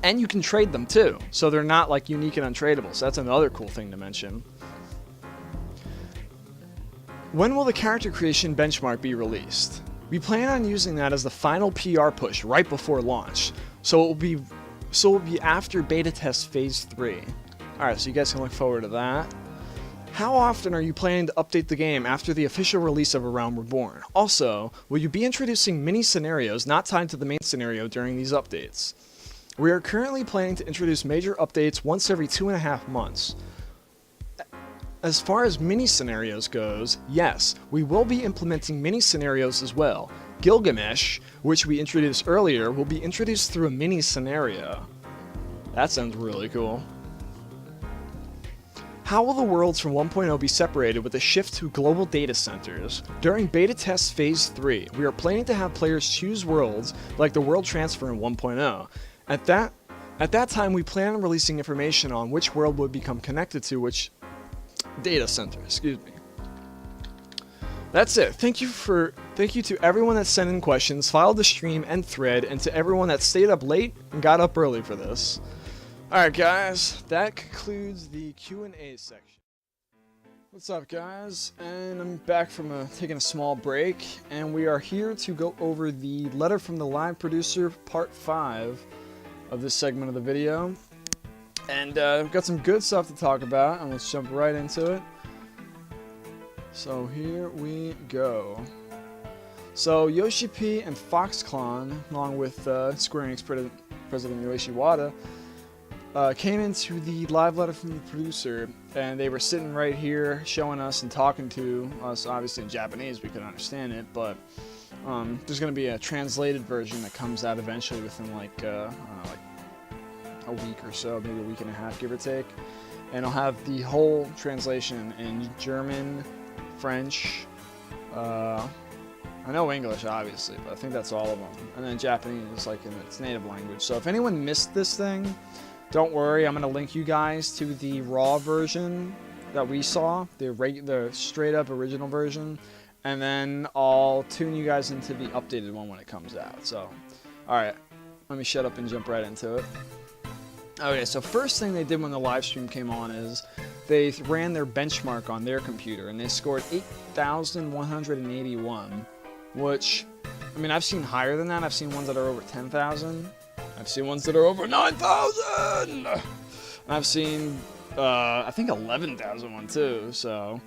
And you can trade them too, so they're not like unique and untradeable, so that's another cool thing to mention. When will the character creation benchmark be released? We plan on using that as the final PR push right before launch. So it will be after beta test phase 3. Alright, so you guys can look forward to that. How often are you planning to update the game after the official release of AREALM Reborn? Also, will you be introducing mini scenarios not tied to the main scenario during these updates? We are currently planning to introduce major updates once every 2.5 months. As far as mini scenarios goes, yes, we will be implementing mini scenarios as well. Gilgamesh, which we introduced earlier, will be introduced through a mini scenario. That sounds really cool. How will the worlds from 1.0 be separated with a shift to global data centers? During beta test phase 3, we are planning to have players choose worlds like the world transfer in 1.0. At that time, we plan on releasing information on which world would become connected to which data center, excuse me. That's it. Thank you to everyone that sent in questions, filed the stream and thread, and to everyone that stayed up late and got up early for this. Alright guys, that concludes the Q&A section. What's up guys? And I'm back from taking a small break, and we are here to go over the letter from the live producer part 5 of this segment of the video. And we've got some good stuff to talk about, and let's jump right into it. So here we go. So Yoshi P and Foxclon, along with Square Enix President Yoichi Wada, came into the live letter from the producer, and they were sitting right here showing us and talking to us, obviously in Japanese, we couldn't understand it, but there's going to be a translated version that comes out eventually within like a week or so, maybe a week and a half, give or take. And I'll have the whole translation in German, French, I know English obviously, but I think that's all of them. And then Japanese, like in its native language. So if anyone missed this thing, don't worry, I'm going to link you guys to the raw version that we saw, the straight up original version. And then I'll tune you guys into the updated one when it comes out. So, alright, let me shut up and jump right into it. Okay, so first thing they did when the live stream came on is they ran their benchmark on their computer, and they scored 8,181, which, I mean, I've seen higher than that. I've seen ones that are over 10,000. I've seen ones that are over 9,000. And I've seen, I think 11,000 one too. So,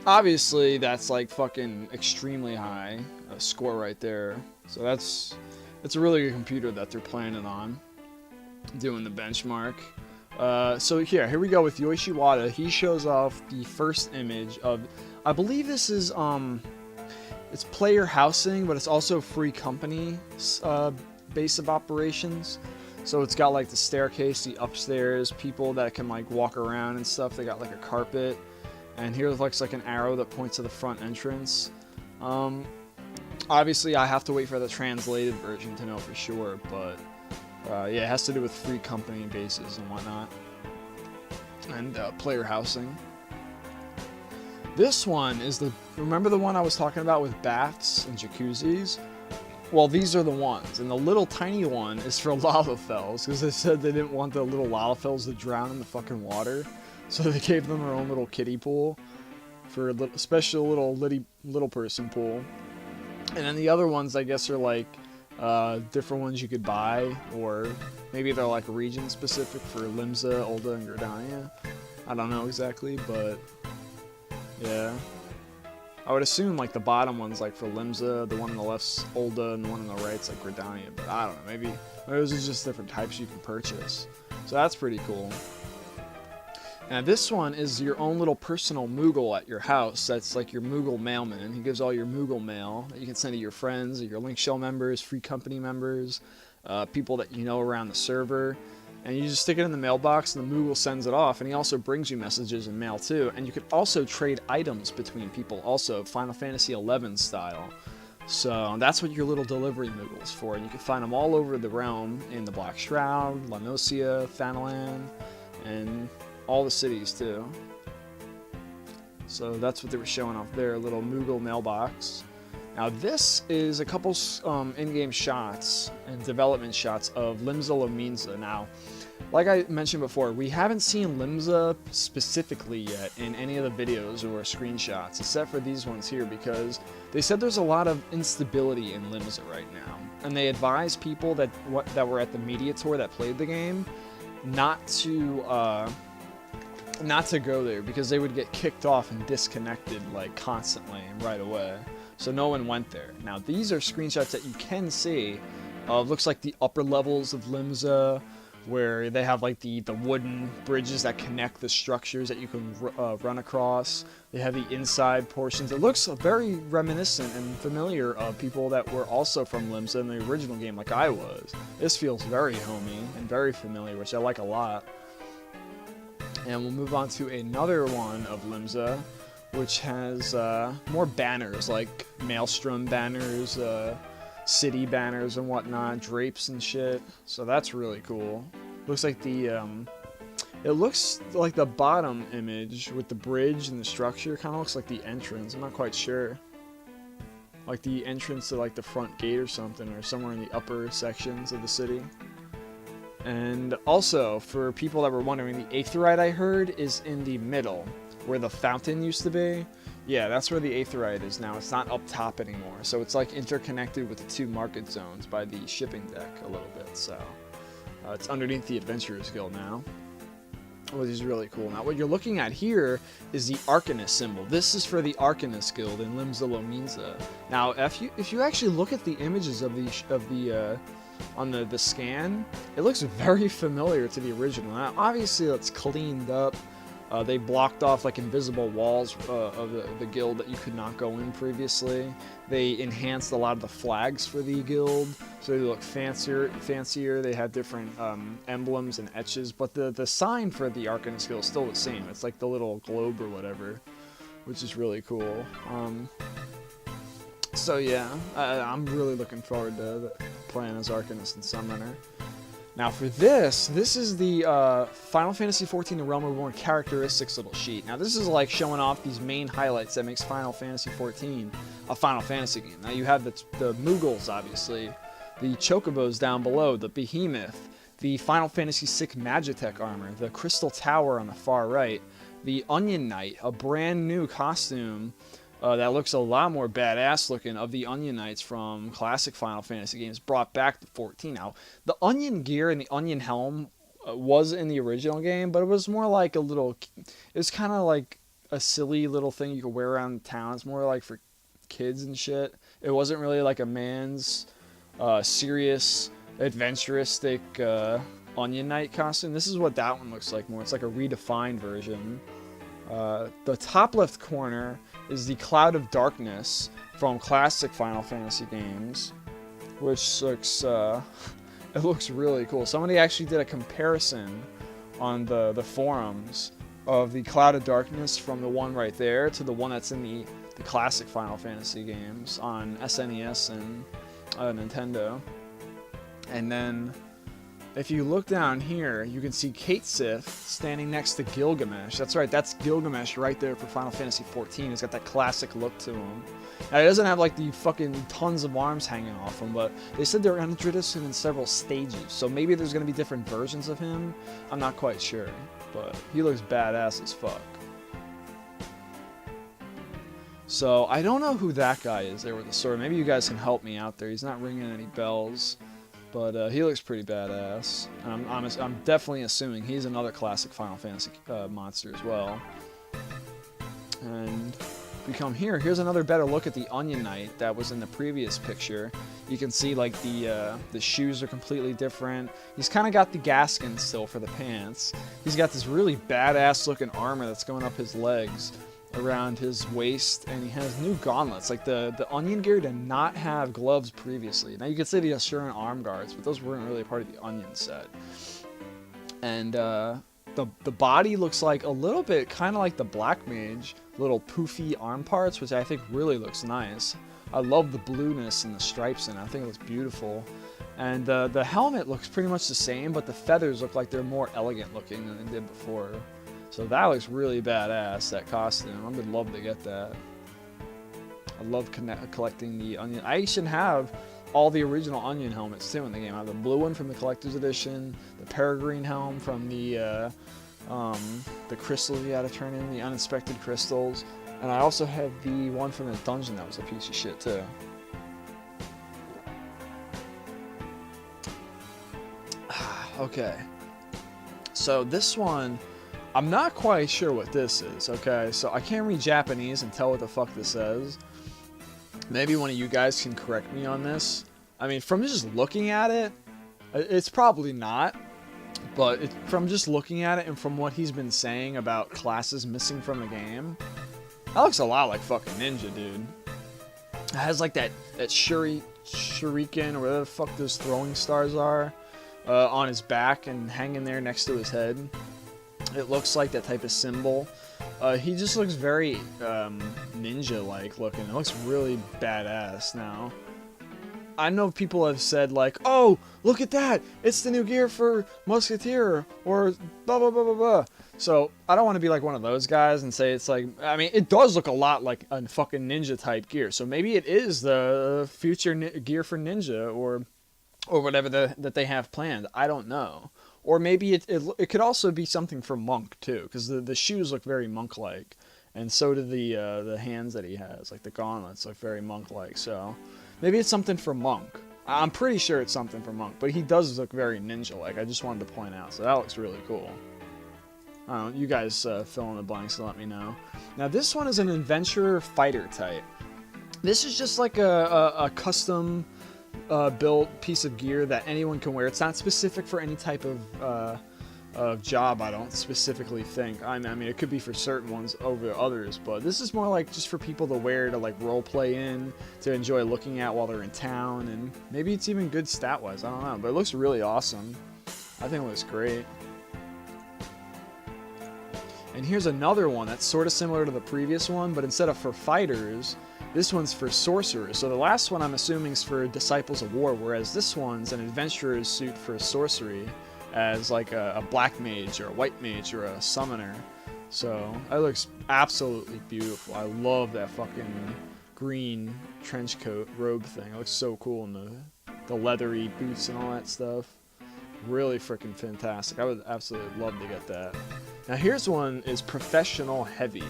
obviously that's like fucking extremely high score right there. So it's a really good computer that they're planning on doing the benchmark. So here we go with Yoichi Wada. He shows off the first image of, I believe this is it's player housing, but it's also free company base of operations. So it's got like the staircase, the upstairs, people that can like walk around and stuff. They got like a carpet, and here looks like an arrow that points to the front entrance. Obviously I have to wait for the translated version to know for sure, but yeah, it has to do with free company bases and whatnot, and player housing. This one is remember the one I was talking about with baths and jacuzzis? Well, these are the ones, and the little tiny one is for Lalafells, because they said they didn't want the little Lalafells to drown in the fucking water, so they gave them their own little kiddie pool, for a special little person pool. And then the other ones, I guess, are like different ones you could buy, or maybe they're like region specific for Limsa, ul'dah, and Gridania. I don't know exactly, but yeah. I would assume like the bottom one's like for Limsa, the one on the left's ul'dah, and the one on the right's like Gridania, but I don't know, maybe those are just different types you can purchase. So that's pretty cool. Now this one is your own little personal Moogle at your house. That's like your Moogle mailman. He gives all your Moogle mail that you can send to your friends, or your Link Shell members, free company members, people that you know around the server. And you just stick it in the mailbox, and the Moogle sends it off. And he also brings you messages in mail too. And you can also trade items between people, also Final Fantasy XI style. So that's what your little delivery Moogle's for. And you can find them all over the realm, in the Black Shroud, Noscea, Thanalan, and all the cities too. So that's what they were showing off there, a little Moogle mailbox. Now this is a couple in-game shots and development shots of Limsa Lominsa. Now, like I mentioned before, we haven't seen Limsa specifically yet in any of the videos or screenshots, except for these ones here, because they said there's a lot of instability in Limsa right now. And they advise people that were at the media tour that played the game not to go there, because they would get kicked off and disconnected like constantly and right away. So no one went there. Now these are screenshots that you can see of, looks like the upper levels of Limsa, where they have like the wooden bridges that connect the structures that you can run across. They have the inside portions. It looks very reminiscent and familiar of people that were also from Limsa in the original game, like I was. This feels very homey and very familiar, which I like a lot. And we'll move on to another one of Limsa, which has more banners, like Maelstrom banners, city banners and whatnot, drapes and shit. So that's really cool. Looks like the It looks like the bottom image with the bridge and the structure kind of looks like the entrance. I'm not quite sure. Like the entrance to like the front gate or something, or somewhere in the upper sections of the city. And also, for people that were wondering, the Aetheryte I heard is in the middle, where the fountain used to be. Yeah, that's where the Aetheryte is now. It's not up top anymore. So it's like interconnected with the 2 market zones by the shipping deck a little bit. So it's underneath the Adventurers Guild now, which is really cool. Now what you're looking at here is the Arcanist symbol. This is for the Arcanist Guild in Limsa. Now if you actually look at the images of the on the scan, it looks very familiar to the original. Now obviously it's cleaned up. They blocked off like invisible walls of the guild that you could not go in previously. They enhanced a lot of the flags for the guild, so they look fancier. They had different emblems and etches, but the sign for the Arcanist Guild is still the same. It's like the little globe or whatever, which is really cool. So yeah, I'm really looking forward to playing as Arcanist and Summoner. Now for this is the Final Fantasy XIV The Realm Reborn characteristics little sheet. Now this is like showing off these main highlights that makes Final Fantasy XIV a Final Fantasy game. Now you have the Moogles, obviously, the Chocobos down below, the Behemoth, the Final Fantasy VI Magitech armor, the Crystal Tower on the far right, the Onion Knight, a brand new costume that looks a lot more badass looking, of the Onion Knights from classic Final Fantasy games, brought back to 14. Now, the Onion gear and the Onion helm was in the original game, but it was more like a little, it was kind of like a silly little thing you could wear around town. It's more like for kids and shit. It wasn't really like a man's serious, adventuristic Onion Knight costume. This is what that one looks like more. It's like a redefined version. The top left corner is the Cloud of Darkness from classic Final Fantasy games, which looks it looks really cool. Somebody actually did a comparison on the forums of the Cloud of Darkness from the one right there to the one that's in the classic Final Fantasy games on SNES and Nintendo. And then if you look down here, you can see Kate Sith standing next to Gilgamesh. That's right, that's Gilgamesh right there for Final Fantasy XIV. He's got that classic look to him. Now, he doesn't have like the fucking tons of arms hanging off him, but they said they're going to introduce him in several stages. So maybe there's going to be different versions of him. I'm not quite sure, but he looks badass as fuck. So I don't know who that guy is there with the sword. Maybe you guys can help me out there. He's not ringing any bells. But he looks pretty badass. I'm definitely assuming he's another classic Final Fantasy monster as well. And if we come here, here's another better look at the Onion Knight that was in the previous picture. You can see like the shoes are completely different. He's kind of got the gaskin still for the pants. He's got this really badass looking armor that's going up his legs, around his waist, and he has new gauntlets. Like the Onion gear did not have gloves previously. Now you could say the Assurant arm guards, but those weren't really part of the Onion set. And the body looks like a little bit kind of like the Black Mage, little poofy arm parts, which I think really looks nice. I love the blueness and the stripes in it. I think it looks beautiful. And the helmet looks pretty much the same, but the feathers look like they're more elegant looking than they did before. So that looks really badass, that costume. I would love to get that. I love collecting the Onion. I should have all the original Onion helmets too in the game. I have the blue one from the Collector's Edition, the Peregrine helm from the crystals you had to turn in, the uninspected crystals, and I also have the one from the dungeon that was a piece of shit too. Okay. So this one, I'm not quite sure what this is, okay? So I can't read Japanese and tell what the fuck this says. Maybe one of you guys can correct me on this. I mean, from just looking at it, it's probably not. But from just looking at it and from what he's been saying about classes missing from the game, that looks a lot like fucking Ninja, dude. It has like that shuriken or whatever the fuck those throwing stars are on his back and hanging there next to his head. It looks like that type of symbol. He just looks very ninja-like looking. It looks really badass now. I know people have said like, oh, look at that, it's the new gear for Musketeer, or blah blah blah blah blah. So I don't want to be like one of those guys and say it's like, I mean, it does look a lot like a fucking ninja type gear. So maybe it is the future gear for ninja, or whatever that they have planned. I don't know. Or maybe it could also be something for monk too, because the shoes look very monk-like, and so do the hands that he has, like the gauntlets look very monk-like. So maybe it's something for monk. I'm pretty sure it's something for monk, but he does look very ninja-like. I just wanted to point out. So that looks really cool. I don't know, you guys fill in the blanks and let me know. Now this one is an adventurer fighter type. This is just like a custom built piece of gear that anyone can wear. It's not specific for any type of job, I don't specifically think. I mean, it could be for certain ones over others, but this is more like just for people to wear to like role play in, to enjoy looking at while they're in town, and maybe it's even good stat-wise. I don't know, but it looks really awesome. I think it looks great. And here's another one that's sort of similar to the previous one, but instead of for fighters, this one's for sorcerers. So the last one I'm assuming is for Disciples of War, whereas this one's an adventurer's suit for sorcery, as like a black mage or a white mage or a summoner. So that looks absolutely beautiful. I love that fucking green trench coat robe thing. It looks so cool, in the leathery boots and all that stuff. Really freaking fantastic. I would absolutely love to get that. Now here's one is professional heavy.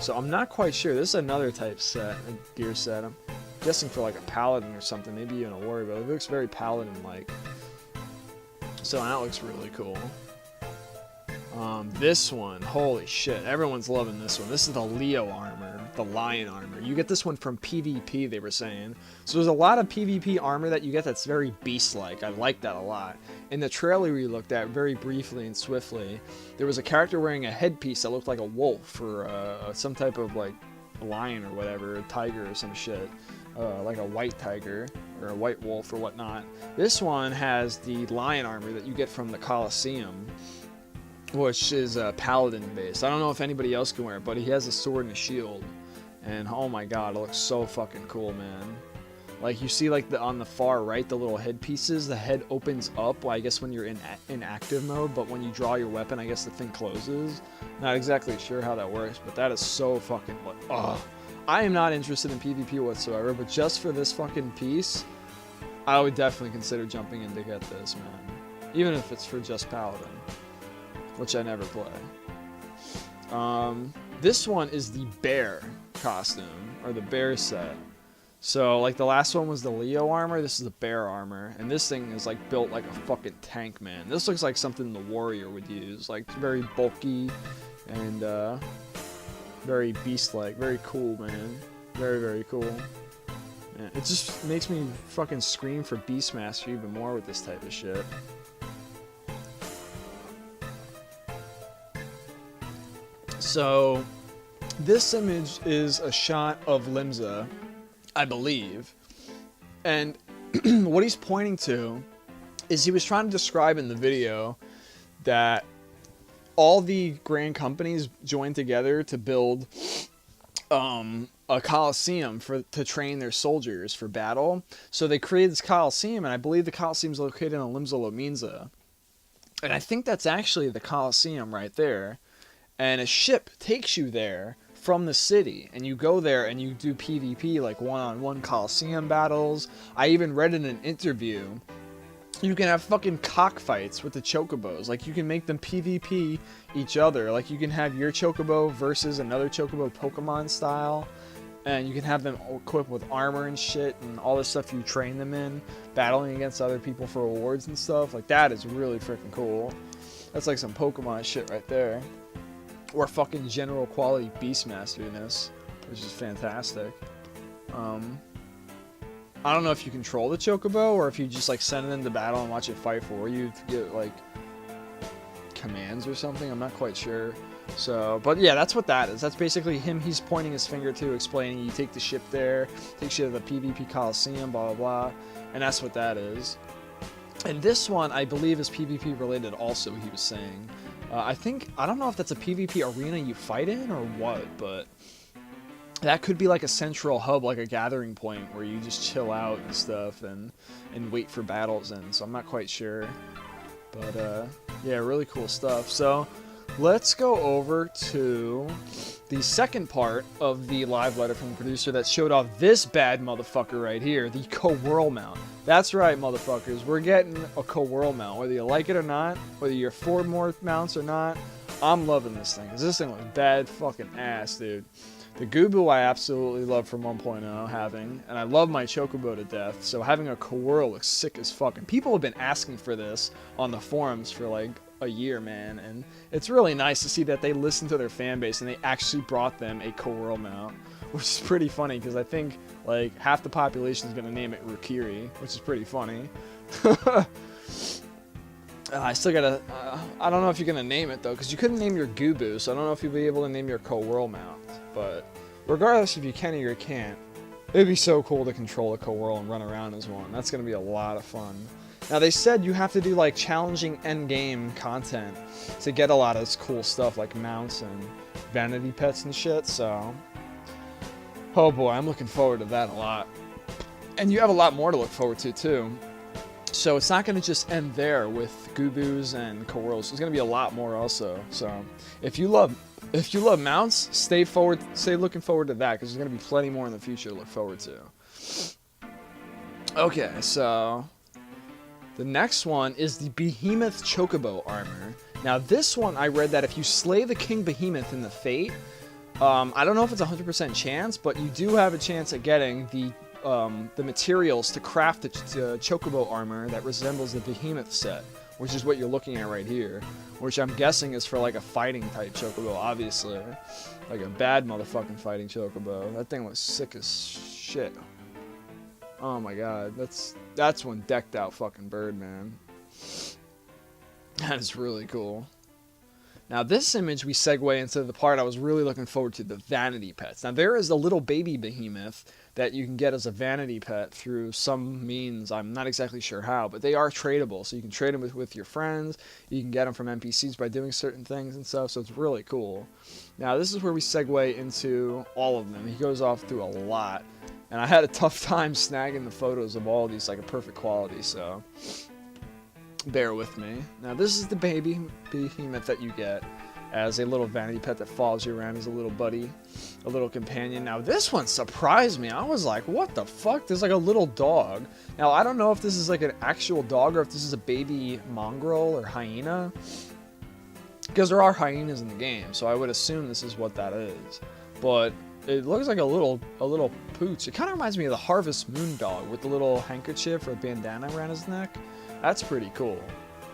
So I'm not quite sure. This is another type set, a gear set. I'm guessing for like a paladin or something, maybe even a warrior, but it looks very paladin-like. So that looks really cool. This one, holy shit, everyone's loving this one. This is the Leo armor, the lion armor. You get this one from PvP, they were saying. So there's a lot of PvP armor that you get that's very beast-like. I like that a lot. In the trailer we looked at very briefly and swiftly, there was a character wearing a headpiece that looked like a wolf, or some type of like lion or whatever, a tiger or some shit. Like a white tiger or a white wolf or whatnot. This one has the lion armor that you get from the Colosseum, which is paladin based. I don't know if anybody else can wear it, but he has a sword and a shield, and oh my god, it looks so fucking cool, man. Like you see, like on the far right, the little headpieces, the head opens up. Well, I guess when you're in active mode, but when you draw your weapon, I guess the thing closes. Not exactly sure how that works, but that is so fucking. Ugh. I am not interested in PvP whatsoever, but just for this fucking piece, I would definitely consider jumping in to get this, man. Even if it's for just paladin, which I never play. This one is the bear costume, or the bear set. So, like the last one was the Leo armor, this is the bear armor, and this thing is like built like a fucking tank, man. This looks like something the warrior would use, like very bulky and very beast-like, very cool, man. Very, very cool. Yeah, it just makes me fucking scream for Beastmaster even more with this type of shit. So, this image is a shot of Limsa, I believe. And what he's pointing to is he was trying to describe in the video that all the grand companies joined together to build a coliseum to train their soldiers for battle. So they created this coliseum, and I believe the coliseum is located in Limsa Lominsa. And I think that's actually the coliseum right there. And a ship takes you there from the city, and you go there and you do PvP, like one-on-one coliseum battles. I even read in an interview, you can have fucking cockfights with the chocobos. Like, you can make them PvP each other. Like, you can have your chocobo versus another chocobo Pokemon style. And you can have them equipped with armor and shit and all this stuff you train them in. Battling against other people for rewards and stuff. Like, that is really freaking cool. That's like some Pokemon shit right there. Or fucking general quality Beastmasterness, which is fantastic. I don't know if you control the chocobo or if you just like send it into battle and watch it fight for you to get like commands or something. I'm not quite sure. So, but yeah, that's what that is. That's basically him. He's pointing his finger to, explaining you take the ship there, takes you to the PvP Coliseum, blah blah blah, and that's what that is. And this one, I believe, is PvP related also, he was saying. I don't know if that's a PvP arena you fight in or what, but that could be like a central hub, like a gathering point where you just chill out and stuff and wait for battles in. So I'm not quite sure. But yeah, really cool stuff. So let's go over to the second part of the live letter from the producer that showed off this bad motherfucker right here, the co-whirl mount. That's right, motherfuckers. We're getting a co-whirl mount. Whether you like it or not, whether you're for more mounts or not, I'm loving this thing. Because this thing looks bad fucking ass, dude. The Gubu I absolutely love from 1.0 having, and I love my Chocobo to death, so having a co-whirl looks sick as fuck. And people have been asking for this on the forums for like a year, man, and it's really nice to see that they listened to their fan base and they actually brought them a co-whirl mount, which is pretty funny because I think like half the population is going to name it Rukiri, which is pretty funny. I still gotta, I don't know if you're gonna name it though, because you couldn't name your Gubu, so I don't know if you'll be able to name your co-whirl mount. But regardless if you can or you can't, it'd be so cool to control a co-whirl and run around as one. That's gonna be a lot of fun. Now they said you have to do like challenging end game content to get a lot of this cool stuff like mounts and vanity pets and shit, so oh boy, I'm looking forward to that a lot. And you have a lot more to look forward to too. So it's not going to just end there with Gubus and co-whirls. There's going to be a lot more also. So if you love mounts, stay looking forward to that because there's going to be plenty more in the future to look forward to. Okay, so the next one is the Behemoth Chocobo armor. Now this one I read that if you slay the King Behemoth in the Fate, I don't know if it's 100% chance, but you do have a chance at getting the materials to craft the Chocobo armor that resembles the Behemoth set, which is what you're looking at right here, which I'm guessing is for like a fighting type Chocobo, obviously. Like a bad motherfucking fighting Chocobo. That thing looks sick as shit. Oh my god, that's one decked out fucking bird, man. That is really cool. Now this image we segue into the part I was really looking forward to, the vanity pets. Now there is a little baby behemoth that you can get as a vanity pet through some means, I'm not exactly sure how, but they are tradable. So you can trade them with your friends, you can get them from NPCs by doing certain things and stuff, so it's really cool. Now this is where we segue into all of them. He goes off through a lot, and I had a tough time snagging the photos of all of these like a perfect quality, so bear with me. Now this is the baby behemoth that you get as a little vanity pet that follows you around as a little buddy, a little companion. Now this one surprised me. I was like, what the fuck? There's like a little dog. Now I don't know if this is like an actual dog or if this is a baby mongrel or hyena, because there are hyenas in the game, so I would assume this is what that is. But it looks like a little pooch. It kind of reminds me of the Harvest Moon dog with the little handkerchief or bandana around his neck. That's pretty cool.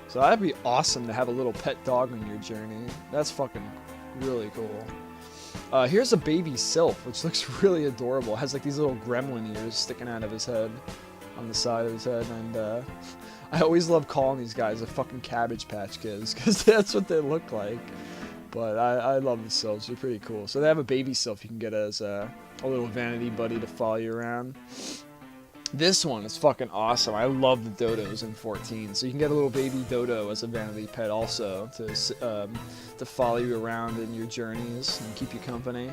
So that'd be awesome to have a little pet dog on your journey. That's fucking really cool. Here's a baby Sylph, which looks really adorable. It has like these little gremlin ears sticking out of his head, on the side of his head, and I always love calling these guys a fucking Cabbage Patch Kids, because that's what they look like. But I love the Sylphs, they're pretty cool. So they have a baby Sylph you can get as a little vanity buddy to follow you around. This one is fucking awesome. I love the dodos in 14. So you can get a little baby dodo as a vanity pet also to follow you around in your journeys and keep you company.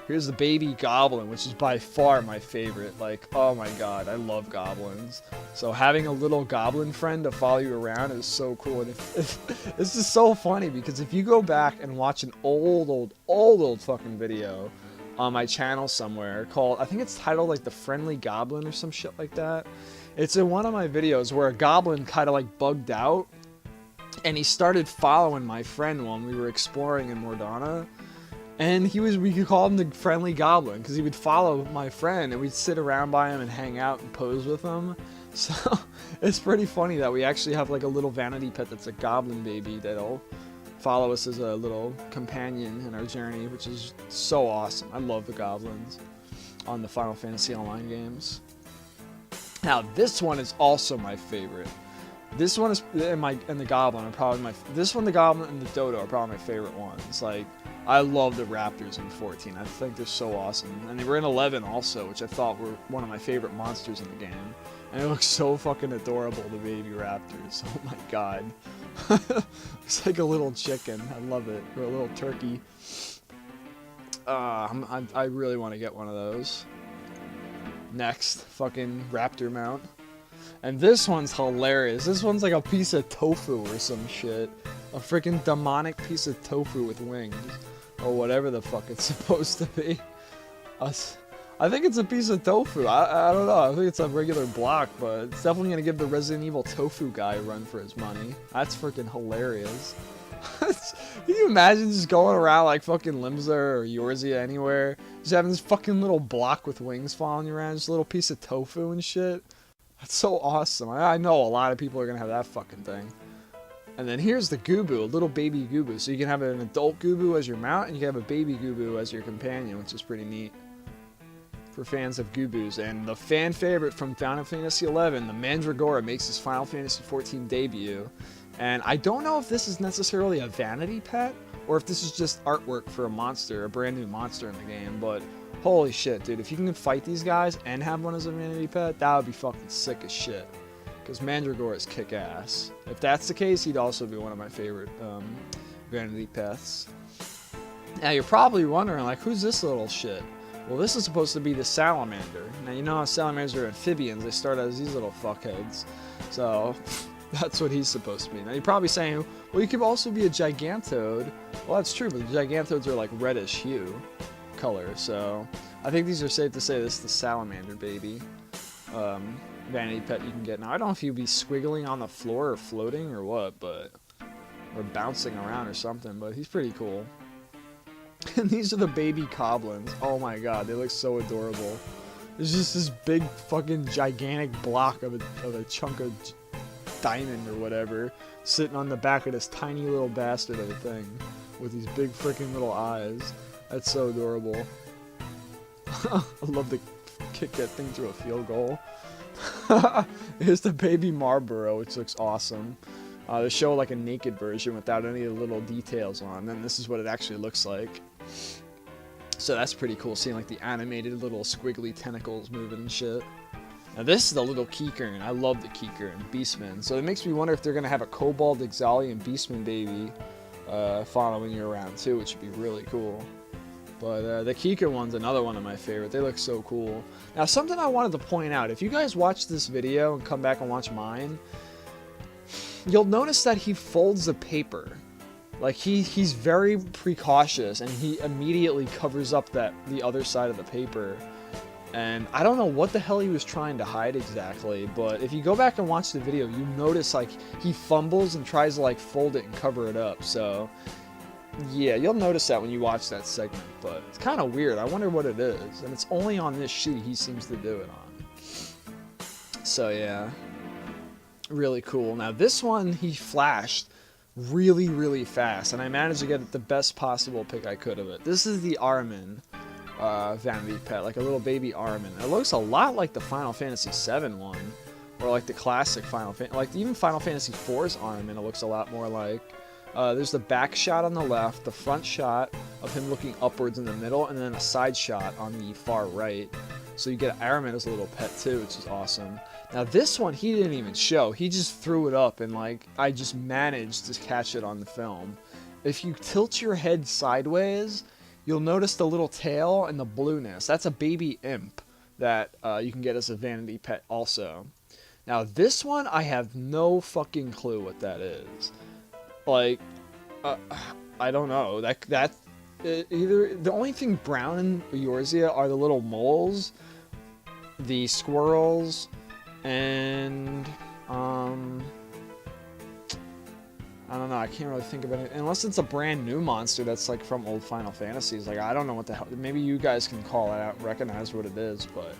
Here's the baby goblin, which is by far my favorite. Like, oh my god, I love goblins. So having a little goblin friend to follow you around is so cool. And this is so funny because if you go back and watch an old fucking video on my channel somewhere called, I think it's titled like The Friendly Goblin or some shit like that. It's in one of my videos where a goblin kind of like bugged out and he started following my friend when we were exploring in Mordana. And we could call him the Friendly Goblin because he would follow my friend and we'd sit around by him and hang out and pose with him. So it's pretty funny that we actually have like a little vanity pet that's a goblin baby that'll follow us as a little companion in our journey, which is so awesome. I love the goblins on the Final Fantasy Online games. Now this one is also my favorite. This one is and the goblin are probably the goblin and the dodo are probably my favorite ones. Like, I love the raptors in 14. I think they're so awesome. And they were in 11 also, which I thought were one of my favorite monsters in the game. And it looks so fucking adorable, the baby raptors. Oh my god. It's like a little chicken. I love it. Or a little turkey. I really want to get one of those. Next, fucking raptor mount. And this one's hilarious. This one's like a piece of tofu or some shit. A freaking demonic piece of tofu with wings. Or whatever the fuck it's supposed to be. I think it's a piece of tofu. I don't know. I think it's a regular block, but it's definitely going to give the Resident Evil tofu guy a run for his money. That's freaking hilarious. Can you imagine just going around like fucking Limsa or Eorzea anywhere, just having this fucking little block with wings following you around, just a little piece of tofu and shit? That's so awesome. I know a lot of people are gonna have that fucking thing. And then here's the Gubu, a little baby Gubu. So you can have an adult Gubu as your mount, and you can have a baby Gubu as your companion, which is pretty neat for fans of Gubus. And the fan favorite from Final Fantasy XI, the Mandragora, makes his Final Fantasy XIV debut. And I don't know if this is necessarily a vanity pet, or if this is just artwork for a monster, a brand new monster in the game, but holy shit, dude, if you can fight these guys and have one as a vanity pet, that would be fucking sick as shit. Because Mandragora is kick-ass. If that's the case, he'd also be one of my favorite vanity pets. Now, you're probably wondering, like, who's this little shit? Well, this is supposed to be the salamander. Now, you know how salamanders are amphibians, they start as these little fuckheads. So that's what he's supposed to be. Now, you're probably saying, well, you could also be a Gigantode. Well, that's true, but the Gigantodes are like reddish hue color, so I think these are safe to say this is the salamander baby vanity pet you can get. Now, I don't know if he'd be squiggling on the floor or floating or what, but or bouncing around or something, but he's pretty cool. And these are the baby Coblins. Oh my god, they look so adorable. There's just this big fucking gigantic block of a chunk of diamond or whatever sitting on the back of this tiny little bastard of a thing with these big freaking little eyes. That's so adorable. I love to kick that thing through a field goal. Here's the baby Marlboro, which looks awesome. They show like a naked version without any of the little details on, and this is what it actually looks like. So that's pretty cool, seeing like the animated little squiggly tentacles moving and shit. Now this is the little Keycurrent. I love the Keycurrent, Beastman. So it makes me wonder if they're going to have a Cobalt, Exalian, Beastman baby following you around too, which would be really cool. But the Keycurrent one's another one of my favorite. They look so cool. Now something I wanted to point out, if you guys watch this video and come back and watch mine, you'll notice that he folds the paper. Like he's very precautious, and he immediately covers up the other side of the paper. And I don't know what the hell he was trying to hide exactly, but if you go back and watch the video, you notice like he fumbles and tries to like fold it and cover it up. So yeah, you'll notice that when you watch that segment, but it's kind of weird. I wonder what it is, and it's only on this sheet he seems to do it on. So yeah, really cool. Now this one he flashed really, really fast, and I managed to get the best possible pick I could of it. This is the Armin vanity pet, like a little baby Armin. It looks a lot like the Final Fantasy VII one, or like the classic Final Fantasy, like even Final Fantasy IV's Armin. It looks a lot more like. There's the back shot on the left, the front shot of him looking upwards in the middle, and then a side shot on the far right. So you get Armin as a little pet too, which is awesome. Now this one he didn't even show. He just threw it up, and like I just managed to catch it on the film. If you tilt your head sideways, you'll notice the little tail and the blueness. That's a baby imp that you can get as a vanity pet also. Now this one, I have no fucking clue what that is. Like, I don't know. Either the only thing brown in Eorzea are the little moles, the squirrels, and I don't know. I can't really think of it unless it's a brand new monster that's like from old Final Fantasies. Like I don't know what the hell. Maybe you guys can call it out, recognize what it is, but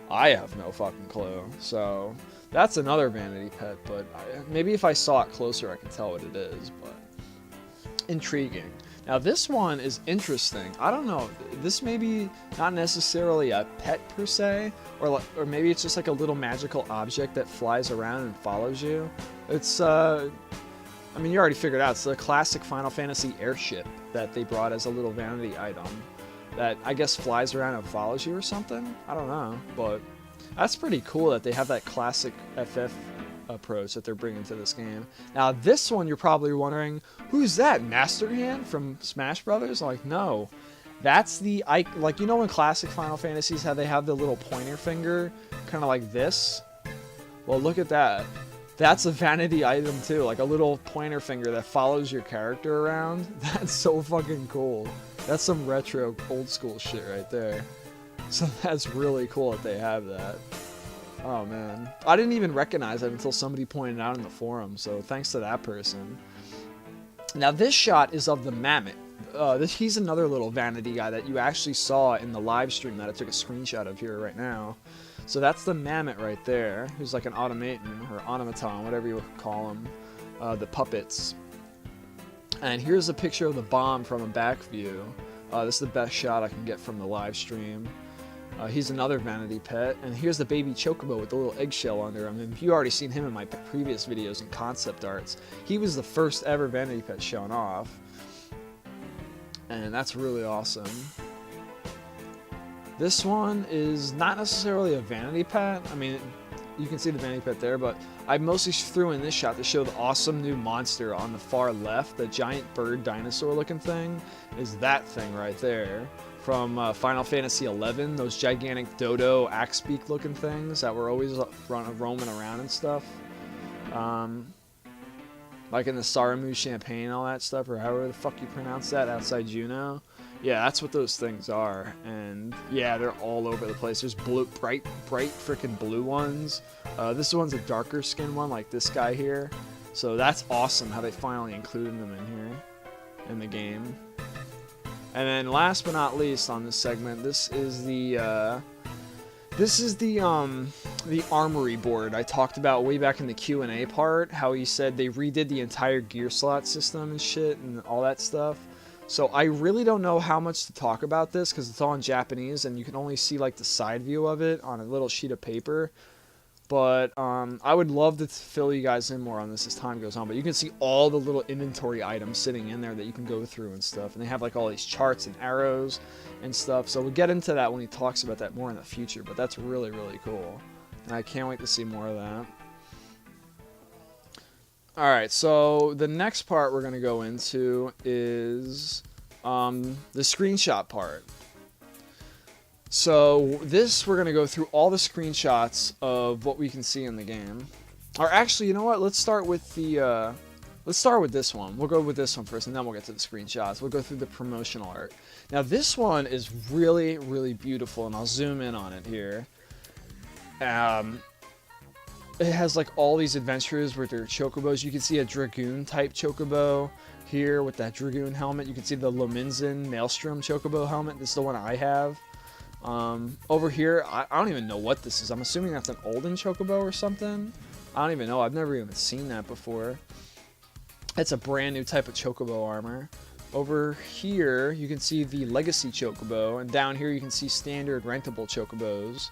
I have no fucking clue. So that's another vanity pet, but maybe if I saw it closer, I could tell what it is. But intriguing. Now this one is interesting. I don't know. This may be not necessarily a pet per se, or maybe it's just like a little magical object that flies around and follows you. It's I mean, you already figured out. It's the classic Final Fantasy airship that they brought as a little vanity item that I guess flies around and follows you or something. I don't know, but that's pretty cool that they have that classic FF approach that they're bringing to this game. Now this one, you're probably wondering, who's that? Master Hand from Smash Brothers? Like, no. That's the, like, you know in classic Final Fantasies how they have the little pointer finger, kind of like this? Well, look at that. That's a vanity item too, like a little pointer finger that follows your character around. That's so fucking cool. That's some retro, old school shit right there. So that's really cool that they have that. Oh man. I didn't even recognize it until somebody pointed it out in the forum, so thanks to that person. Now this shot is of the mammoth. He's another little vanity guy that you actually saw in the live stream that I took a screenshot of here right now. So that's the mammoth right there, who's like an automaton, or automaton, whatever you call them, the puppets. And here's a picture of the bomb from a back view. This is the best shot I can get from the live stream. He's another vanity pet, and here's the baby chocobo with the little eggshell under him. And you already seen him in my previous videos and concept arts. He was the first ever vanity pet shown off. And that's really awesome. This one is not necessarily a vanity pet. I mean, you can see the vanity pet there, but I mostly threw in this shot to show the awesome new monster on the far left. The giant bird dinosaur looking thing is that thing right there from Final Fantasy XI. Those gigantic dodo axe beak looking things that were always roaming around and stuff. Like in the Saramu Champagne and all that stuff, or however the fuck you pronounce that, outside Juno. Yeah, that's what those things are. And yeah, they're all over the place. There's bright freaking blue ones. This one's a darker skin one, like this guy here. So that's awesome how they finally included them in here in the game. And then last but not least on this segment, this is the armory board I talked about way back in the Q&A part, how he said they redid the entire gear slot system and shit and all that stuff. So I really don't know how much to talk about this because it's all in Japanese and you can only see like the side view of it on a little sheet of paper. But I would love to fill you guys in more on this as time goes on. But you can see all the little inventory items sitting in there that you can go through and stuff. And they have like all these charts and arrows and stuff. So we'll get into that when he talks about that more in the future. But that's really, really cool. And I can't wait to see more of that. Alright, so the next part we're going to go into is the screenshot part. So this, we're going to go through all the screenshots of what we can see in the game. Or actually, you know what? Let's start with the let's start with this one. We'll go with this one first and then we'll get to the screenshots. We'll go through the promotional art. Now this one is really, really beautiful and I'll zoom in on it here. It has like all these adventures with their chocobos. You can see a dragoon type chocobo here with that dragoon helmet. You can see the Lominzen Maelstrom chocobo helmet. This is the one I have. Over here, I don't even know what this is. I'm assuming that's an Olden chocobo or something. I don't even know. I've never even seen that before. It's a brand new type of chocobo armor. Over here, you can see the Legacy chocobo, and down here you can see standard rentable chocobos.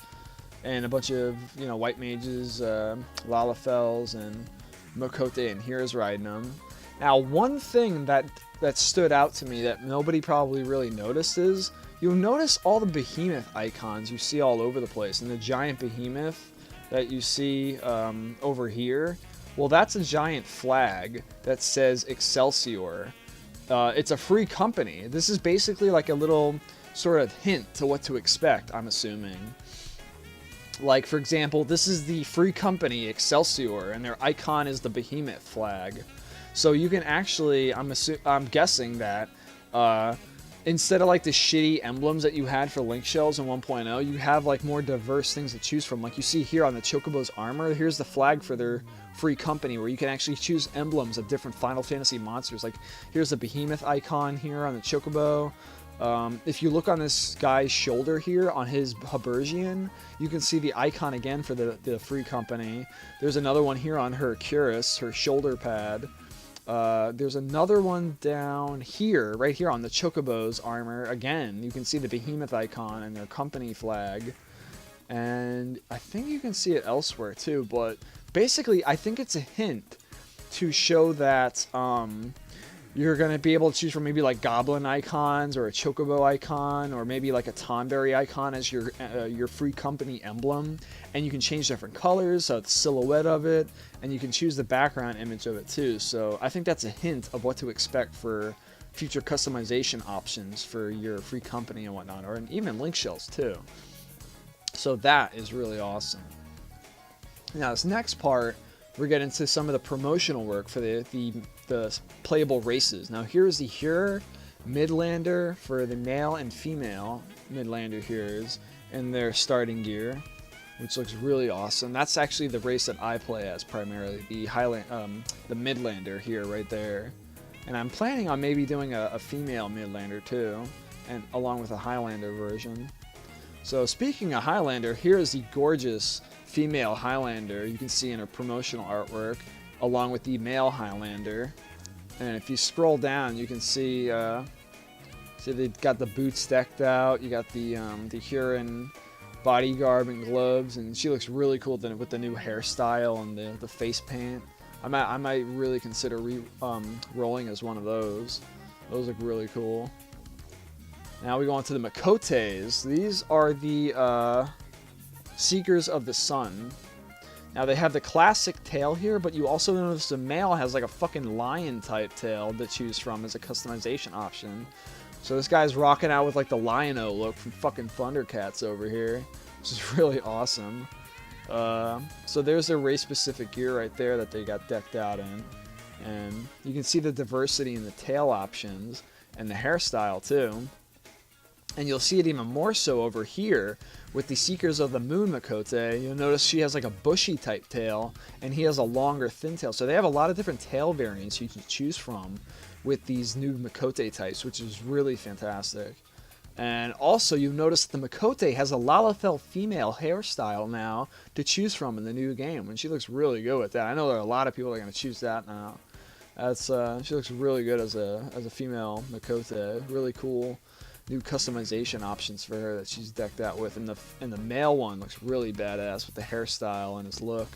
And a bunch of, you know, white mages, Lalafels, and Mokote and Heroes riding them. Now, one thing that stood out to me that nobody probably really noticed is, you'll notice all the behemoth icons you see all over the place. And the giant behemoth that you see over here, well, that's a giant flag that says Excelsior. It's a free company. This is basically like a little sort of hint to what to expect, I'm assuming. Like, for example, this is the free company, Excelsior, and their icon is the behemoth flag. So you can actually, I'm guessing that, instead of like the shitty emblems that you had for Link Shells in 1.0, you have like more diverse things to choose from. Like you see here on the Chocobo's armor, here's the flag for their free company where you can actually choose emblems of different Final Fantasy monsters. Like here's the behemoth icon here on the Chocobo. If you look on this guy's shoulder here, on his Habergian, you can see the icon again for the free company. There's another one here on her Cuirass, her shoulder pad. There's another one down here, right here on the Chocobo's armor. Again, you can see the behemoth icon and their company flag. And I think you can see it elsewhere too, but basically I think it's a hint to show that you're going to be able to choose from maybe like goblin icons or a chocobo icon or maybe like a Tonberry icon as your free company emblem. And you can change different colors, so it's silhouette of it, and you can choose the background image of it too. So I think that's a hint of what to expect for future customization options for your free company and whatnot, or even link shells too. So that is really awesome. Now this next part, we're getting into some of the promotional work for the playable races. Now here's the Hero Midlander for the male and female Midlander Heroes in their starting gear, which looks really awesome. That's actually the race that I play as primarily, the Midlander here right there. And I'm planning on maybe doing a female Midlander too, and along with a Highlander version. So speaking of Highlander, here's the gorgeous female Highlander you can see in her promotional artwork, along with the male Highlander. And if you scroll down, you can see they've got the boots decked out. You got the Huron body garb and gloves, and she looks really cool with the new hairstyle and the face paint. I might really consider rolling as one of those. Those look really cool. Now we go on to the Makotes. These are the Seekers of the Sun. Now they have the classic tail here, but you also notice the male has like a fucking lion type tail to choose from as a customization option. So this guy's rocking out with like the Lion-O look from fucking Thundercats over here, which is really awesome. So there's their race specific gear right there that they got decked out in. And you can see the diversity in the tail options and the hairstyle too. And you'll see it even more so over here with the Seekers of the Moon Makote. You'll notice she has like a bushy type tail, and he has a longer thin tail. So they have a lot of different tail variants you can choose from with these new Makote types, which is really fantastic. And also you'll notice the Makote has a Lalafell female hairstyle now to choose from in the new game, and she looks really good with that. I know there are a lot of people that are going to choose that now. She looks really good as a female Makote. Really cool new customization options for her that she's decked out with, and the male one looks really badass with the hairstyle and his look.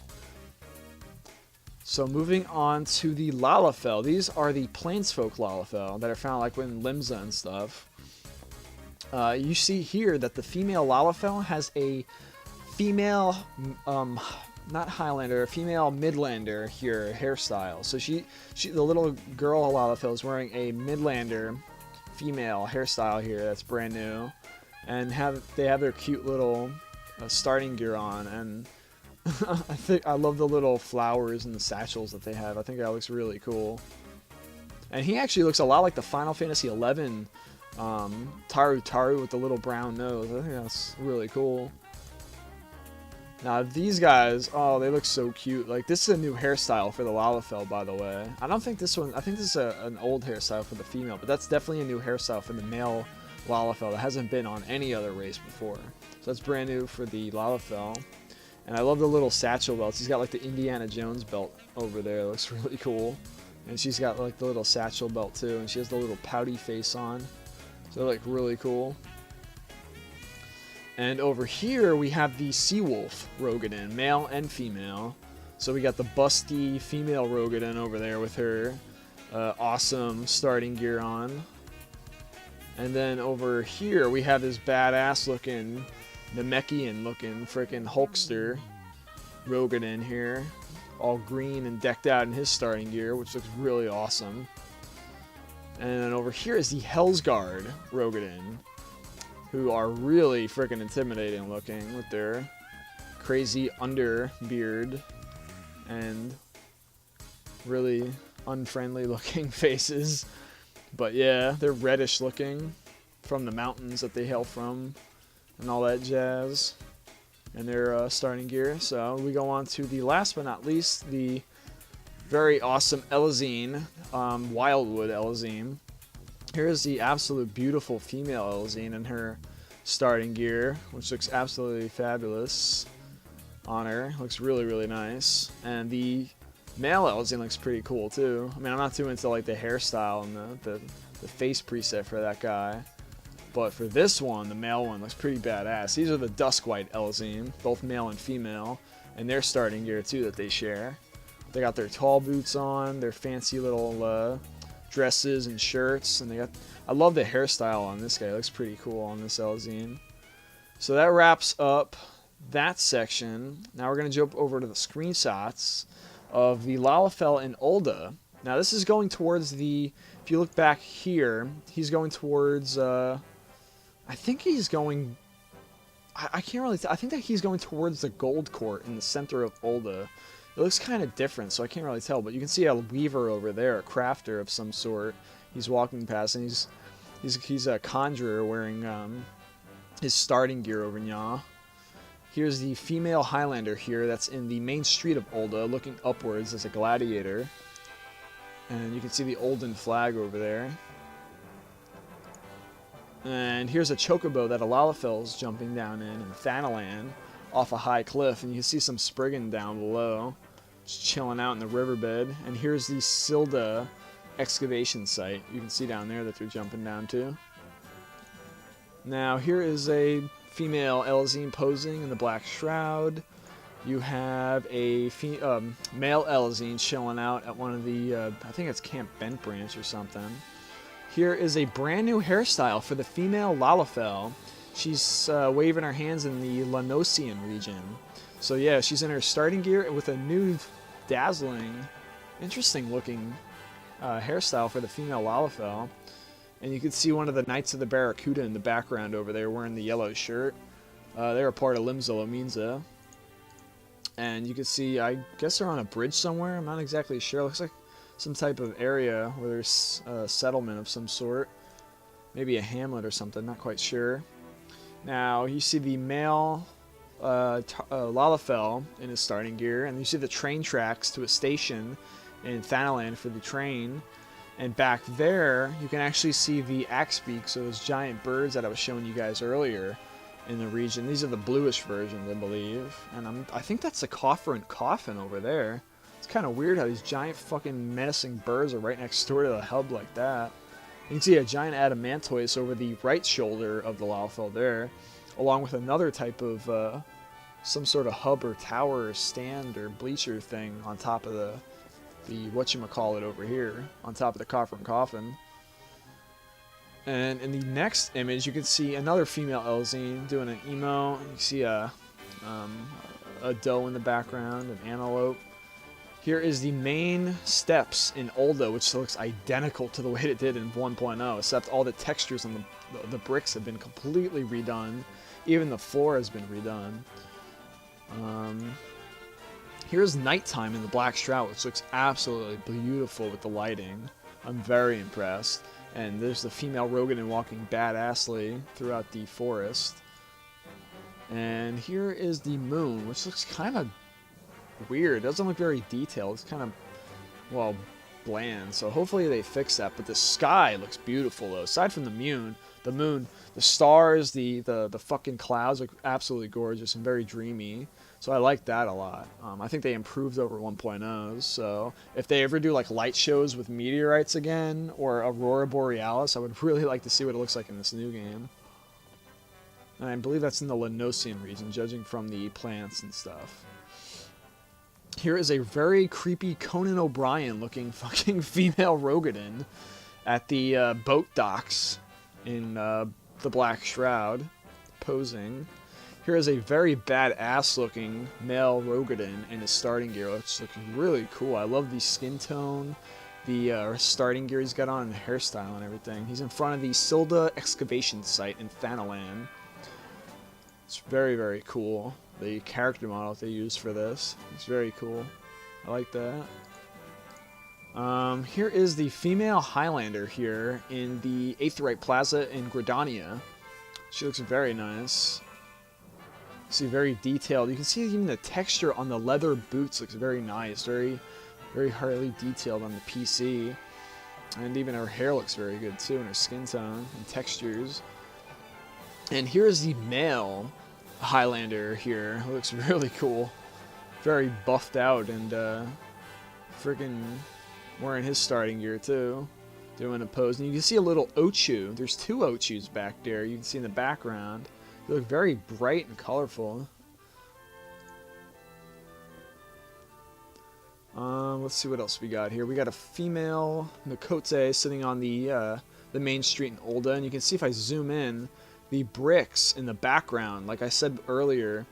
So moving on to the Lalafell. These are the Plainsfolk Lalafell that are found like in Limsa and stuff. You see here that the female Lalafell has a female, not Highlander, a female Midlander here hairstyle. So the little girl Lalafell is wearing a Midlander female hairstyle here that's brand new, and they have their cute little starting gear on, and I love the little flowers and the satchels that they have. I think that looks really cool. And he actually looks a lot like the Final Fantasy XI Taru with the little brown nose. I think that's really cool. Now these guys, oh, they look so cute. Like, this is a new hairstyle for the Lalafell, by the way. I don't think this one, I think this is an old hairstyle for the female, but that's definitely a new hairstyle for the male Lalafell that hasn't been on any other race before. So that's brand new for the Lalafell. And I love the little satchel belts. He's got like the Indiana Jones belt over there. It looks really cool. And she's got like the little satchel belt too, and she has the little pouty face on. So they're like really cool. And over here we have the Seawolf Rogadin, male and female. So we got the busty female Rogadin over there with her awesome starting gear on. And then over here we have this badass looking Namekian looking freaking Hulkster Rogadin here, all green and decked out in his starting gear, which looks really awesome. And then over here is the Hellsguard Rogadin, who are really freaking intimidating looking with their crazy underbeard and really unfriendly looking faces. But yeah, they're reddish looking from the mountains that they hail from and all that jazz. And their starting gear. So we go on to the last but not least, the very awesome Elazine, Wildwood Elazine. Here's the absolute beautiful female Elazine in her starting gear, which looks absolutely fabulous on her. Looks really, really nice. And the male Elazine looks pretty cool too. I mean, I'm not too into like the hairstyle and the face preset for that guy. But for this one, the male one looks pretty badass. These are the Duskwhite Elazine, both male and female, and their starting gear too that they share. They got their tall boots on, their fancy little dresses and shirts, and I love the hairstyle on this guy. It looks pretty cool on this Elazine. So that wraps up that section. Now we're going to jump over to the screenshots of the Lalafell and ul'dah Now this is going towards the, if you look back here, he's going towards, I think he's going, I can't really, I think that he's going towards the gold court in the center of ul'dah. It looks kind of different, so I can't really tell, but you can see a weaver over there, a crafter of some sort. He's walking past, and he's a conjurer wearing his starting gear over nya. Here's the female Highlander here that's in the main street of ul'dah, looking upwards as a gladiator. And you can see the Olden flag over there. And here's a chocobo that a Lalafel's jumping down in Thanalan off a high cliff. And you can see some Spriggan down below, just chilling out in the riverbed. And here's the Silda excavation site. You can see down there that they're jumping down to. Now here is a female Elzine posing in the Black Shroud. You have a male Elzine chilling out at one of the, I think it's Camp Bent Branch or something. Here is a brand new hairstyle for the female Lalafell. She's waving her hands in the Leonesaurus region. So yeah, she's in her starting gear with a new, dazzling, interesting looking hairstyle for the female Lalafell. And you can see one of the Knights of the Barracuda in the background over there wearing the yellow shirt. They're a part of Limsa. And you can see, I guess they're on a bridge somewhere. I'm not exactly sure. It looks like some type of area where there's a settlement of some sort. Maybe a hamlet or something, not quite sure. Now, you see the male Lalafell in his starting gear. And you see the train tracks to a station in Thanalan for the train. And back there, you can actually see the axe beaks, so those giant birds that I was showing you guys earlier in the region. These are the bluish versions, I believe. And I think that's the coffer and coffin over there. It's kind of weird how these giant fucking menacing birds are right next door to the hub like that. You can see a giant adamantoise over the right shoulder of the Lalafell there, along with another type of some sort of hub or tower or stand or bleacher thing on top of the whatchamacallit over here, on top of the coffer and coffin. And in the next image, you can see another female Elzine doing an emo. You see a doe in the background, an antelope. Here is the main steps in ul'dah, which looks identical to the way it did in 1.0, except all the textures on the bricks have been completely redone. Even the floor has been redone. Here's nighttime in the Black Shroud, which looks absolutely beautiful with the lighting. I'm very impressed. And there's the female Rogan walking badassly throughout the forest. And here is the moon, which looks kind of weird. It doesn't look very detailed. It's kind of, well, bland. So hopefully they fix that. But the sky looks beautiful, though. Aside from the moon, the stars, the fucking clouds look absolutely gorgeous and very dreamy. So I like that a lot. I think they improved over 1.0. So if they ever do like light shows with meteorites again or Aurora Borealis, I would really like to see what it looks like in this new game. And I believe that's in the Leonesaurus region, judging from the plants and stuff. Here is a very creepy Conan O'Brien looking fucking female Rogadin at the boat docks in the Black Shroud, posing. Here is a very badass looking male Rogadin in his starting gear, which looks really cool. I love the skin tone, the starting gear he's got on, and the hairstyle and everything. He's in front of the Silda excavation site in Thanalan. It's very, very cool. The character model that they used for this, it's very cool. I like that. Here is the female Highlander here in the Aetheryte Plaza in Gridania. She looks very nice. See, very detailed. You can see even the texture on the leather boots looks very nice. Very, very highly detailed on the PC. And even her hair looks very good too, and her skin tone and textures. And here's the male Highlander here, who looks really cool. Very buffed out and freaking wearing his starting gear too. Doing a pose. And you can see a little Ochu. There's two Ochus back there you can see in the background. They look very bright and colorful. Let's see what else we got here. We got a female Nokotse sitting on the main street in ul'dah, and you can see if I zoom in, the bricks in the background. Like I said earlier,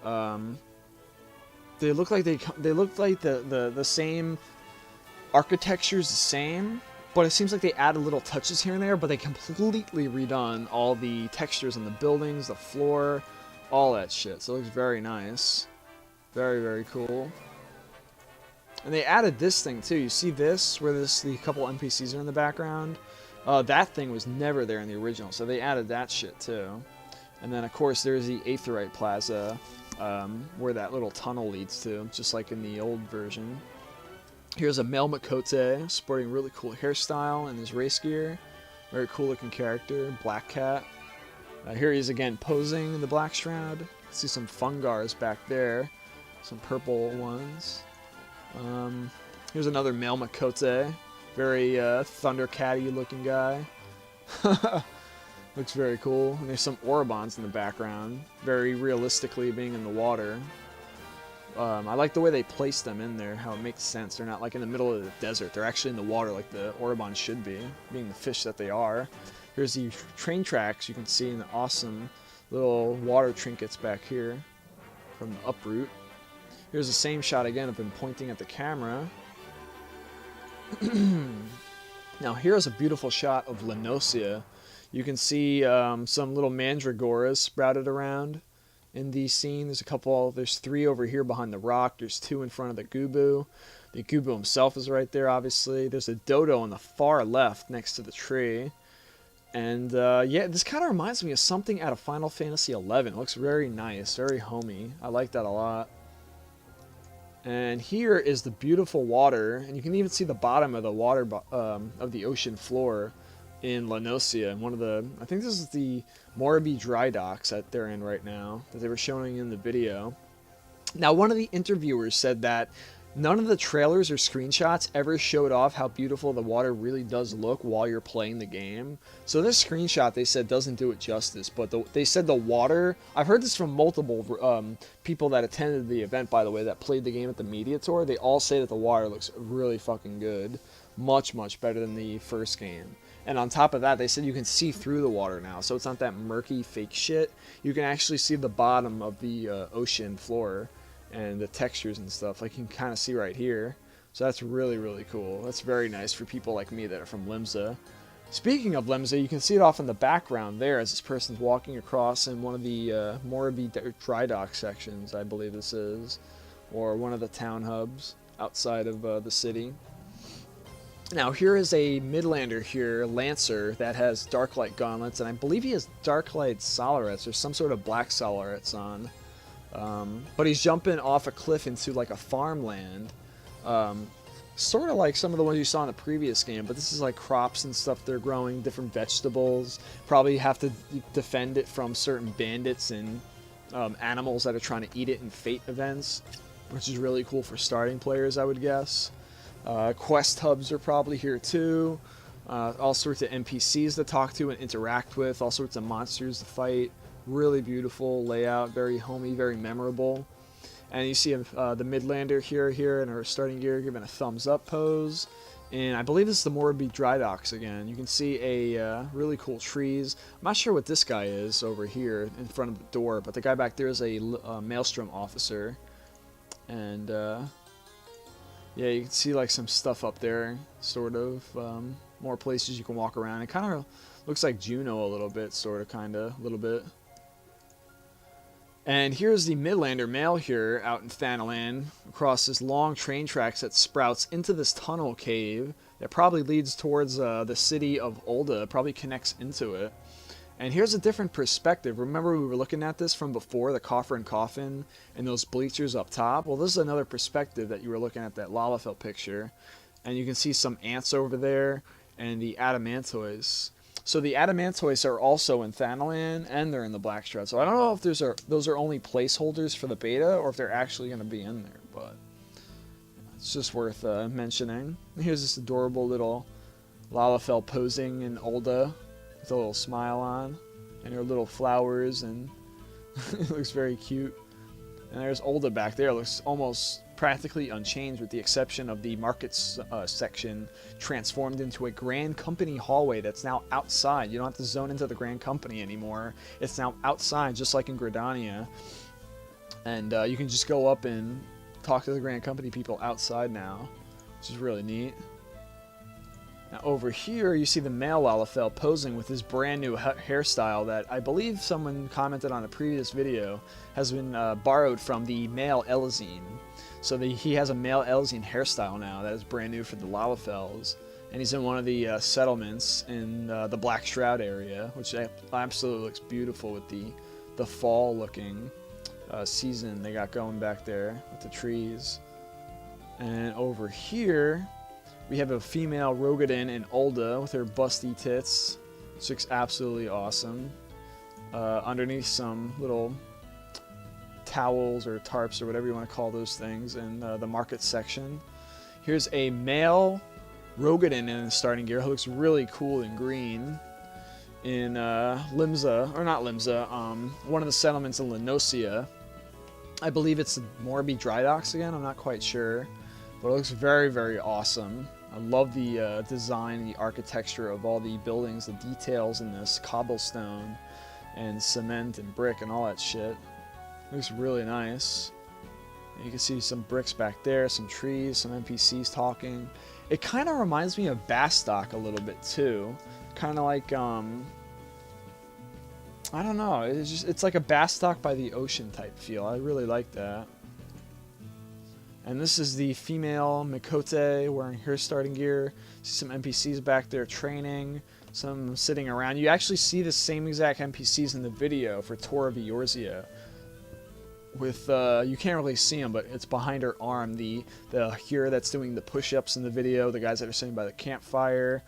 they look like the same architecture's the same, but it seems like they added little touches here and there, but they completely redone all the textures on the buildings, the floor, all that shit. So it looks very nice. Very, very cool. And they added this thing too. You see this, where the couple NPCs are in the background? That thing was never there in the original, so they added that shit too. And then of course there's the Aetheryte Plaza, where that little tunnel leads to, just like in the old version. Here's a male Makote, sporting really cool hairstyle and his race gear. Very cool looking character, Black Cat. Here he is again posing in the Black Shroud. See some Fungars back there, some purple ones. Here's another male Makote, very Thundercat-y looking guy. Looks very cool. And there's some Orobons in the background, very realistically being in the water. I like the way they place them in there, how it makes sense. They're not like in the middle of the desert. They're actually in the water like the Orobons should be, being the fish that they are. Here's the train tracks you can see in the awesome little water trinkets back here from the uproot. Here's the same shot again of him pointing at the camera. Now here's a beautiful shot of Leonesaurus. You can see some little mandragoras sprouted around in the scene. There's 3 over here behind the rock. There's 2 in front of the Gubu. The Gubu himself is right there, obviously. There's a dodo on the far left next to the tree. And yeah, this kind of reminds me of something out of Final Fantasy XI. It looks very nice, very homey. I like that a lot. And here is the beautiful water, and you can even see the bottom of the water of the ocean floor in Leonesaurus. And one of the, I think this is the Morbi dry docks that they're in right now, that they were showing in the video. Now, one of the interviewers said that none of the trailers or screenshots ever showed off how beautiful the water really does look while you're playing the game. So this screenshot, they said, doesn't do it justice, but they said the water, I've heard this from multiple people that attended the event, by the way, that played the game at the media tour. They all say that the water looks really fucking good. Much, much better than the first game. And on top of that, they said you can see through the water now, so it's not that murky fake shit. You can actually see the bottom of the ocean floor and the textures and stuff, like you can kind of see right here. So that's really, really cool. That's very nice for people like me that are from Limsa. Speaking of Limsa, you can see it off in the background there as this person's walking across in one of the Morbi dry dock sections, I believe this is, or one of the town hubs outside of the city. Now here is a Midlander here, Lancer, that has Darklight gauntlets, and I believe he has Darklight solarates or some sort of black solarates on. But he's jumping off a cliff into like a farmland, sort of like some of the ones you saw in the previous game, but this is like crops and stuff they're growing, different vegetables. Probably have to defend it from certain bandits and animals that are trying to eat it in fate events, which is really cool for starting players, I would guess. Quest hubs are probably here too. All sorts of NPCs to talk to and interact with, all sorts of monsters to fight. Really beautiful layout, very homey, very memorable. And you see the Midlander here in her starting gear giving a thumbs up pose. And I believe this is the Morbi dry docks again. You can see a really cool trees. I'm not sure what this guy is over here in front of the door, but the guy back there is a Maelstrom officer. And yeah, you can see like some stuff up there, sort of. More places you can walk around. It kind of looks like Juno a little bit, sort of, kind of, a little bit. And here's the Midlander male here out in Thanalan across this long train tracks that sprouts into this tunnel cave that probably leads towards the city of ul'dah, probably connects into it. And here's a different perspective. Remember we were looking at this from before, the coffer and coffin and those bleachers up top? Well, this is another perspective that you were looking at, that Lalafell picture. And you can see some ants over there and the Adamantoids. So the Adamantoids are also in Thanalan, and they're in the Black Shroud. So I don't know if those are only placeholders for the beta, or if they're actually going to be in there, but it's just worth mentioning. Here's this adorable little Lalafell posing in ul'dah with a little smile on, and her little flowers, and it looks very cute. And there's ul'dah back there. It looks almost practically unchanged with the exception of the markets section transformed into a Grand Company hallway that's now outside. You don't have to zone into the Grand Company anymore. It's now outside, just like in Gridania. And you can just go up and talk to the Grand Company people outside now, which is really neat. Now over here, you see the male Lalafell posing with his brand new hairstyle that I believe someone commented on a previous video has been borrowed from the male Elazine. So he has a male Elazine hairstyle now that is brand new for the Lalafells. And he's in one of the settlements in the Black Shroud area, which absolutely looks beautiful with the fall-looking season they got going back there with the trees. And over here, we have a female Rogadin in ul'dah with her busty tits. This looks absolutely awesome. Underneath some little towels or tarps or whatever you want to call those things in the market section. Here's a male Rogadin in starting gear who looks really cool in green in Limsa, or not Limsa, one of the settlements in Noscea. I believe it's the Morbi Dry Docks again, I'm not quite sure. But it looks very, very awesome. I love the design, the architecture of all the buildings, the details in this cobblestone and cement and brick and all that shit. It looks really nice. And you can see some bricks back there, some trees, some NPCs talking. It kind of reminds me of Bastok a little bit too. Kind of like, I don't know, it's like a Bastok by the ocean type feel. I really like that. And this is the female Miqo'te wearing her starting gear. See some NPCs back there training, some sitting around. You actually see the same exact NPCs in the video for Tour of Eorzea. With, you can't really see them, but it's behind her arm. The hero that's doing the push-ups in the video, the guys that are sitting by the campfire,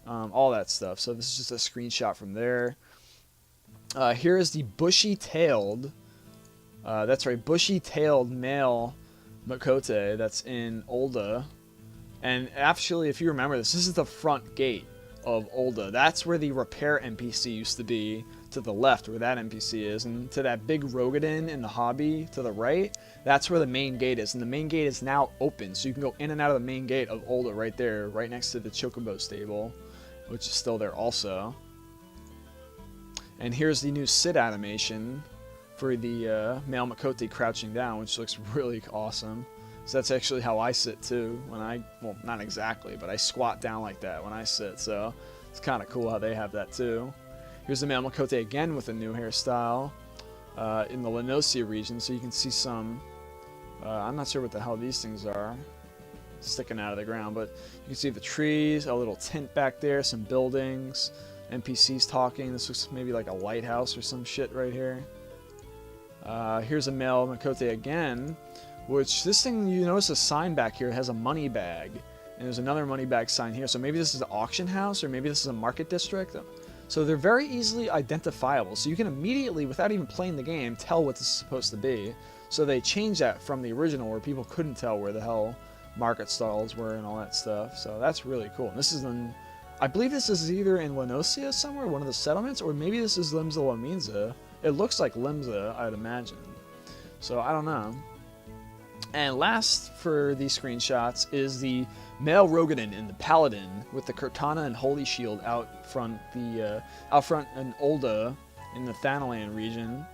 all that stuff. So this is just a screenshot from there. Here is the bushy-tailed, that's right, bushy-tailed male Miqo'te that's in ul'dah. And actually, if you remember this is the front gate of ul'dah. That's where the repair NPC used to be, to the left where that NPC is, and to that big Rogadin in the hobby to the right, that's where the main gate is. And the main gate is now open, so you can go in and out of the main gate of ul'dah right there, right next to the Chocobo stable, which is still there also. And here's the new sit animation for the male Miqo'te crouching down, which looks really awesome. So that's actually how I sit too when well, not exactly, but I squat down like that when I sit, so it's kind of cool how they have that too. Here's the male Miqo'te again with a new hairstyle in the Leonesaurus region, so you can see some, I'm not sure what the hell these things are, sticking out of the ground, but you can see the trees, a little tent back there, some buildings, NPCs talking. This looks maybe like a lighthouse or some shit right here. Here's a male Miqo'te again, which this thing, you notice a sign back here has a money bag, and there's another money bag sign here, so maybe this is an auction house, or maybe this is a market district. So they're very easily identifiable, so you can immediately, without even playing the game, tell what this is supposed to be. So they changed that from the original where people couldn't tell where the hell market stalls were and all that stuff, so that's really cool. And this is in, I believe this is either in Leonesaurus somewhere, one of the settlements, or maybe this is Limsa Lominsa. It looks like Limsa, I'd imagine. So I don't know. And last for these screenshots is the male Rogadin in the Paladin with the Katana and Holy Shield out front in ul'dah in the Thanalan region.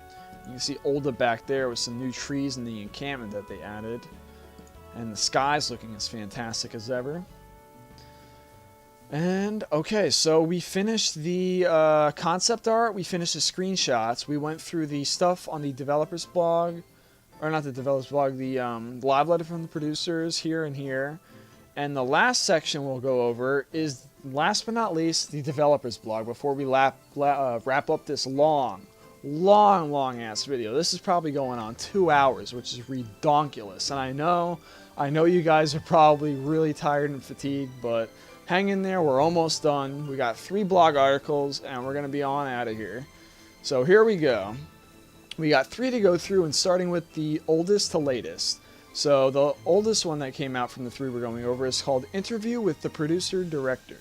You can see ul'dah back there with some new trees in the encampment that they added. And the sky's looking as fantastic as ever. And, okay, so we finished the concept art, we finished the screenshots, we went through the stuff on the developers blog, or not the developers blog, the live letter from the producers here and here. And the last section we'll go over is, last but not least, the developers blog before we wrap up this long ass video. This is probably going on 2 hours, which is redonkulous. And I know you guys are probably really tired and fatigued, but hang in there, we're almost done. We got 3 blog articles, and we're going to be on out of here. So here we go. We got 3 to go through, and starting with the oldest to latest. So the oldest one that came out from the 3 we're going over is called Interview with the Producer-Director.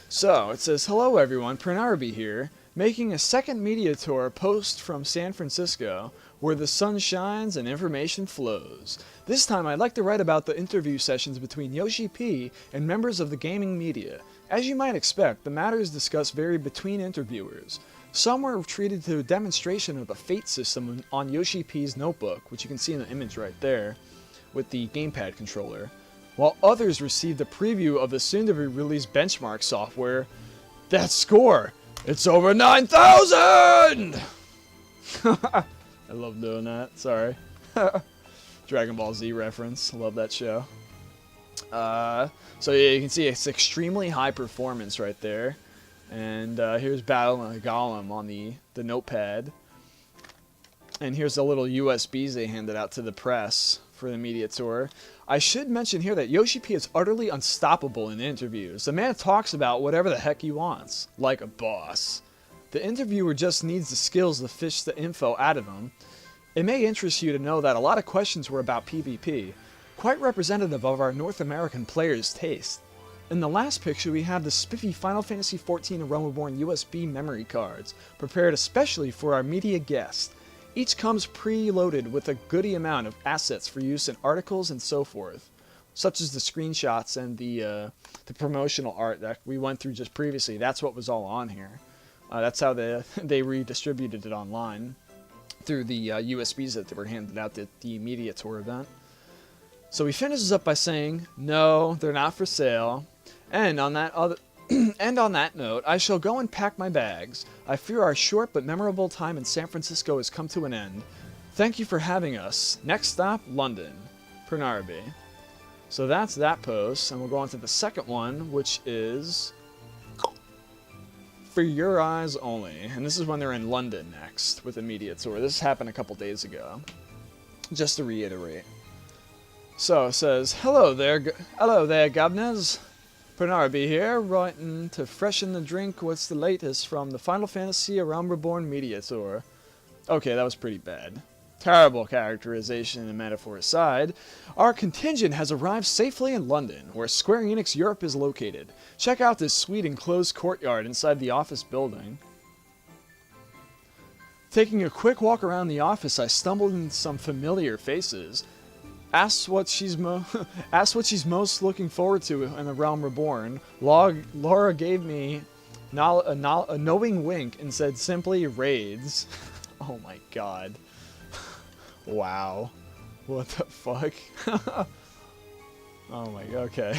So it says, "Hello everyone, Pranarby here, making a second media tour post from San Francisco, where the sun shines and information flows. This time I'd like to write about the interview sessions between Yoshi P and members of the gaming media. As you might expect, the matters discussed varied between interviewers. Some were treated to a demonstration of the Fate system on Yoshi P's notebook, which you can see in the image right there, with the Gamepad controller. while others received a preview of the soon-to-be-released benchmark software. That score! It's over 9,000! I love doing that. Sorry. Dragon Ball Z reference. Love that show. So yeah, you can see it's extremely high performance right there. And here's Battle Golem on the notepad. And here's the little USBs they handed out to the press for the media tour. I should mention here that Yoshi P is utterly unstoppable in interviews. The man talks about whatever the heck he wants, like a boss. The interviewer just needs the skills to fish the info out of him. It may interest you to know that a lot of questions were about PvP, quite representative of our North American players' taste. In the last picture we have the spiffy Final Fantasy XIV Realm Reborn USB memory cards, prepared especially for our media guest. Each comes pre-loaded with a goodie amount of assets for use in articles and so forth, such as the screenshots and the promotional art that we went through just previously. That's what was all on here. That's how they redistributed it online through the USBs that were handed out at the media tour event. So he finishes up by saying, "No, they're not for sale." And on that note, I shall go and pack my bags. I fear our short but memorable time in San Francisco has come to an end. Thank you for having us. Next stop, London. Pernarby. So that's that post, and we'll go on to the second one, which is For Your Eyes Only. And this is when they're in London next with a media tour. This happened a couple days ago. Just to reiterate. So it says, hello there, governors. Pernarby here, writing to freshen the drink. What's the latest from the Final Fantasy Realm Reborn media tour? Okay, that was pretty bad. Terrible characterization and metaphor aside, our contingent has arrived safely in London, where Square Enix Europe is located. Check out this sweet enclosed courtyard inside the office building. Taking a quick walk around the office, I stumbled into some familiar faces. Asked what she's most looking forward to in the Realm Reborn. Laura gave me a knowing wink and said simply raids. Oh my god. Wow. What the fuck? Oh my god, okay.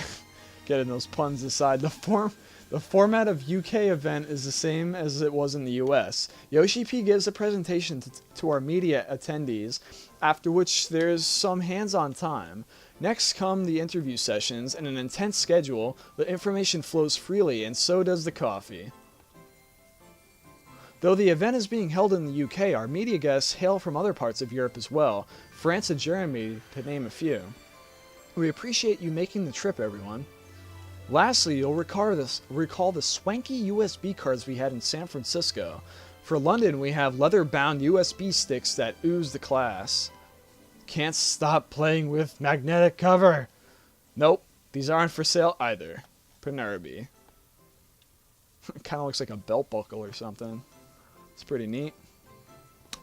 Getting those puns aside. The format of UK event is the same as it was in the US. Yoshi P gives a presentation to our media attendees, after which there's some hands-on time. Next come the interview sessions and an intense schedule. The information flows freely, and so does the coffee. Though the event is being held in the UK, our media guests hail from other parts of Europe as well, France and Germany to name a few. We appreciate you making the trip, everyone. Lastly, you'll recall the swanky USB cards we had in San Francisco. For London, we have leather-bound USB sticks that ooze the class. Can't stop playing with magnetic cover. Nope, these aren't for sale either. Pernarby. Kind of looks like a belt buckle or something. It's pretty neat.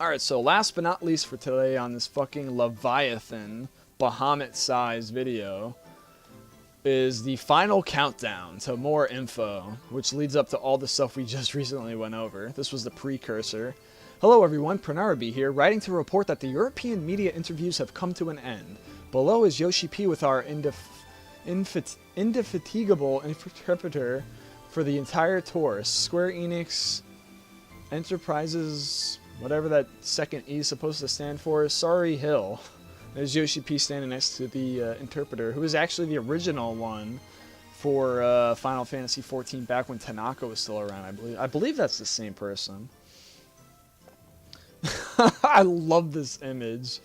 Alright, so last but not least for today on this fucking Leviathan, Bahamut-sized video, is the final countdown to more info, which leads up to all the stuff we just recently went over. This was the precursor. Hello everyone, Pernarby here, writing to report that the European media interviews have come to an end. Below is Yoshi P with our indefatigable interpreter for the entire tour. Square Enix Enterprises, whatever that second E is supposed to stand for, Sorry Hill. There's Yoshi P standing next to the interpreter, who is actually the original one for Final Fantasy XIV back when Tanaka was still around, I believe. I believe that's the same person. I love this image.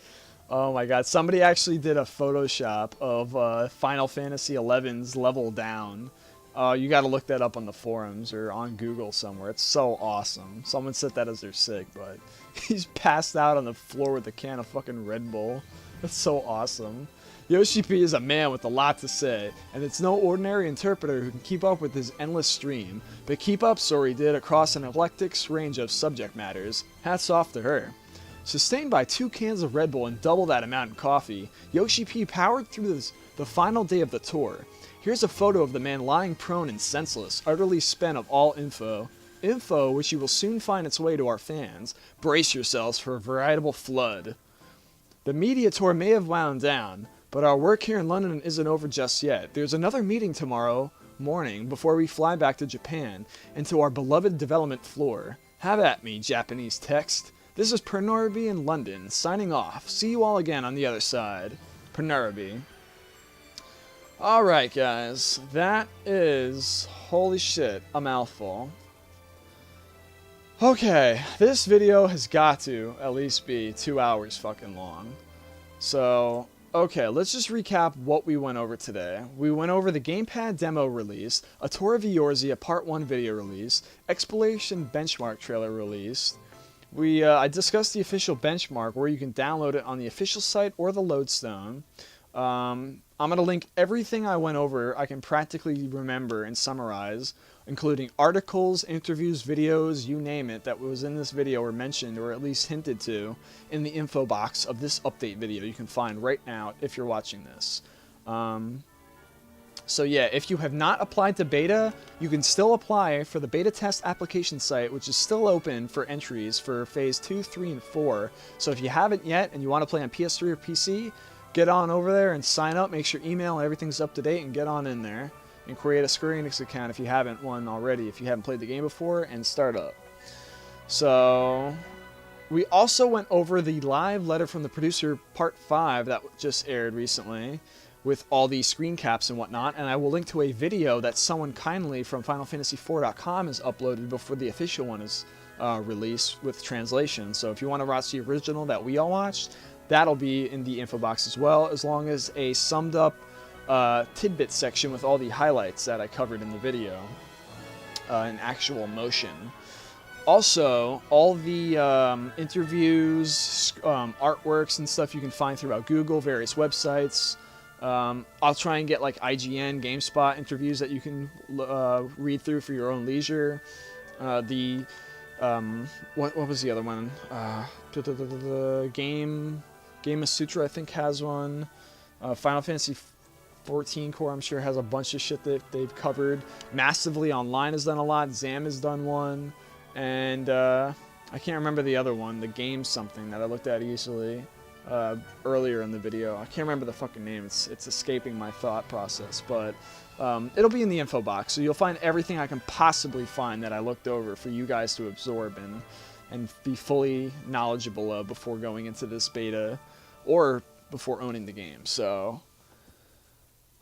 Oh my god, somebody actually did a Photoshop of Final Fantasy XI's level down. You gotta look that up on the forums or on Google somewhere. It's so awesome. Someone set that as their sig, but he's passed out on the floor with a can of fucking Red Bull. That's so awesome. Yoshi P is a man with a lot to say, and it's no ordinary interpreter who can keep up with his endless stream. But keep up, Sori did, across an eclectic range of subject matters. Hats off to her. Sustained by 2 cans of Red Bull and double that amount in coffee, Yoshi P powered through the final day of the tour. Here's a photo of the man lying prone and senseless, utterly spent of all info. Info which you will soon find its way to our fans. Brace yourselves for a veritable flood. The media tour may have wound down, But our work here in London isn't over just yet. There's another meeting tomorrow morning before we fly back to Japan and to our beloved development floor. Have at me, Japanese text. This is Pernoraby in London, signing off. See you all again on the other side. Pernoraby. Alright guys, that is, holy shit, a mouthful. Okay, this video has got to at least be 2 hours fucking long. So, okay, let's just recap what we went over today. We went over the Gamepad demo release, a tour of Eorzea Part 1 video release, Exploration Benchmark trailer release. I discussed the official benchmark where you can download it on the official site or the lodestone. I'm going to link everything I went over I can practically remember and summarize, including articles, interviews, videos, you name it, that was in this video or mentioned or at least hinted to in the info box of this update video you can find right now if you're watching this. So yeah, if you have not applied to beta, you can still apply for the beta test application site, which is still open for entries for phase 2, 3, and 4. So if you haven't yet and you want to play on PS3 or PC, get on over there and sign up, make sure email and everything's up to date, and get on in there and create a Square-Enix account if you haven't one already, if you haven't played the game before, and start up. So we also went over the live letter from the producer Part 5 that just aired recently with all the screen caps and whatnot, and I will link to a video that someone kindly from FinalFantasy4.com has uploaded before the official one is released with translation. So if you want to watch the original that we all watched, that'll be in the info box as well, as long as a summed up tidbit section with all the highlights that I covered in the video in actual motion. Also, all the interviews, artworks and stuff you can find throughout Google, various websites. I'll try and get like IGN, GameSpot interviews that you can read through for your own leisure. What was the other one? The Gamasutra, I think, has one. Final Fantasy 14 Core, I'm sure, has a bunch of shit that they've covered. Massively Online has done a lot. Zam has done one. And I can't remember the other one, the game something that I looked at easily earlier in the video. I can't remember the fucking name. It's escaping my thought process. But it'll be in the info box. So you'll find everything I can possibly find that I looked over for you guys to absorb and be fully knowledgeable of before going into this beta or before owning the game. So,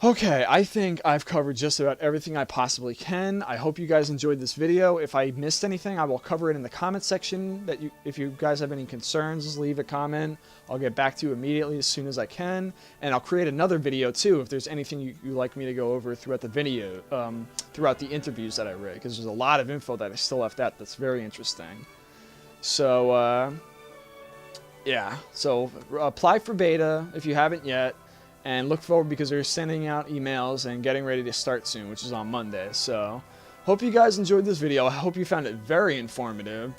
okay, I think I've covered just about everything I possibly can. I hope you guys enjoyed this video. If I missed anything, I will cover it in the comment section. If you guys have any concerns, just leave a comment. I'll get back to you immediately as soon as I can. And I'll create another video too if there's anything you like me to go over throughout the video, throughout the interviews that I read, because there's a lot of info that I still left out that's very interesting. So, yeah. So, apply for beta if you haven't yet. And look forward, because they're sending out emails and getting ready to start soon, which is on Monday. So, hope you guys enjoyed this video. I hope you found it very informative.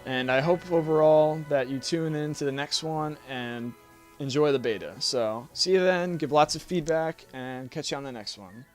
And I hope overall that you tune in to the next one and enjoy the beta. So, see you then, give lots of feedback, and catch you on the next one.